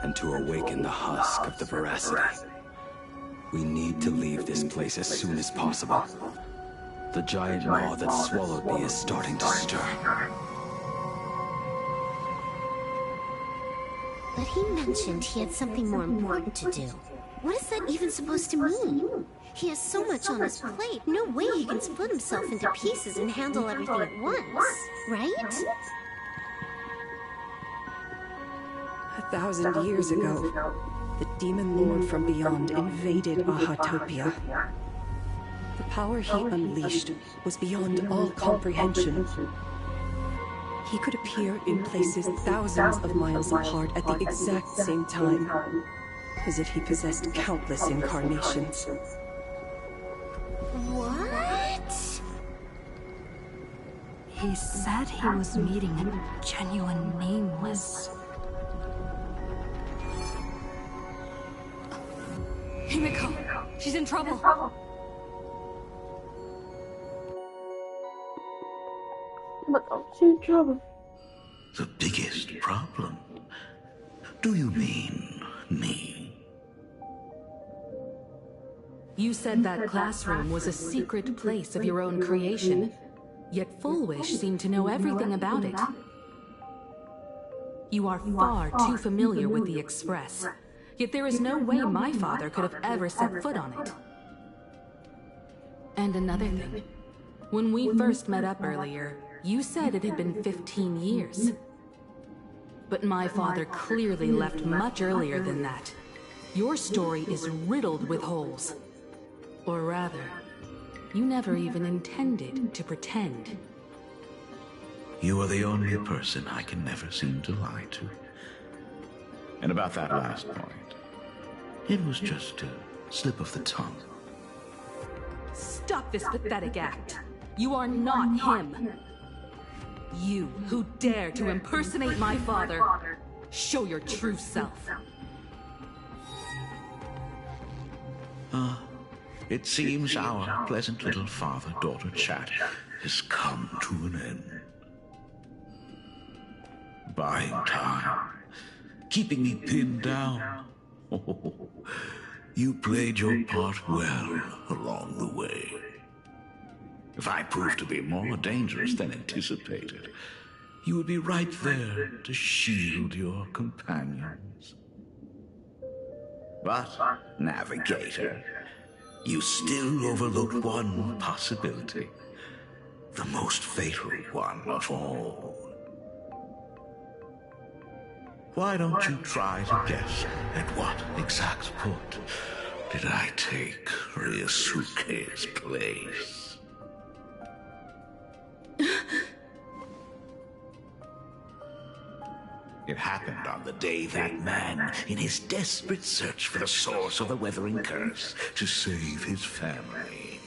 And to awaken the husk of the veracity, we need to leave this place as soon as possible. The giant maw that swallowed me is starting to stir. But he mentioned he had something more important to do. What is that even supposed to mean? He has so much on his plate, no way he can split himself into pieces and handle everything at once, right? 1,000 years ago, the demon lord from beyond invaded Ahatopia. The power he unleashed was beyond all comprehension. He could appear in places thousands of miles apart at the exact same time, as if he possessed countless incarnations. What? He said he was meeting a genuine nameless. Himiko! She's in trouble! She's in trouble. The biggest problem? Do you mean me? You said that classroom was a secret place of your own creation, yet Fullwish seemed to know everything about it. You are far too familiar with the Express, yet there is no way my father could have ever set foot on it. And another thing, when we first met up earlier, you said it had been 15 years. But my father clearly left much earlier than that. Your story is riddled with holes. Or rather, you never even intended to pretend. You are the only person I can never seem to lie to. And about that last point, it was just a slip of the tongue. Stop this pathetic act. You are not him. You who dare to impersonate my father, show your true self. It seems our pleasant little father-daughter chat has come to an end. Buying time, keeping me pinned down. Oh, you played your part well along the way. If I prove to be more dangerous than anticipated, you would be right there to shield your companions. But, Navigator, you still overlooked one possibility. The most fatal one of all. Why don't you try to guess at what exact point did I take Ryusuke's place? It happened on the day that man, in his desperate search for the source of the Weathering Curse to save his family,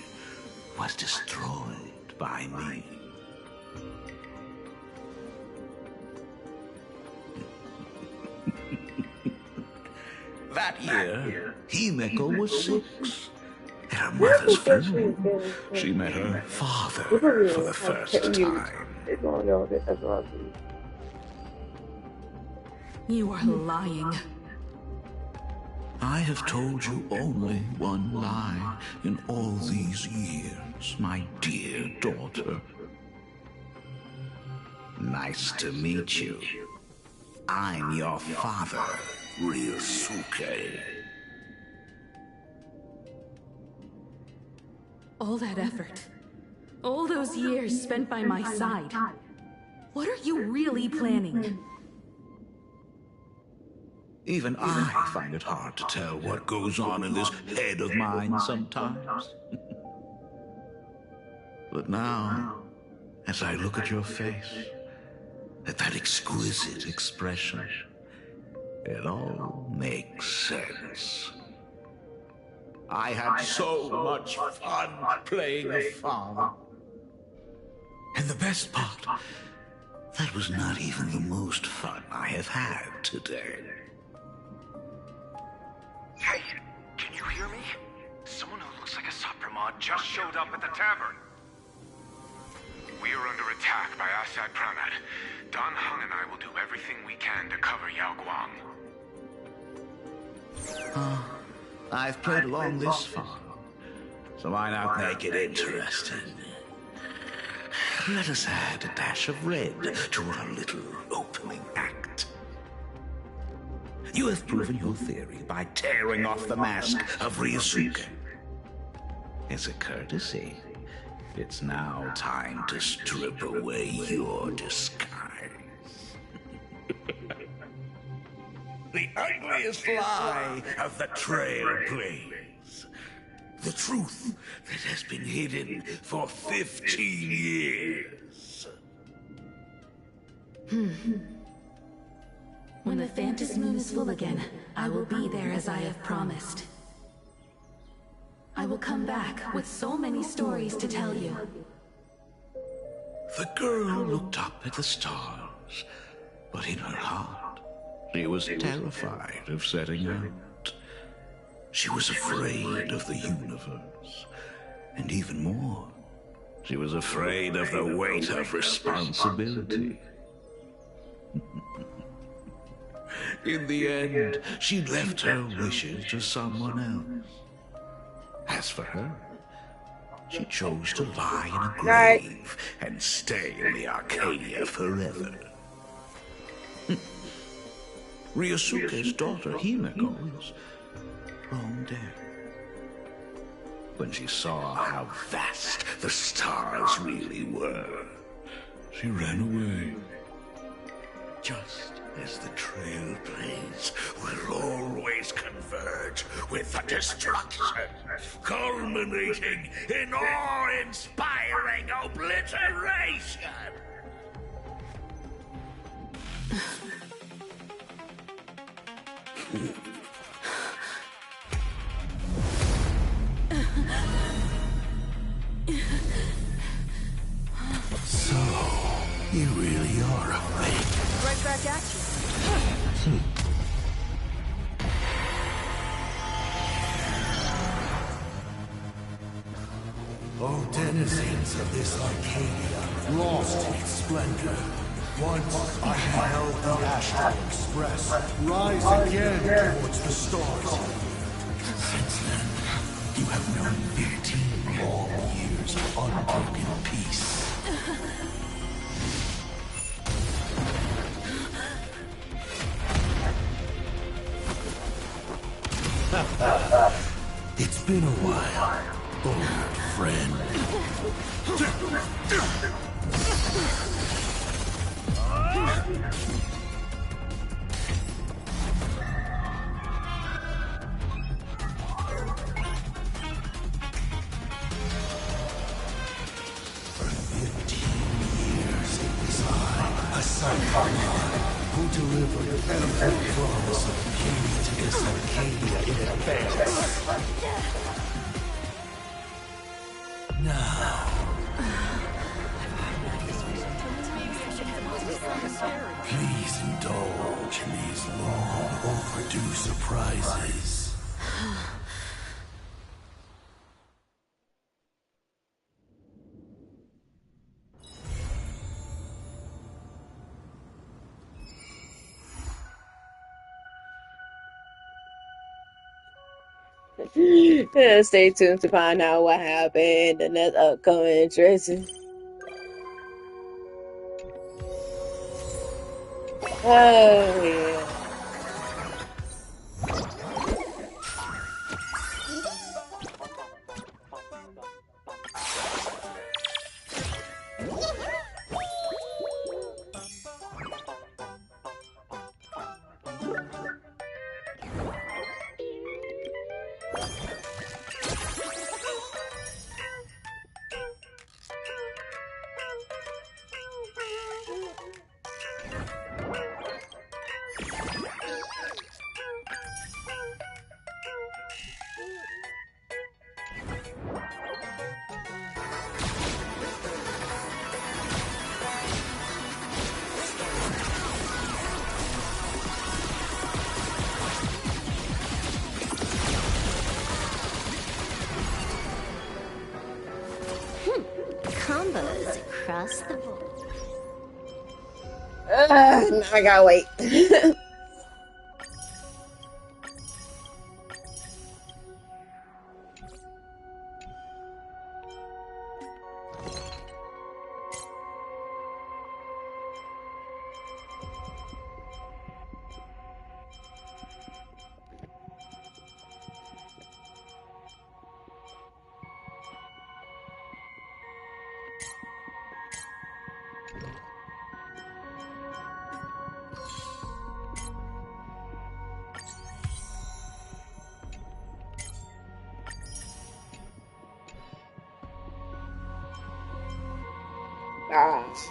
was destroyed by me. That year, Himeko was 6. At her mother's funeral, she met her father for the first time. You are lying. I have told you only one lie in all these years, my dear daughter. Nice to meet you. I'm your father, Ryusuke. All that effort, all those years spent by my side. What are you really planning? Even I find it hard to tell what goes on in this head of mine sometimes. But now, as I look at your face, at that exquisite expression, it all makes sense. I had so much fun playing a father. And the best part, that was not even the most fun I have had today. Hey, can you hear me? Someone who looks like a Sapramod just showed up at the tavern. We are under attack by Asad Pranat. Don Hung and I will do everything we can to cover Yao Guang. I've played along this far, so why not make it interesting? Let us add a dash of red to our little opening act. You have proven your theory by tearing off the mask of Ryusuke. As a courtesy, it's now time to strip away your disguise. The ugliest lie of the Trailblaze. The truth that has been hidden for 15 years. When the Phantom Moon is full again, I will be there as I have promised. I will come back with so many stories to tell you. The girl looked up at the stars, but in her heart, she was terrified of setting out. She was afraid of the universe, and even more, she was afraid of the weight of responsibility. In the end, she left her wishes to someone else. As for her, she chose to lie in a grave and stay in the Arcadia forever. Ryusuke's daughter, Himeko, is long dead. When she saw how vast the stars really were, she ran away. Just as the Trailblaze will always converge with the destruction, culminating in awe-inspiring obliteration. So, you really are afraid. Right back at you. O denizens of this Arcadia, lost in its splendor. Once I beheld the Astral Express rise again towards the stars. Since then, you have known 15 long years last unbroken piece. It's been a while, old friend. For 15 years it was I, a Cyberman, who delivered every promise of beauty to this Arcadia in advance. Now, please indulge in these long overdue surprises. Stay tuned to find out what happened in that upcoming Tracy. Oh yeah. Combos across the board. Now I gotta wait.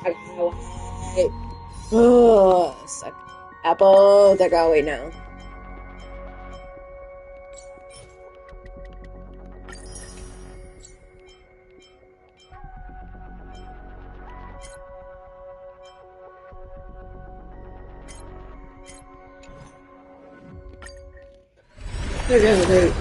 I gotta wait. Oh, suck. Apple, I gotta wait now. I gotta wait.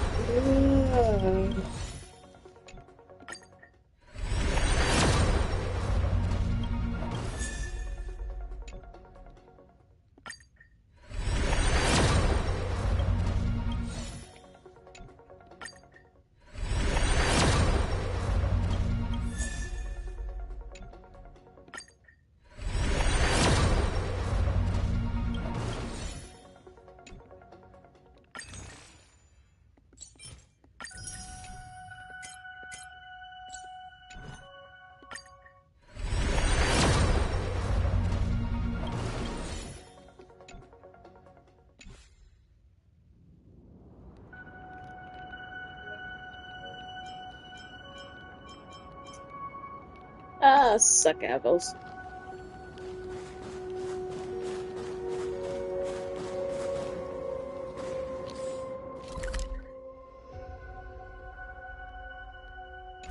Suck apples.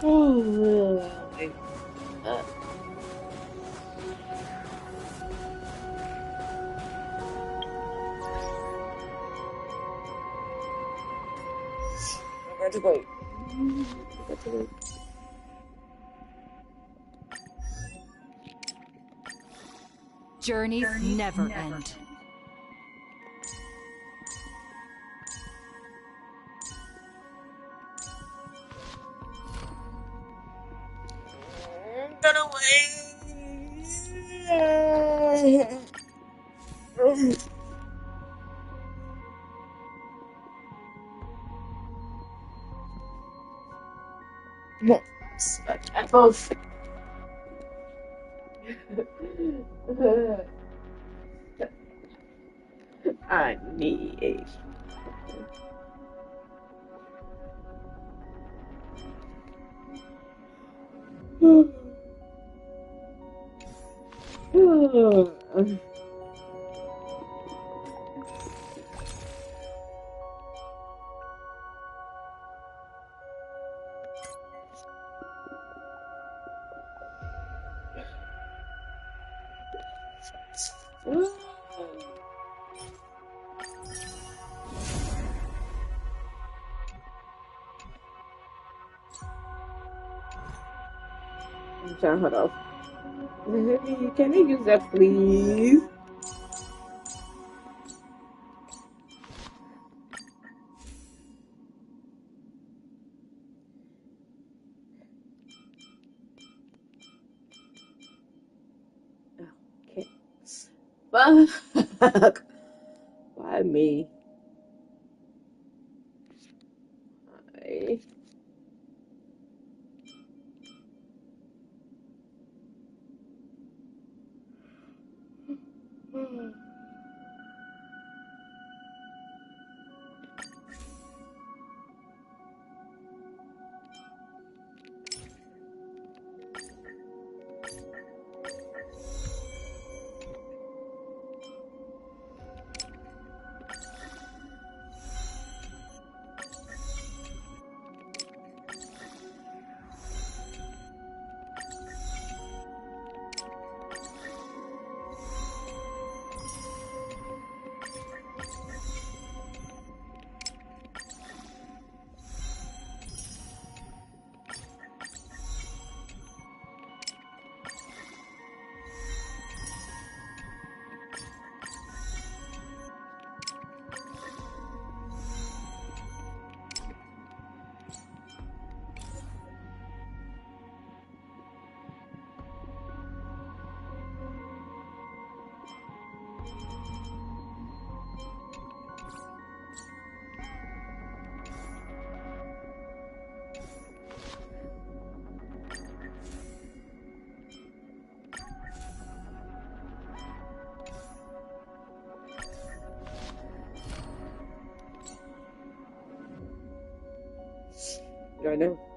Oh, wait. I got to wait. I got to wait. Journeys never end. run away. I both. I need I'm trying to hold off. Can we use that, please? Okay. Fuck. Why me? Why? I know.